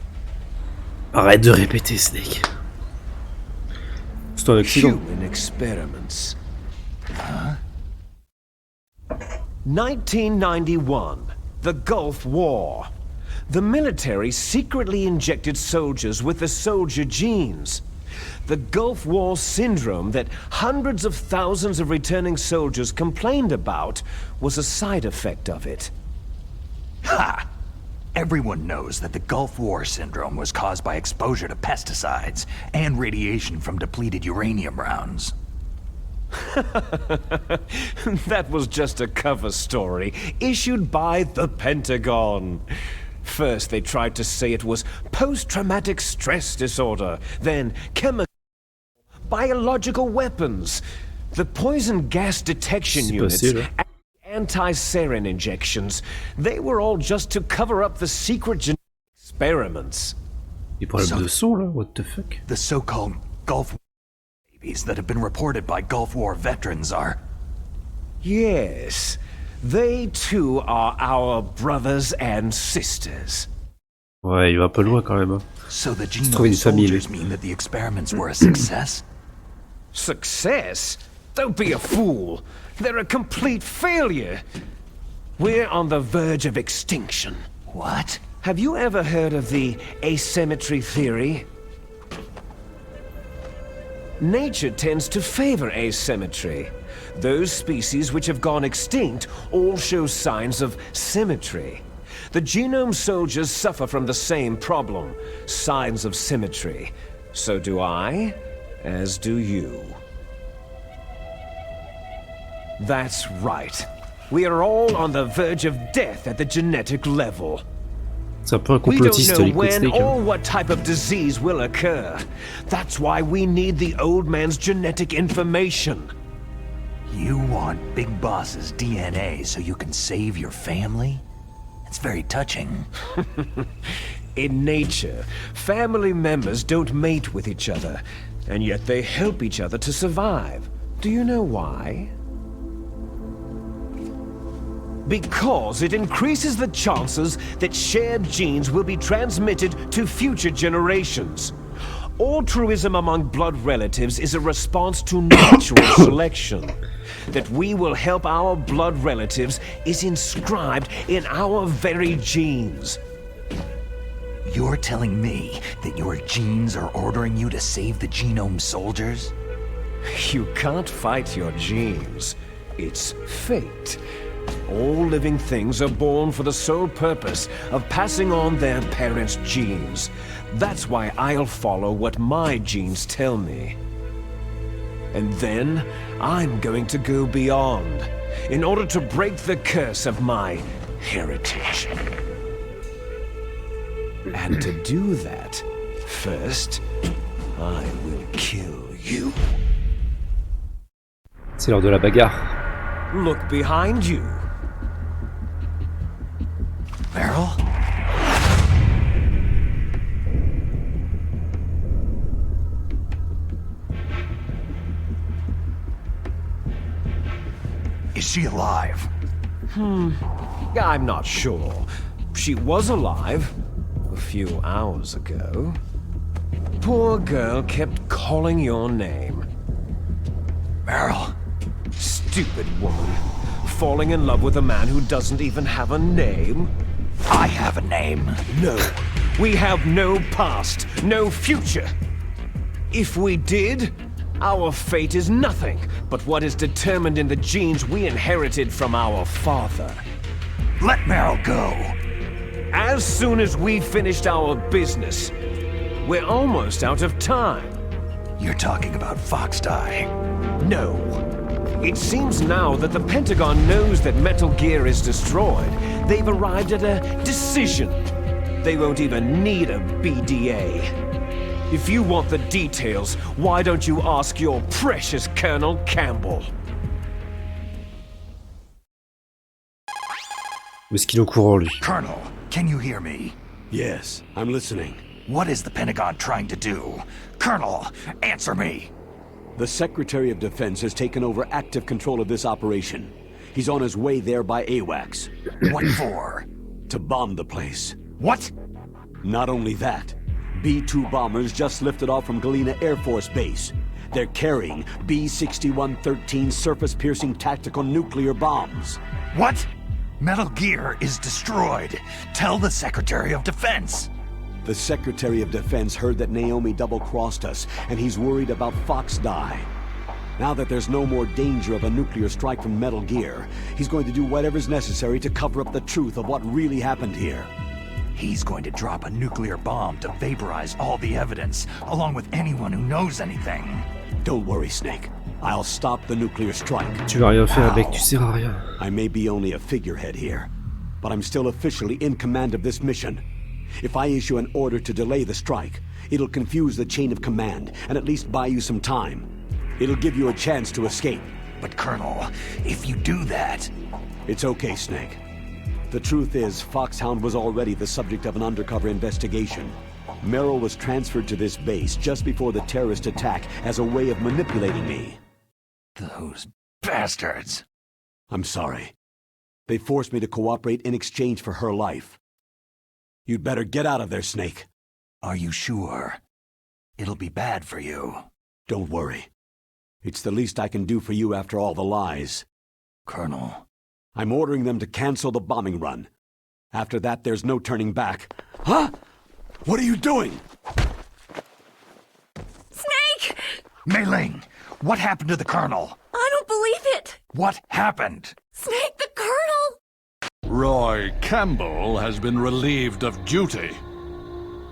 Arrête de répéter, Snake. C'est un accident. Human experiments. 1991, the Gulf War. The military secretly injected soldiers with the soldier genes. The Gulf War syndrome that hundreds of thousands of returning soldiers complained about was a side effect of it. Ha! Everyone knows that the Gulf War syndrome was caused by exposure to pesticides and radiation from depleted uranium rounds. That was just a cover story issued by the Pentagon. First, they tried to say it was post-traumatic stress disorder, then chemical, biological weapons, the poison gas detection units, and anti-sarin injections. They were all just to cover up the secret genetic experiments. Les problèmes de son, là, what the fuck? The so-called Gulf War babies that have been reported by Gulf War veterans are... Yes. They too are our brothers and sisters. Ouais, il va un peu loin quand même. Hein. So the Genome Soldiers mean that the experiments were a success? Success? Don't be a fool. They're a complete failure. We're on the verge of extinction. What? Have you ever heard of the asymmetry theory? Nature tends to favor asymmetry. Those species which have gone extinct all show signs of symmetry. The genome soldiers suffer from the same problem, signs of symmetry. So do I, as do you. That's right. We are all on the verge of death at the genetic level. C'est un peu un We don't complotiste, know Liquid when Snake. or what type of disease will occur. That's why we need the old man's genetic information. You want Big Boss's DNA so you can save your family? It's very touching. In nature, family members don't mate with each other, and yet they help each other to survive. Do you know why? Because it increases the chances that shared genes will be transmitted to future generations. Altruism among blood relatives is a response to natural selection. That we will help our blood relatives is inscribed in our very genes. You're telling me that your genes are ordering you to save the genome soldiers? You can't fight your genes. It's fate. All living things are born for the sole purpose of passing on their parents' genes. That's why I'll follow what my genes tell me. And then, I'm going to go beyond, in order to break the curse of my heritage. And to do that, first, I will kill you. C'est l'heure de la bagarre. Look behind you. Meryl? Is she alive? I'm not sure. She was alive a few hours ago. Poor girl kept calling your name. Meryl? Stupid woman. Falling in love with a man who doesn't even have a name? I have a name. No. We have no past, no future. If we did, our fate is nothing but what is determined in the genes we inherited from our father. Let Meryl go. As soon as we finished our business, we're almost out of time. You're talking about Foxdie. No. It seems now that the Pentagon knows that Metal Gear is destroyed. They've arrived at a decision. They won't even need a BDA. If you want the details, why don't you ask your precious Colonel Campbell? Où est-ce qu'il est au courant, lui? Colonel, can you hear me? Yes, I'm listening. What is the Pentagon trying to do? Colonel, answer me! The Secretary of Defense has taken over active control of this operation. He's on his way there by AWACS. What for? To bomb the place. What? Not only that, B-2 bombers just lifted off from Galena Air Force Base. They're carrying B-6113 surface-piercing tactical nuclear bombs. What? Metal Gear is destroyed. Tell the Secretary of Defense. The Secretary of Defense heard that Naomi double-crossed us, and he's worried about Foxdie. Now that there's no more danger of a nuclear strike from Metal Gear, he's going to do whatever's necessary to cover up the truth of what really happened here. He's going to drop a nuclear bomb to vaporize all the evidence, along with anyone who knows anything. Don't worry, Snake. I'll stop the nuclear strike. Tu vas rien faire avec, tu sers à rien. I may be only a figurehead here, but I'm still officially in command of this mission. If I issue an order to delay the strike, it'll confuse the chain of command and at least buy you some time. It'll give you a chance to escape. But Colonel, if you do that... It's okay, Snake. The truth is, Foxhound was already the subject of an undercover investigation. Merrill was transferred to this base just before the terrorist attack as a way of manipulating me. Those bastards! I'm sorry. They forced me to cooperate in exchange for her life. You'd better get out of there, Snake. Are you sure? It'll be bad for you. Don't worry. It's the least I can do for you after all the lies. Colonel. I'm ordering them to cancel the bombing run. After that, there's no turning back. Huh? What are you doing? Snake! Mei Ling, what happened to the Colonel? I don't believe it! What happened? Snake, the Colonel! Roy Campbell has been relieved of duty.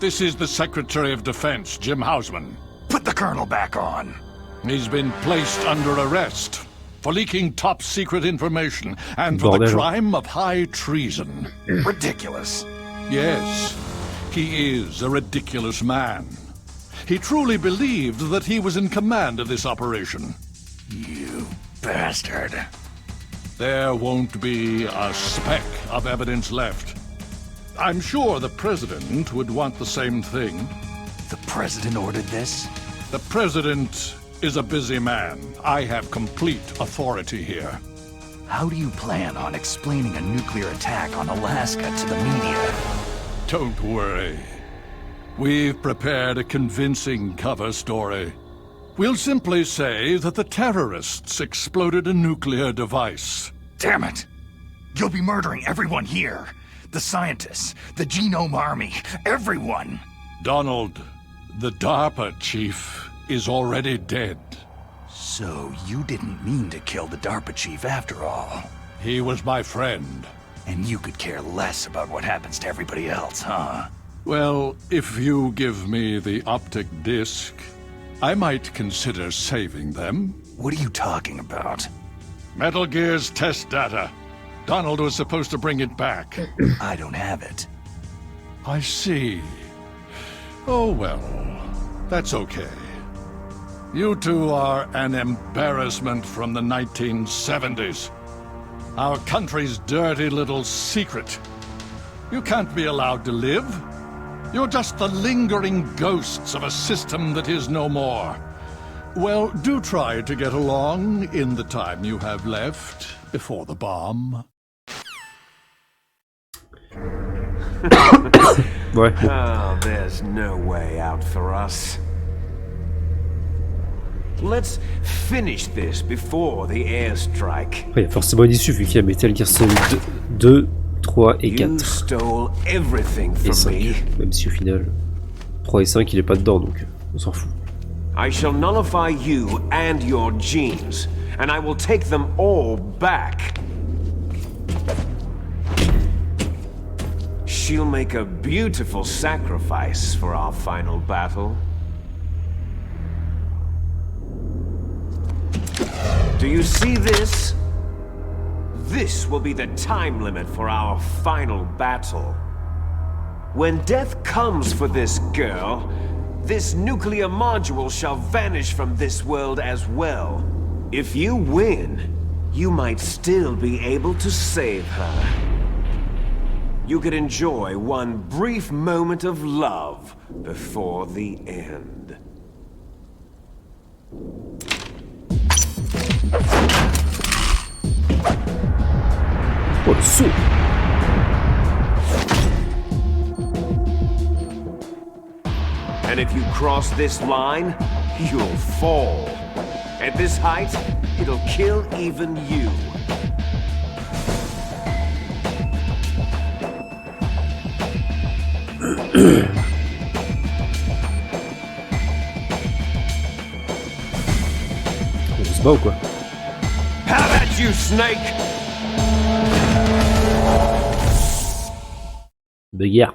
This is the Secretary of Defense, Jim Hausman. Put the Colonel back on. He's been placed under arrest for leaking top-secret information and for the Bordel. crime of high treason. Ridiculous. Yes, he is a ridiculous man. He truly believed that he was in command of this operation. You bastard. There won't be a speck of evidence left. I'm sure the President would want the same thing. The President ordered this? The President is a busy man. I have complete authority here. How do you plan on explaining a nuclear attack on Alaska to the media? Don't worry. We've prepared a convincing cover story. We'll simply say that the terrorists exploded a nuclear device. Damn it! You'll be murdering everyone here. The scientists, the Genome Army, everyone! Donald, the DARPA chief, is already dead. So you didn't mean to kill the DARPA chief after all. He was my friend. And you could care less about what happens to everybody else, huh? Well, if you give me the optic disc, I might consider saving them. What are you talking about? Metal Gear's test data. Donald was supposed to bring it back. I don't have it. I see. Oh well, that's okay. You two are an embarrassment from the 1970s. Our country's dirty little secret. You can't be allowed to live. You're just the lingering ghosts of a system that is no more. Well, do try to get along in the time you have left before the bomb. Ouais. Oh, there's no way out for us. Let's finish this before the airstrike. Il y a forcément une issue vu qu'il y a Metal Gear Solid 2, 3 et 4. You stole everything Et from 5. me. Même si au final, 3 et 5 il est pas dedans donc on s'en fout. I shall nullify you and your genes, and I will take them all back. She'll make a beautiful sacrifice for our final battle. Do you see this? This will be the time limit for our final battle. When death comes for this girl, this nuclear module shall vanish from this world as well. If you win, you might still be able to save her. You could enjoy one brief moment of love before the end. Oh le saut! And if you cross this line, you'll fall. At this height, it'll kill even you. On se bat ou quoi? Have at you, Snake! De guerre.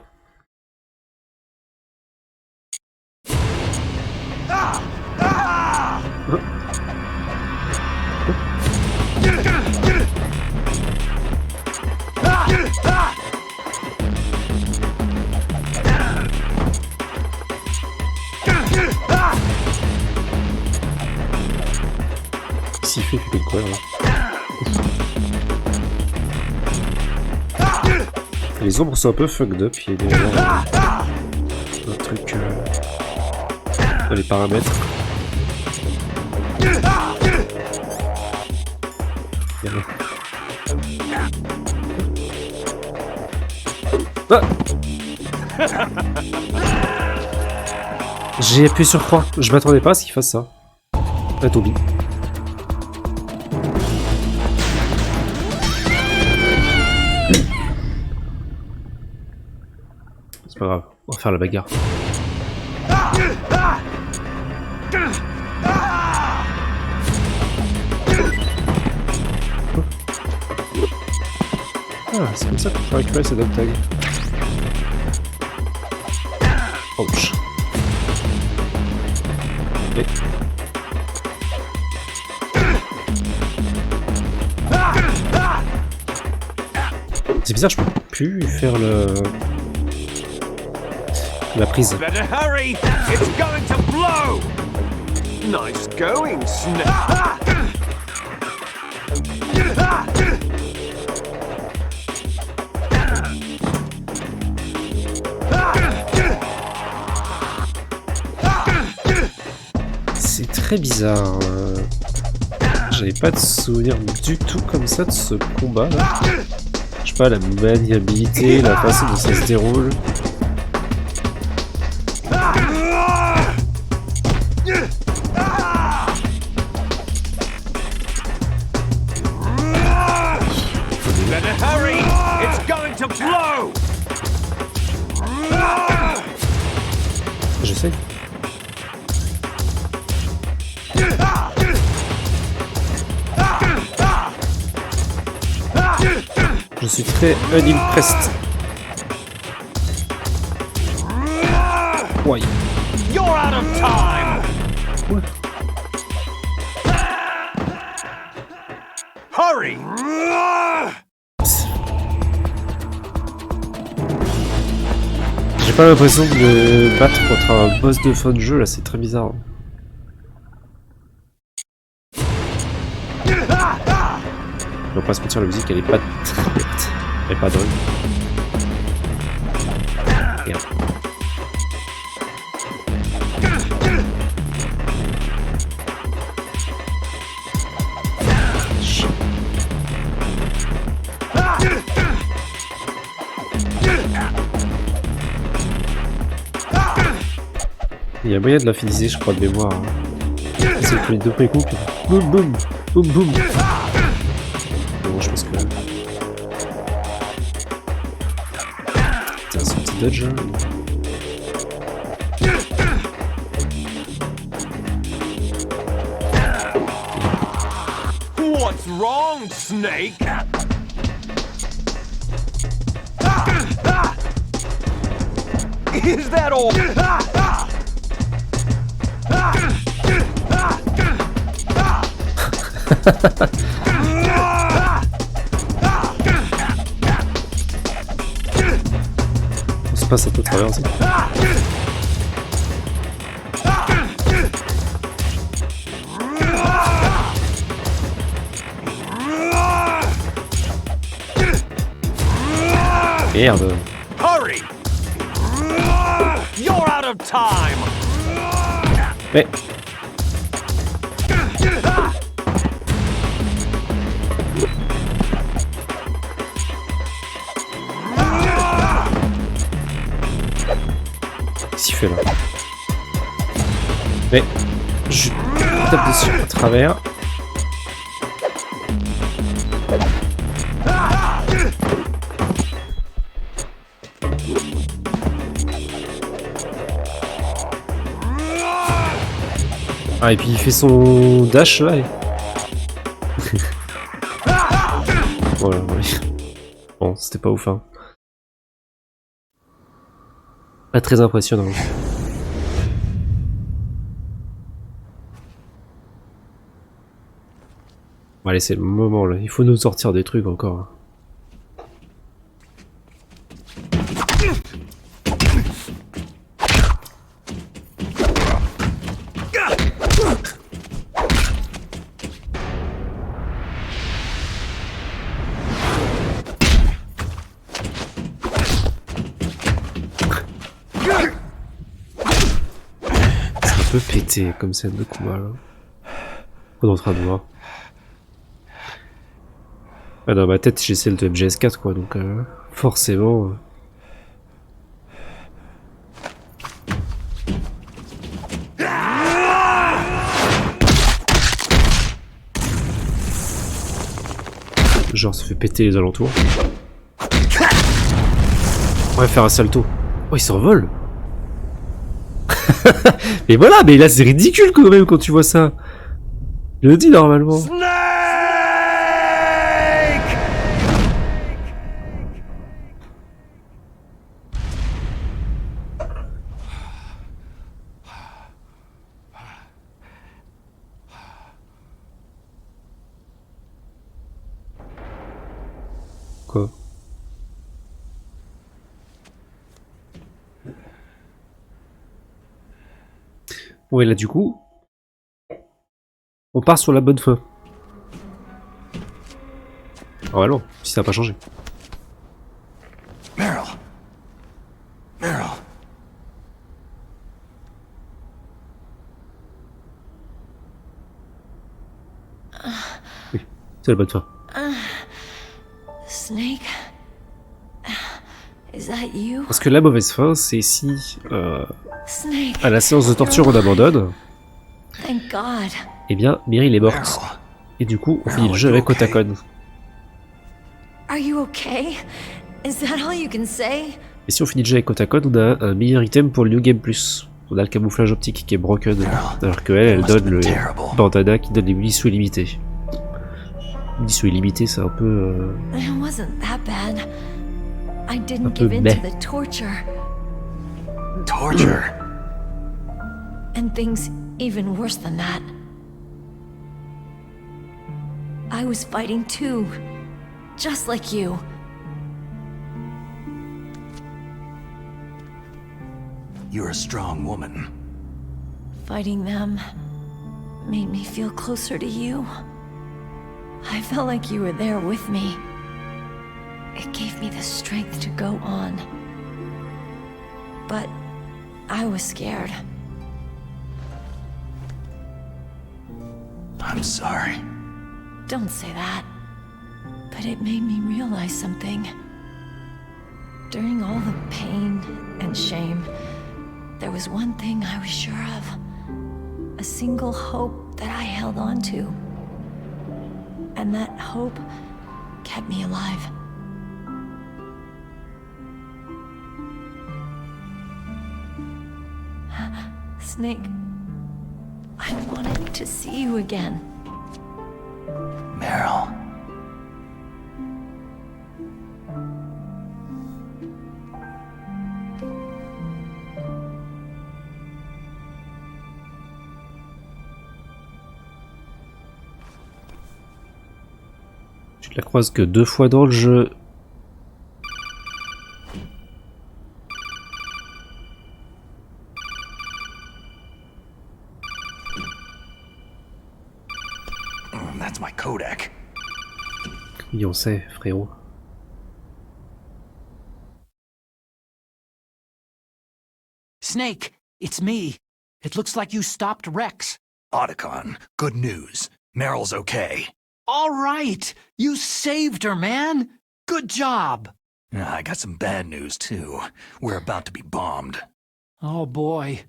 S'il fait plus de quoi là. Les ombres sont un peu fucked up, il y a des un truc dans les paramètres. Il y a rien. Ah j'ai appuyé sur croix, je m'attendais pas à ce qu'il fasse ça. Ah Toby. c'est pas grave, on va faire la bagarre. Ah, c'est comme ça qu'on peut récupérer ces dog tags. Ouch. Okay. C'est bizarre, je peux plus faire la prise. Better hurry! It's going to blow! Nice going, Snake! C'est très bizarre. J'avais pas de souvenir du tout comme ça de ce combat là. Je sais pas, la maniabilité, la façon dont ça se déroule. Better hurry! It's going to blow! J'essaie. Je suis très unimpressed. Ouais. You're out of time! Ouais. Hurry! J'ai pas l'impression de me battre contre un boss de fin de jeu là, c'est très bizarre. On va pas se mentir, la musique elle est pas elle est pas drôle. Merde. Il y a moyen de l'infiniser, je crois, de mémoire. C'est le premier deux premiers coups, puis boum boum, boum boum. Bon, je pense que. Putain, ce petit dodge là. What's wrong, Snake? Is that all? On se passe un peu traverser. Merde. Hurry! You're out of time! Mais... Qu'est-ce qu'il fait là? Mais... Je tape dessus à travers. Ah, et puis il fait son dash là. Et... voilà, ouais. Bon, c'était pas ouf, hein. Pas très impressionnant. Bon, allez, c'est le moment là. Il faut nous sortir des trucs encore. Pété comme scène de combat là. On est en train de voir. Ah, dans ma tête j'ai celle de MGS4 quoi, donc forcément. Genre ça fait péter les alentours. On va faire un salto. Oh, il s'envole. Mais voilà, mais là c'est ridicule quand même quand tu vois ça. Je le dis normalement. Quoi? Ouais, là du coup, on part sur la bonne fin. Oh non, si ça n'a pas changé. Meryl. Meryl. Oui, c'est la bonne fin. Snake? Is that you? Parce que la mauvaise fin, c'est si Snake. à la séance de torture on abandonne, Thank God. eh bien Meryl est morte. Et du coup, on finit le jeu avec Otakon. Are you okay? Is that all you can say? Et si on finit le jeu avec Otakon, on a un meilleur item pour le New Game Plus. On a le camouflage optique qui est broken, alors qu'elle donne le bandana qui donne les munitions illimitées. Munitions illimitées, c'est un peu... It wasn't that bad. I un didn't peu give in meh. to the torture. Torture? And things even worse than that. I was fighting too. Just like you. You're a strong woman. Fighting them made me feel closer to you. I felt like you were there with me. It gave me the strength to go on. But I was scared. I'm sorry. Don't say that. But it made me realize something. During all the pain and shame, there was one thing I was sure of. A single hope that I held on to. And that hope kept me alive. Snake, I wanted to see you again. Meryl. Tu la croises que 2 fois dans le jeu. That's my Kodak. Oui, on sait, frérot. Snake, it's me. It looks like you stopped Rex. Otacon, good news. Meryl's okay. All right, you saved her, man. Good job. I got some bad news, too. We're about to be bombed. Oh boy,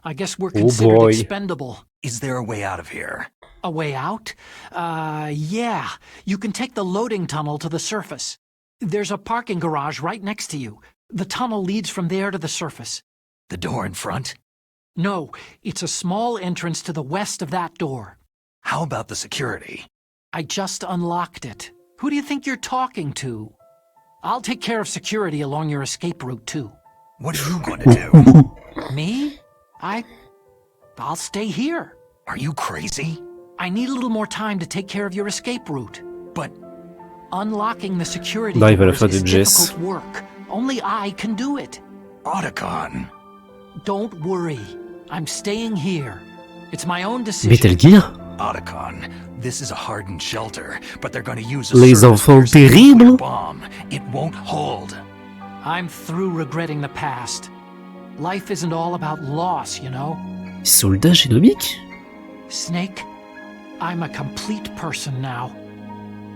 I guess we're considered expendable. Is there a way out of here? A way out? Yeah. You can take the loading tunnel to the surface. There's a parking garage right next to you. The tunnel leads from there to the surface. The door in front? No, it's a small entrance to the west of that door. How about the security? I just unlocked it. Who do you think you're talking to? I'll take care of security along your escape route, too. What are you going to do? Me? I'll stay here. Are you crazy? I need a little more time to take care of your escape route. But unlocking the security On arrive à la doors fin de is Jess. difficult work. Only I can do it. Otacon. Don't worry. I'm staying here. It's my own decision. Metal Gear? Otacon, this is a hardened shelter, but they're going to use a Les enfants terribles? bomb. It won't hold. I'm through regretting the past. Life isn't all about loss, you know? Soldat génomique? Snake, I'm a complete person now.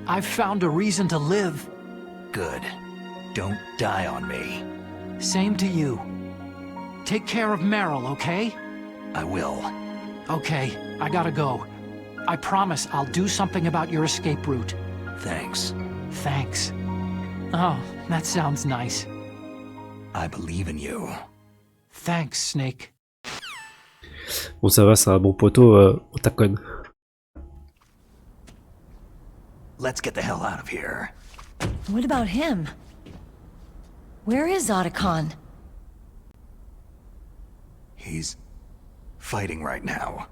I've found a reason to live. Good. Don't die on me. Same to you. Take care of Meryl, okay? I will. Okay, I gotta go. I promise I'll do something about your escape route. Thanks. Thanks. Oh, that sounds nice. I believe in you. Thanks, Snake. Bon, ça va, c'est un bon poteau au tacon. Let's get the hell out of here. What about him? Where is Otacon? He's fighting right now.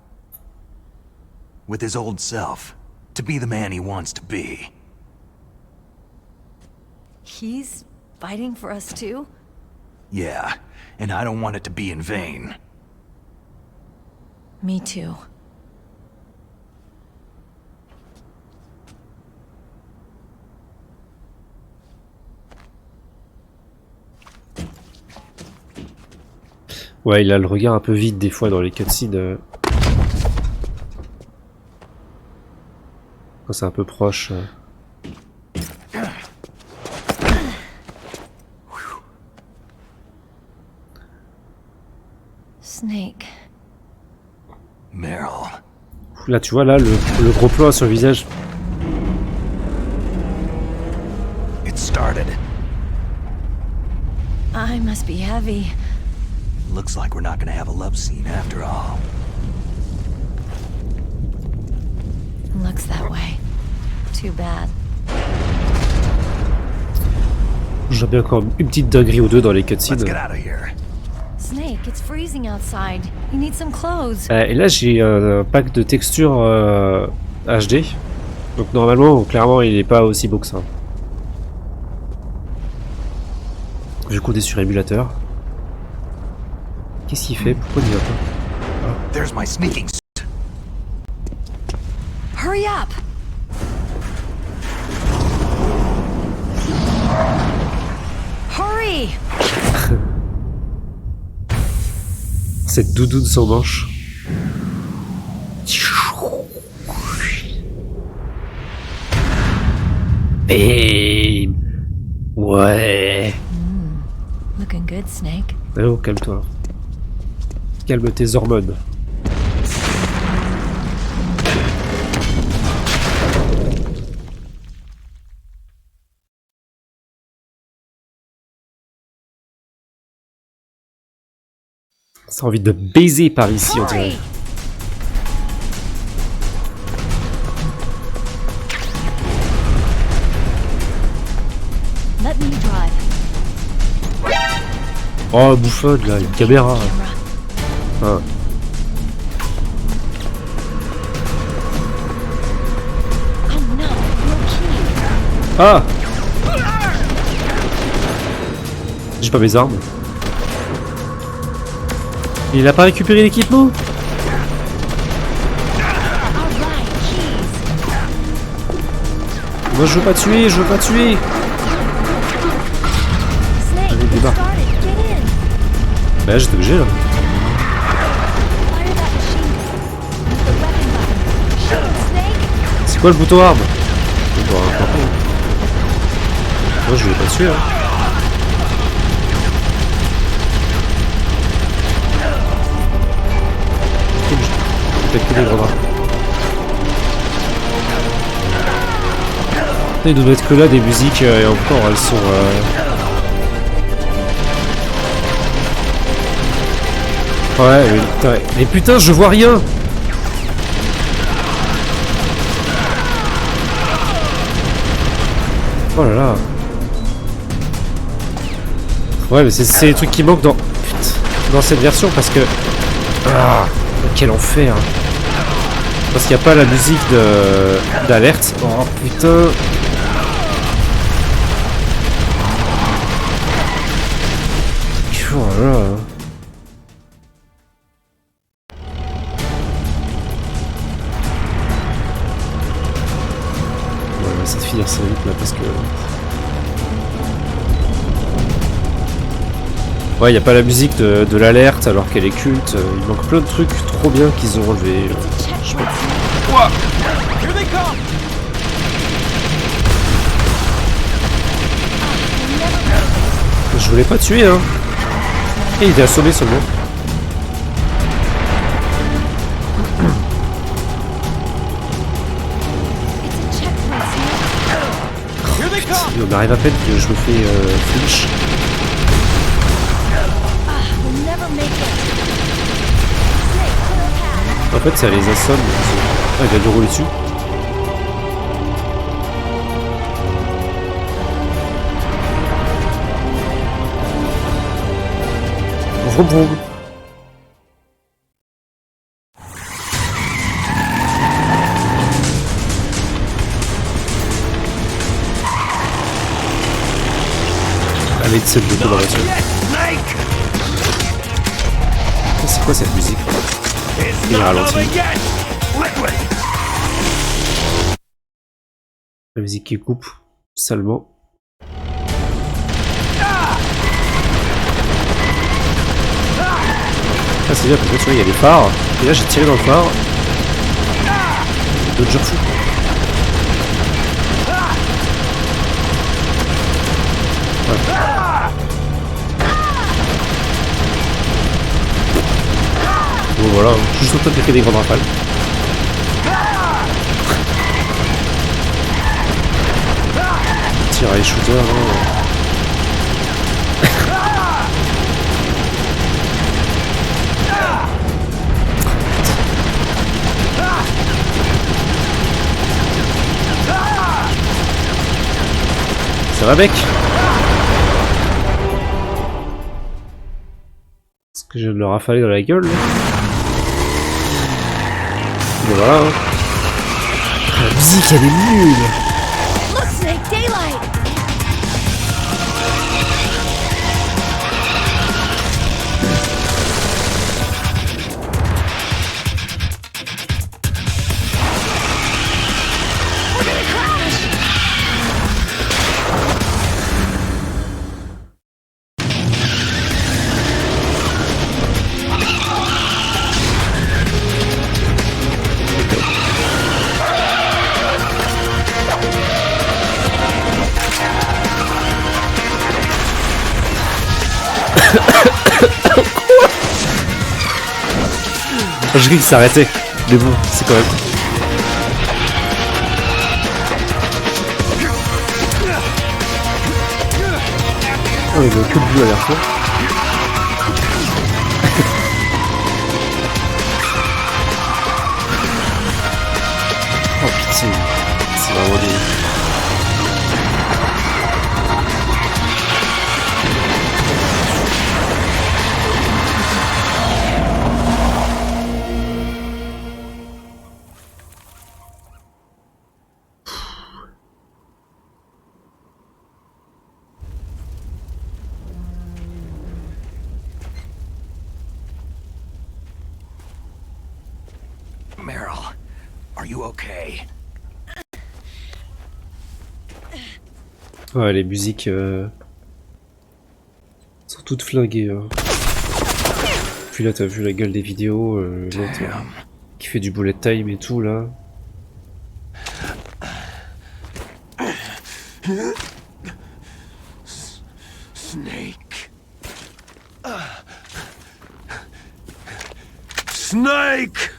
With his old self. To be the man he wants to be. He's fighting for us too? Yeah, and I don't want it to be in vain. Me too. Ouais, il a le regard un peu vide des fois dans les cutscenes. Quand c'est un peu proche. Snake. Meryl. Là, tu vois, là, le gros plan sur le visage. It started. I must be heavy. Looks like we're not gonna have a love scene after all. Looks that way. Too bad. J'ai bien encore une petite dinguerie ou deux dans les cutscenes. Let's get out of here. Snake, it's freezing outside. You need some clothes. Et là, j'ai un pack de textures HD. Donc normalement, clairement, il est pas aussi beau que ça. Je comptais sur émulateur. Qu'est-ce qu'il fait? Pourquoi il y va pas? There's my sneaking suit. Hurry up! Hurry! Cette doudoune sans manche. Bim! Ouais. Looking good, Snake. Oh, calme-toi. Calme tes hormones. Ça a envie de baiser par ici, on dirait. Let me drive. Oh, bouffonne, là, une caméra. Ah. Ah! J'ai pas mes armes. Il a pas récupéré l'équipement? Moi je veux pas tuer, je veux pas tuer. Allez, débarque. Bah j'étais obligé là. C'est quoi le bouton arme? Bon, moi je voulais pas tuer hein. Peut-être que des grenades. Il doit être que là des musiques et encore elles sont ouais mais putain je vois rien. Oh là là. Ouais mais c'est les trucs qui manquent dans cette version parce que ah quel enfer. Parce qu'il n'y a pas la musique d'alerte. Oh putain. Oh là là. Ouais, on va essayer de finir ça vite là parce que... Ouais, il n'y a pas la musique de l'alerte alors qu'elle est culte. Il manque plein de trucs trop bien qu'ils ont enlevés. Je sais pas. Ouah. Je voulais pas tuer hein. Et il était assommé seulement. On arrive à peine que je me fais flinch. En fait, ça les assomme. Ah, il a dû rouler dessus. Vroom vroom. Allez, de cette dans la voiture. C'est quoi cette musique? Il ralentit. La musique qui coupe salement. Ah, c'est bien parce que tu vois, il y a des phares. Et là, j'ai tiré dans le phare. D'autres gens fous. Ouais. Bon voilà, je suis juste en train de faire des grandes rafales. Tire à les shooters, hein. Ça va mec? Est-ce que je viens de le rafaler dans la gueule là? Bon voilà hein. La musique elle est nulle. Look, Snake, daylight! Je cru qu'il s'arrêtait. Mais bon, c'est quand même. Oh, il veut que le bleu à la fois. Oh pitié. C'est vraiment des... Meryl, are you okay? Ouais, les musiques sont toutes flinguées. Hein. Puis là, t'as vu la gueule des vidéos, l'autre qui fait du bullet time et tout là. Snake. Snake!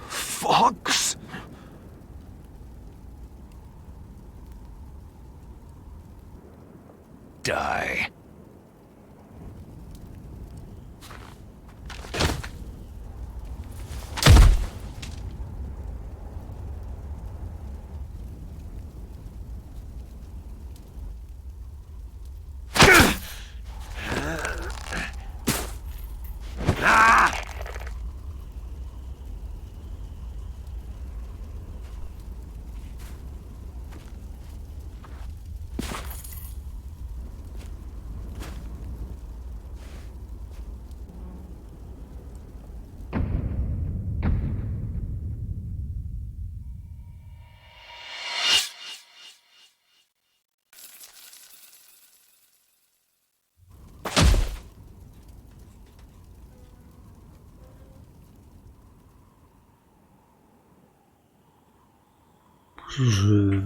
Fox? Die.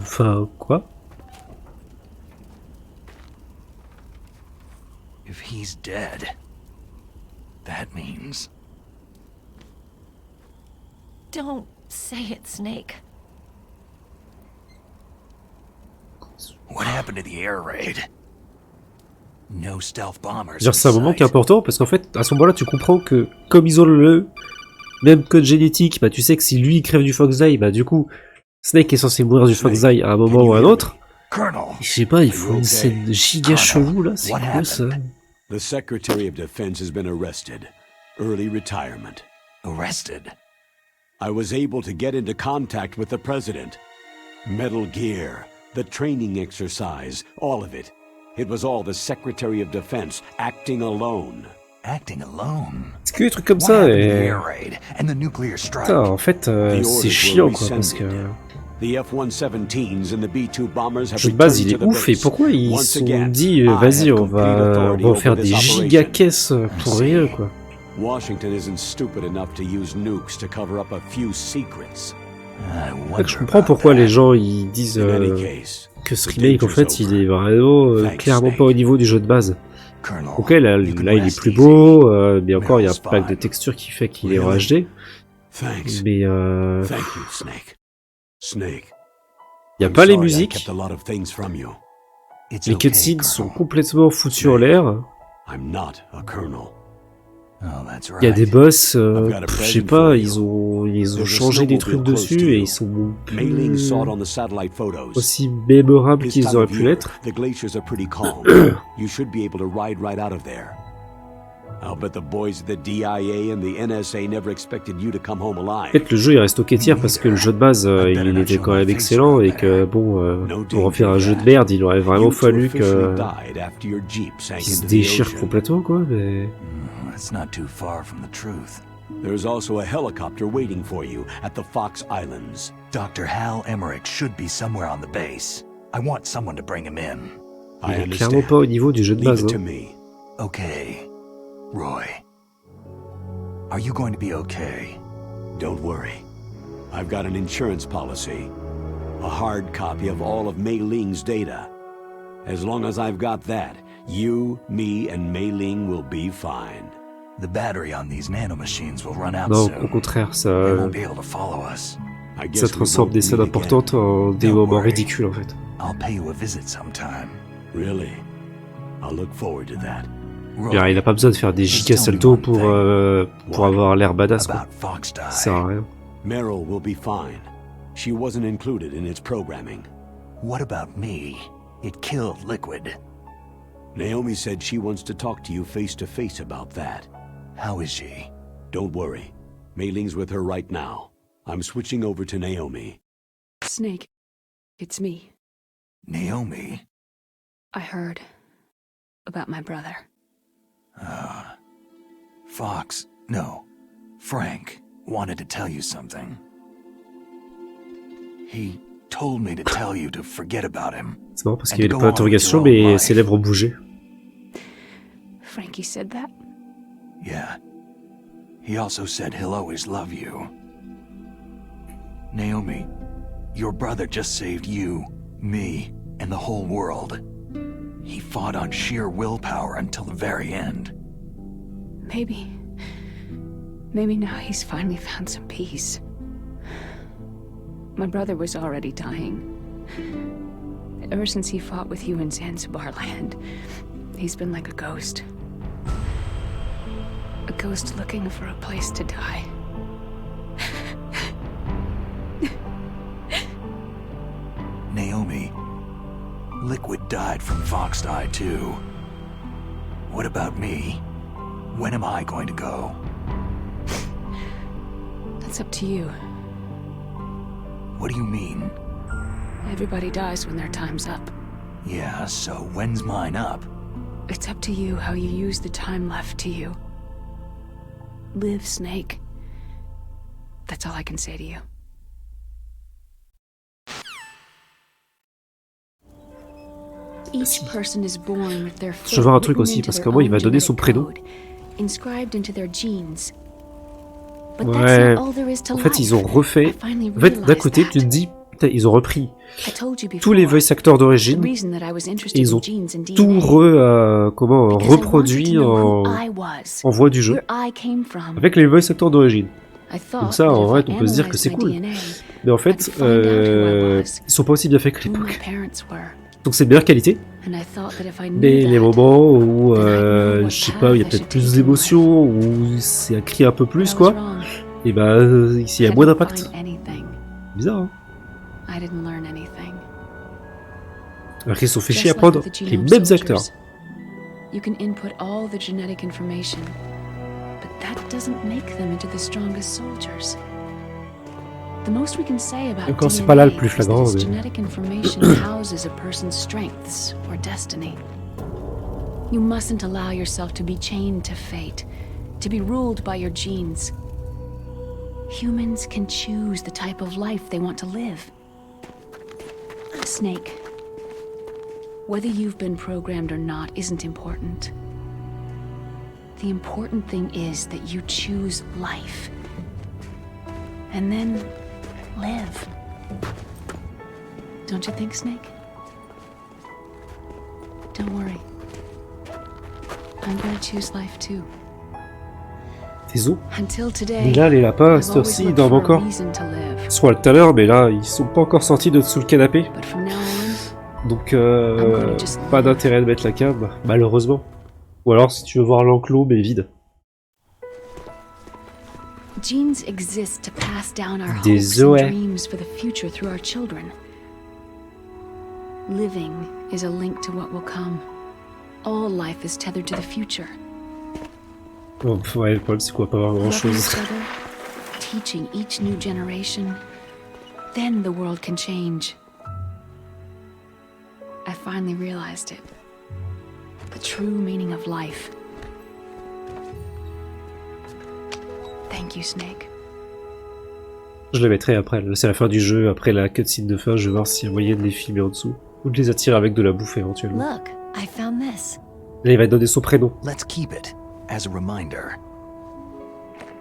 Enfin, quoi? If he's dead, that means... Don't say it, Snake. What happened to the air raid? No stealth bombers. C'est un moment qui est important parce qu'en fait, à ce moment-là, tu comprends que comme ils ont le même code génétique, bah tu sais que si lui il crève du Fox-Die, bah du coup, Snake est censé mourir du Fox-Die à un moment ou à un autre. Je sais pas, il faut une scène giga chelou là, c'est quoi ça? The Secretary of Defense has been arrested. Early retirement. Arrested? I was able to get into contact with the President. Metal Gear, the training exercise, all of it. It was all the Secretary of Defense acting alone. Acting alone? C'est que des trucs comme ça et... Putain, en fait, c'est chiant quoi, parce que... The F-117s and the B-2 bombers have le jeu de base il est ouf, et pourquoi ils se sont dit vas-y on va faire des giga caisses pour rien quoi. Washington isn't stupid enough to use nukes to cover up a few secrets. En fait, je comprends pourquoi les gens ils disent que ce remake en fait il est vraiment clairement pas au niveau du jeu de base. Ok, là il est plus beau, mais encore il y a un pack de texture qui fait qu'il est en HD. Mais il n'y a pas les musiques. Les cutscenes sont complètement foutues en l'air. Il y a des boss, je sais pas, ils ont changé des trucs dessus et ils sont plus aussi mémorables qu'ils auraient pu l'être. Peut-être le jeu il reste au quai-tiers parce que le jeu de base il était quand même excellent et que bon pour en faire un jeu de merde il aurait vraiment fallu qu'il se déchire complètement quoi mais... That's not too far from the truth. There's also a helicopter waiting for you at the Fox Islands. Dr. Hal Emmerich should be somewhere on the base. I want someone to bring him in. Il est clairement pas au niveau du jeu de base. Okay, Roy. Are you going to be okay? Don't worry. I've got an insurance policy. A hard copy of all of Mei Ling's data. As long as I've got that, you, me, and Mei Ling will be fine. The battery on these nanomachines will run out non, soon. au contraire, ça transforme des scènes importantes en des moments ridicules en fait. I'll pay you a visit sometime. Really? I'll look forward to that. Il a pas besoin de faire des giga saltos pour avoir l'air badass quoi. Ça sert à rien. Meryl will be fine. She wasn't included in its programming. What about me? It killed Liquid. Naomi said she wants to talk to you face to face about that. How is she? Don't worry. Mei Ling's with her right now. I'm switching over to Naomi. Snake, it's me. Naomi? I heard about my brother. Frank wanted to tell you something. He told me to tell you to forget about him. C'est marrant parce qu'il y avait des points d'interrogation mais ses lèvres bougeaient. Frankie said that? Yeah. He also said he'll always love you. Naomi, your brother just saved you, me, and the whole world. He fought on sheer willpower until the very end. Maybe now he's finally found some peace. My brother was already dying. Ever since he fought with you in Zanzibar land, he's been like a ghost. A ghost looking for a place to die. Naomi, Liquid died from Fox-Die too. What about me? When am I going to go? That's up to you. What do you mean? Everybody dies when their time's up. Yeah, so when's mine up? It's up to you how you use the time left to you. Live, Snake. That's all I can say to you. Each person is born with their Je veux voir un truc aussi parce qu'à moi il va donner son prénom. Inscribed into their genes. Ouais. En fait ils ont refait. En fait d'un côté tu te dis ils ont repris I told you tous les before, voice actors the d'origine reason that I was et interested ils in ont genes and tout DNA, because I wanted reproduit to know en, who I was, en voix du jeu where I came from. avec les voice actors d'origine. I thought Donc ça, that en if vrai, I on peut se dire que analyzed c'est my cool. DNA, Mais en I fait, could find out who I was, ils sont pas aussi bien faits que who my l'époque. parents were. Donc c'est de meilleure qualité. And I thought that if I knew Mais les that, moments où, then I'd know je what sais pas, il y a path I peut-être should plus take in d'émotions, où c'est écrit un peu but I plus, was quoi, wrong. et ben ici il y a I moins didn't d'impact. find anything. Bizarre, hein. I didn't learn anything. Alors qu'ils se sont fait Just chier à like prendre with the les genome mêmes soldiers, acteurs. You can input all the genetic information, but that doesn't make them into the strongest soldiers. The most we can say about Encore, c'est pas là le plus DNA is that flagrant, its mais- genetic information houses a person's strengths or destiny. You mustn't allow yourself to be chained to fate, to be ruled by your genes. Humans can choose the type of life they want to live. Snake, whether you've been programmed or not isn't important. The important thing is that you choose life. And then live. Don't you think, Snake? Don't worry. I'm gonna choose life too. Tes os. Until today, Mais là, les lapins, à I've cette always heure-ci, ils looked dorment for a encore. reason to live. Ils sont là tout à l'heure, mais là, ils sont pas encore sortis de sous le canapé. But from now on, Donc, I'm gonna just pas live. d'intérêt de mettre la cam, malheureusement. Ou alors, si tu veux voir l'enclos, mais vide. genes exist to pass down our hopes Désolé. and dreams for the future through our children. Living is a link to what will come. All life is tethered to the future. Bon, ouais, le problème, c'est quoi, pas avoir Loving grand-chose. each other, teaching each new generation, then the world can change. I finally realized it. The true meaning of life. Thank you, Snake. Je les mettrai après, là, c'est la fin du jeu, après la cutscene de fin, je vais voir s'il y a moyen de les filmer en dessous. Ou de les attirer avec de la bouffe éventuellement. Look, I found this. Là, il va donner son prénom. Let's keep it as a reminder.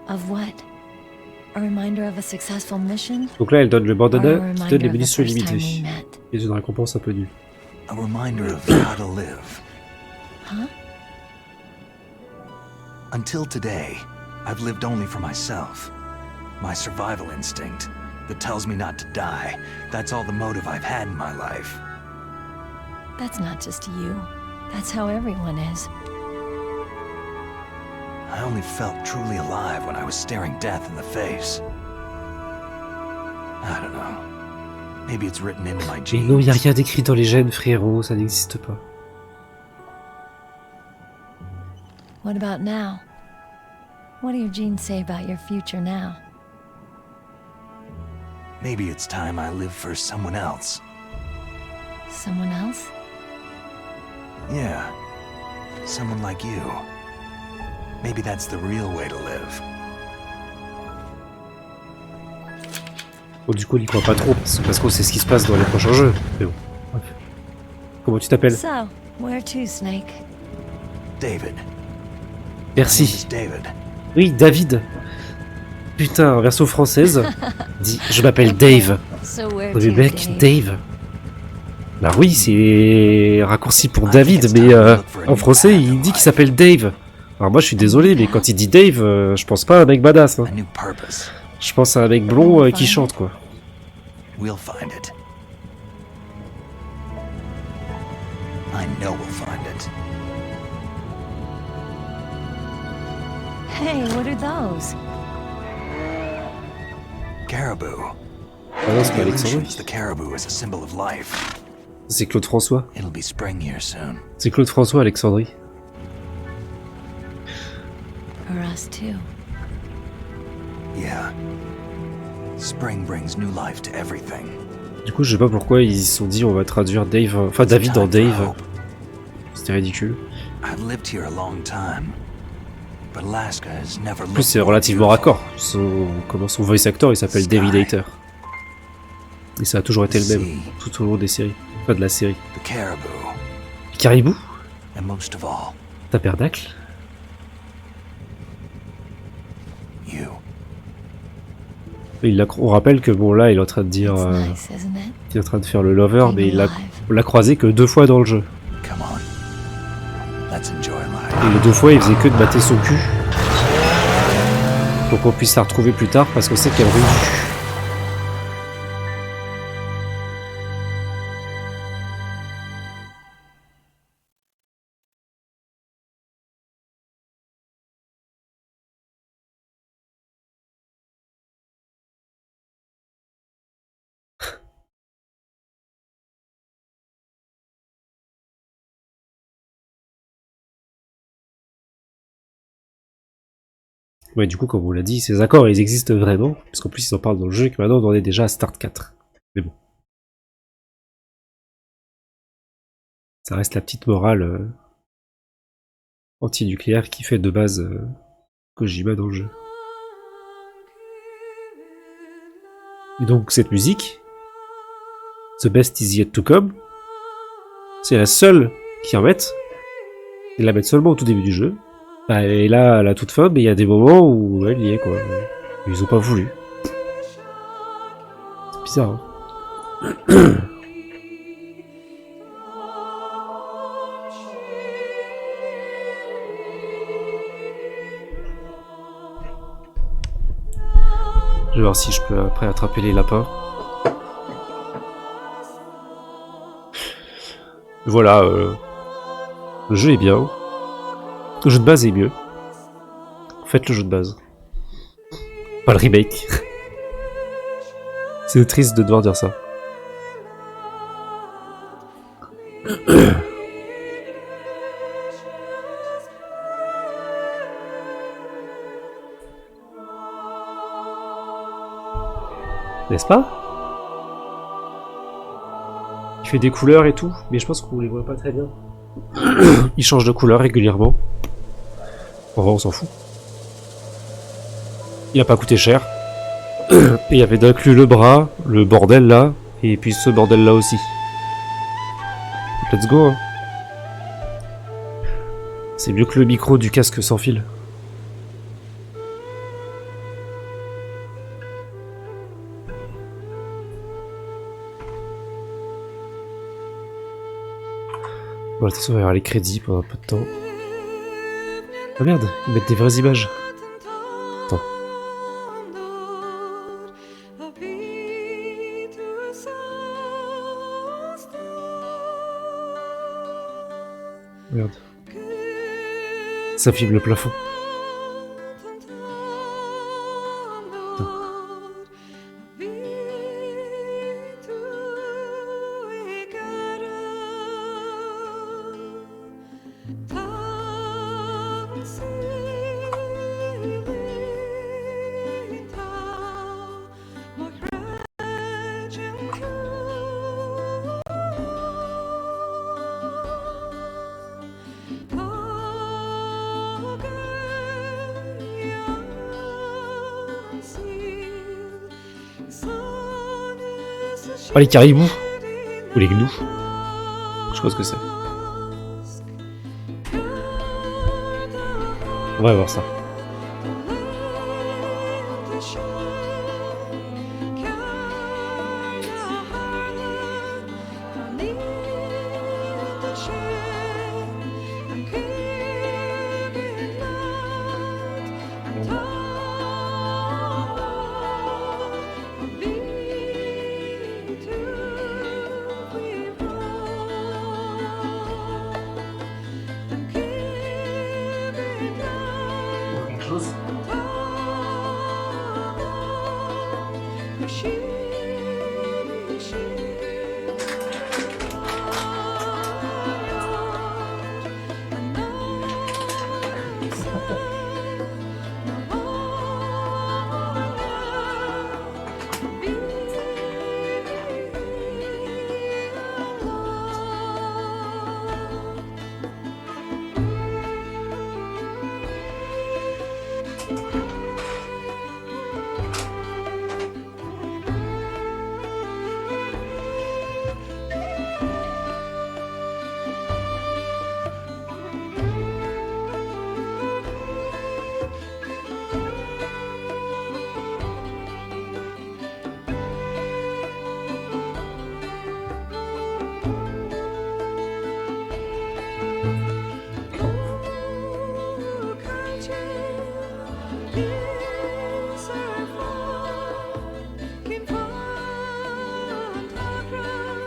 Of what? A reminder of a successful mission? Donc là, elle donne le Or a bandana qui reminder donne les of the munitions first time we illimitées. met? Et une récompense un peu nulle. A reminder of how to live. Huh? Until today, I've lived only for myself. My survival instinct that tells me not to die. That's all the motive I've had in my life. That's not just you. That's how everyone is. I only felt truly alive when I was staring death in the face. I don't know. Maybe it's written into my Mais genes. non, il n'y a rien d'écrit dans les gènes, frérot, ça n'existe pas. What about now? What do your genes say about your future now? Maybe it's time I live for someone else. Someone else? Yeah. Someone like you. Maybe that's the real way to live. Bon, du coup, on n'y croit pas trop, parce qu'on sait ce qui se passe dans les prochains jeux. Mais bon, bref. Comment tu t'appelles? So, where to, Snake? David. Merci. David. Oui, David. Putain, en version française, dit je m'appelle Dave. So where Mais to, mec, Dave? Dave. Bah oui, c'est raccourci pour David, mais en français, il dit qu'il s'appelle Dave. Alors moi, je suis désolé, mais quand il dit Dave, je pense pas à un mec badass. Hein. A new purpose. Je pense à un mec blond qui chante, quoi. We'll find it. I know we'll find it. Hey, what are those? Caribou. Ah non, c'est pas Alexandre. Evolution's the caribou is a symbol of life. C'est Claude François. It'll be spring here soon. C'est Claude François, Alexandrie. For us too. Yeah. Spring brings new life to everything. Du coup, je sais pas pourquoi ils se sont dit on va traduire Dave, enfin David en Dave. C'était ridicule. I've lived here a long time. But Alaska has never En plus, c'est relativement raccord. Son voice actor, il s'appelle David Hayter. Et ça a toujours été le même, tout au long des séries. Enfin, de la série. The caribou. Caribou? And most of all, Tabernacle? you. On rappelle que bon là il est en train de dire... Nice, isn't it? il est en train de faire le lover, Being mais alive. on l'a croisé que 2 fois dans le jeu. Come on. Let's enjoy life. Et les 2 fois il faisait que de battre son cul. Pour qu'on puisse la retrouver plus tard parce qu'on sait qu'elle rue. Ouais, du coup, comme on l'a dit, ces accords, ils existent vraiment, parce qu'en plus, ils en parlent dans le jeu, et que maintenant, on en est déjà à Start 4. Mais bon. Ça reste la petite morale anti-nucléaire qui fait de base Kojima dans le jeu. Et donc, cette musique, The Best Is Yet To Come, c'est la seule qui en mettent. Ils la mettent seulement au tout début du jeu. Et là, à la toute fin, mais il y a des moments où elle y est, quoi. Ils ont pas voulu. C'est bizarre, hein. Je vais voir si je peux après attraper les lapins. Voilà, le jeu est bien. Le jeu de base est mieux. Faites le jeu de base. Pas le remake. C'est triste de devoir dire ça. N'est-ce pas? Il fait des couleurs et tout, mais je pense qu'on les voit pas très bien. Il change de couleur régulièrement. En vrai, on s'en fout. Il a pas coûté cher. Et il y avait d'inclus le bras, le bordel là, et puis ce bordel là aussi. Let's go, hein. C'est mieux que le micro du casque sans fil. Bon, attention, on va avoir les crédits pendant un peu de temps. Oh merde, ils mettent des vraies images. Attends. Merde. Ça filme le plafond. Attends. Oh, les caribous. Ou les gnous. Je sais pas ce que c'est. On va voir ça.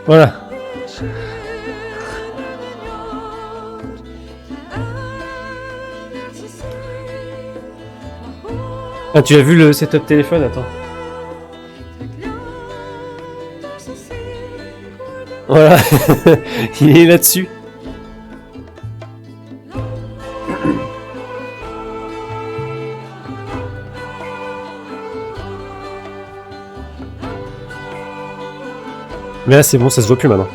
Voilà. Ah, tu as vu le setup téléphone? Attends. Voilà. Il est là-dessus. Mais là c'est bon, ça se voit plus maintenant.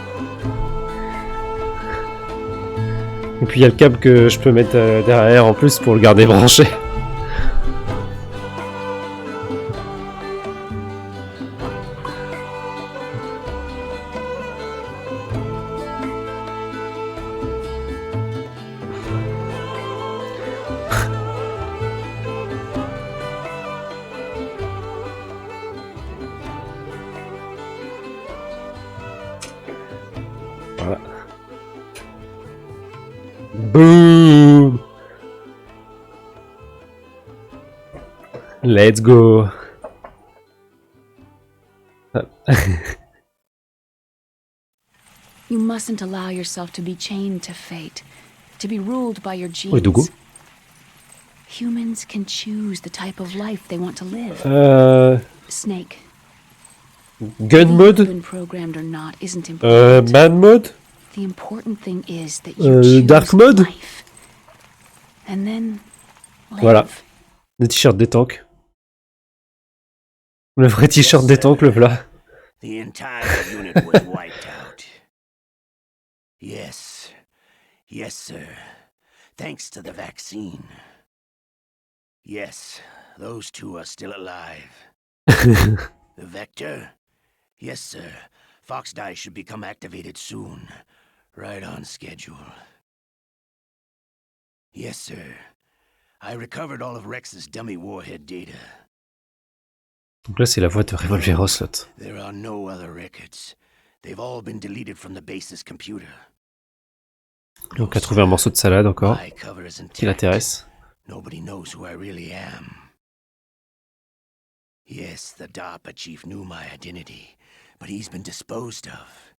Et puis il y a le câble que je peux mettre derrière en plus pour le garder branché. Voilà. Boom! Let's go! You mustn't allow yourself to be chained to fate, to be ruled by your Oui, Dogo. genes. Humans can choose the type of life they want to live. Snake. Gun mode? Been programmed or not isn't important. Man mode? The important thing is that you choose Dark mode? life. And then live. Voilà. Le t-shirt des tanks. Le vrai t-shirt des tanks, le voilà. The entire unit was wiped out. Yes. Yes, sir. Thanks to the vaccine. Yes, those two are still alive. The Vector? Yes, sir. Fox Die should become activated soon. Right on schedule. Yes, sir. I recovered all of Rex's dummy warhead data. Donc là, c'est la voix de Revolver Ocelot. There are no other records. They've all been deleted from the base's computer. Donc, a trouvé un morceau de salade encore qui l'intéresse. Nobody knows who I really am. Yes, the DARPA chief knew my identity, but he's been disposed of.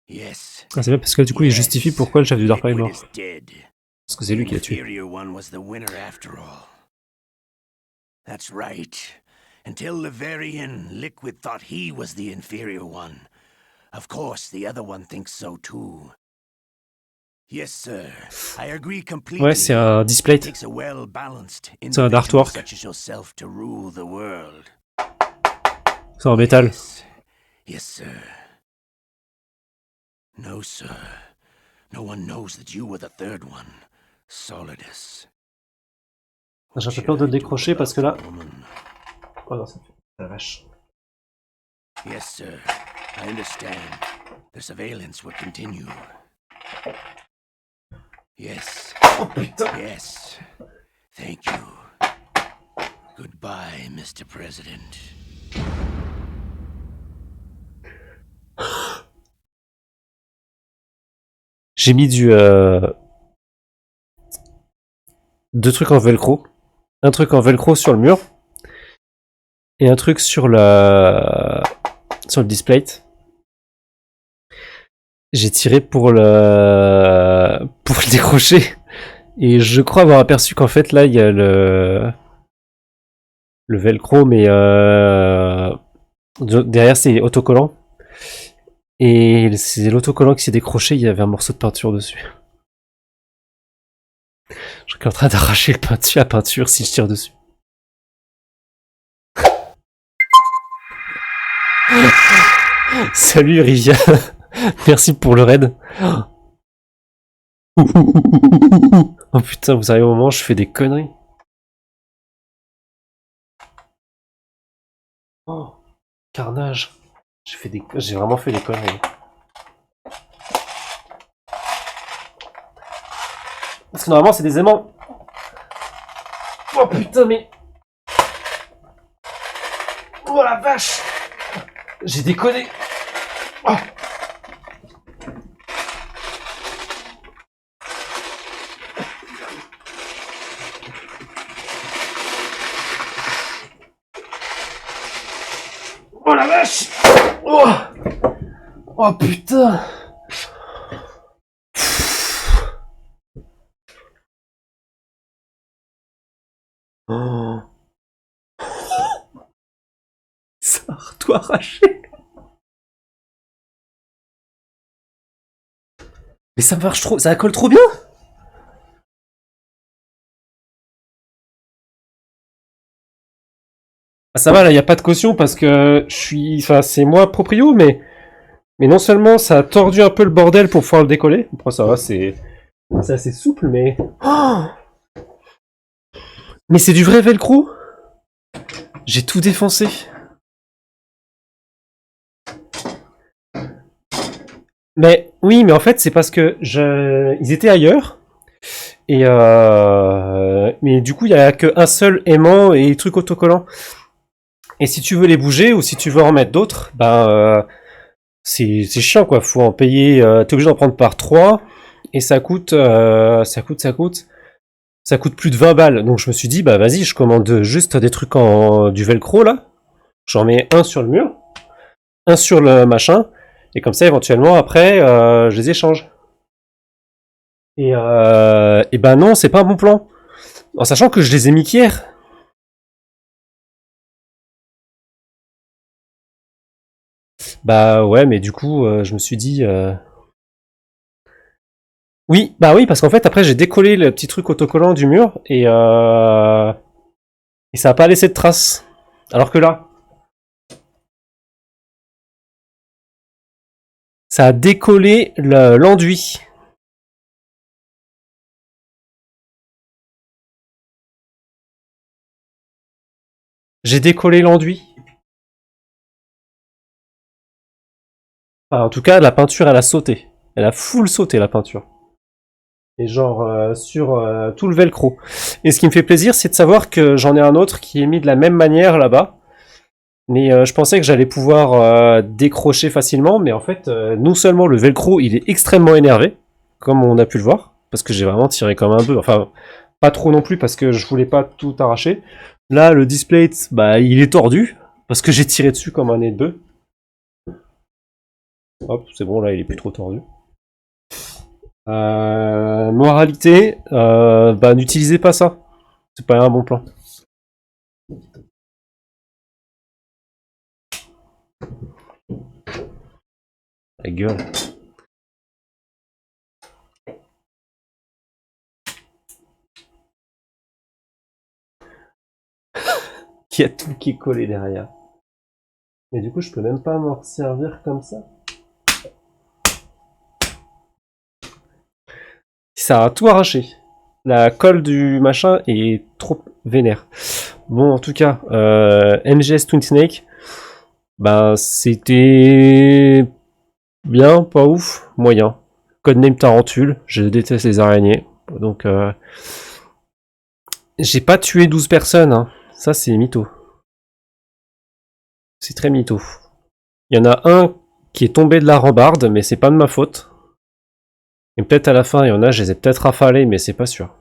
Yes. Ah, c'est bien parce que du coup, il justifie pourquoi le chef du DARPA est mort. Parce que c'est lui qui l'a tué. That's right. Until the very end, Liquid thought he was the inferior one. Of course, the other one thinks so too. Yes, sir. I agree completely. Ouais, c'est un display. C'est un artwork. C'est en métal. Yes, sir. No, sir. No one knows that you were the third one, Solidus. J'ai un peu peur de le décrocher parce que là... Oh non, ça fait... La vache. Yes, sir. I understand. The surveillance will continue. Yes. Oh putain. Yes. Thank you. Goodbye, Mr. President. J'ai mis deux trucs en velcro. Un truc en velcro sur le mur. Et un truc sur le display. J'ai tiré pour le décrocher. Et je crois avoir aperçu qu'en fait là il y a le velcro, mais derrière c'est autocollant. Et c'est l'autocollant qui s'est décroché, il y avait un morceau de peinture dessus. Je suis en train d'arracher la peinture si je tire dessus. Salut Rivia. Merci pour le raid. Oh putain, vous arrivez au moment où je fais des conneries. Oh, carnage. J'ai vraiment fait des conneries. Parce que normalement c'est des aimants. Oh putain, mais... Oh la vache. J'ai déconné. Oh. Oh la la vache! Oh, oh putain! Oh. Ça a tout arraché! Mais ça marche trop, ça colle trop bien! Ah, ça va, là, y a pas de caution parce que je suis. Enfin, c'est moi proprio, mais non seulement ça a tordu un peu le bordel pour pouvoir le décoller. Après, ça va, c'est assez souple, mais. Oh, mais c'est du vrai velcro! J'ai tout défoncé. Mais oui, mais en fait, c'est parce que ils étaient ailleurs. Et mais du coup, il y a qu'un seul aimant et truc autocollant. Et si tu veux les bouger ou si tu veux en mettre d'autres, ben c'est chiant quoi. Faut en payer. T'es obligé d'en prendre par 3 et ça coûte plus de 20 balles. Donc je me suis dit bah vas-y, je commande juste des trucs en du velcro là. J'en mets un sur le mur, un sur le machin, et comme ça éventuellement après je les échange. Et ben non, c'est pas un bon plan. En sachant que je les ai mis qu'hier. Bah ouais, mais du coup, je me suis dit. Oui, bah oui, parce qu'en fait, après, j'ai décollé le petit truc autocollant du mur et ça a pas laissé de traces. Alors que là, ça a décollé l'enduit. J'ai décollé l'enduit. Enfin, en tout cas, la peinture, elle a sauté. Elle a full sauté, la peinture. Et genre sur tout le velcro. Et ce qui me fait plaisir, c'est de savoir que j'en ai un autre qui est mis de la même manière là-bas. Mais je pensais que j'allais pouvoir décrocher facilement, mais en fait, non seulement le velcro, il est extrêmement énervé, comme on a pu le voir, parce que j'ai vraiment tiré comme un bœuf. Enfin, pas trop non plus, parce que je voulais pas tout arracher. Là, le display, bah, il est tordu, parce que j'ai tiré dessus comme un nez de bœuf. Hop, c'est bon, là, il est plus trop tordu. Moralité, bah, n'utilisez pas ça. C'est pas un bon plan. La gueule. Il y a tout qui est collé derrière. Mais du coup, je peux même pas m'en servir comme ça. Ça a tout arraché. La colle du machin est trop vénère. Bon, en tout cas, MGS Twin Snake, ben c'était bien, pas ouf, moyen. Codename Tarentule, je déteste les araignées. Donc, j'ai pas tué 12 personnes, hein. Ça c'est mytho. C'est très mytho. Il y en a un qui est tombé de la rambarde, mais c'est pas de ma faute. Et peut-être à la fin, il y en a, je les ai peut-être rafalés, mais c'est pas sûr.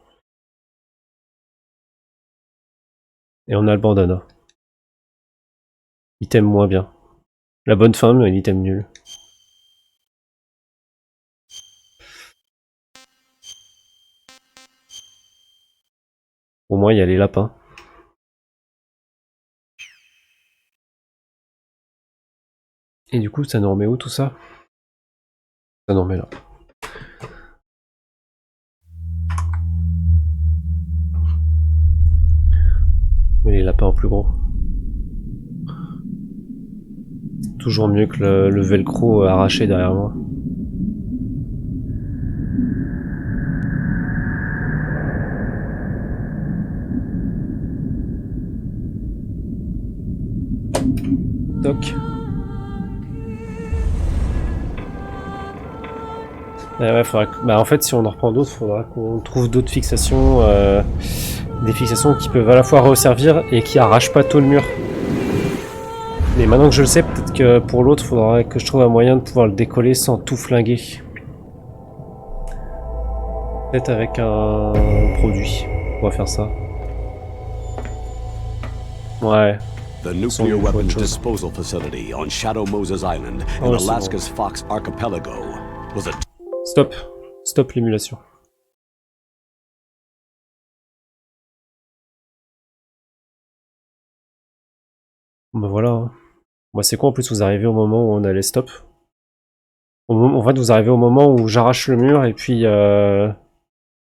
Et on a le bandana. Item moins bien. La bonne femme, mais l'item nul. Au moins, il y a les lapins. Et du coup, ça nous remet où tout ça? Ça nous remet là. Mais les lapins en plus gros. C'est toujours mieux que le velcro arraché derrière moi. Toc. Ouais, faudra que... Bah en fait, si on en reprend d'autres, faudra qu'on trouve d'autres fixations, des fixations qui peuvent à la fois resservir et qui arrachent pas tout le mur. Mais maintenant que je le sais, peut-être que pour l'autre, faudra que je trouve un moyen de pouvoir le décoller sans tout flinguer. Peut-être avec un produit. On va faire ça. Ouais. The nuclear weapons disposal facility on Shadow Moses Island in Alaska's Fox Archipelago was a... Stop. Stop l'émulation. Bah voilà. Moi c'est quoi en plus vous arrivez au moment où on allait stop. En fait vous arrivez au moment où j'arrache le mur et puis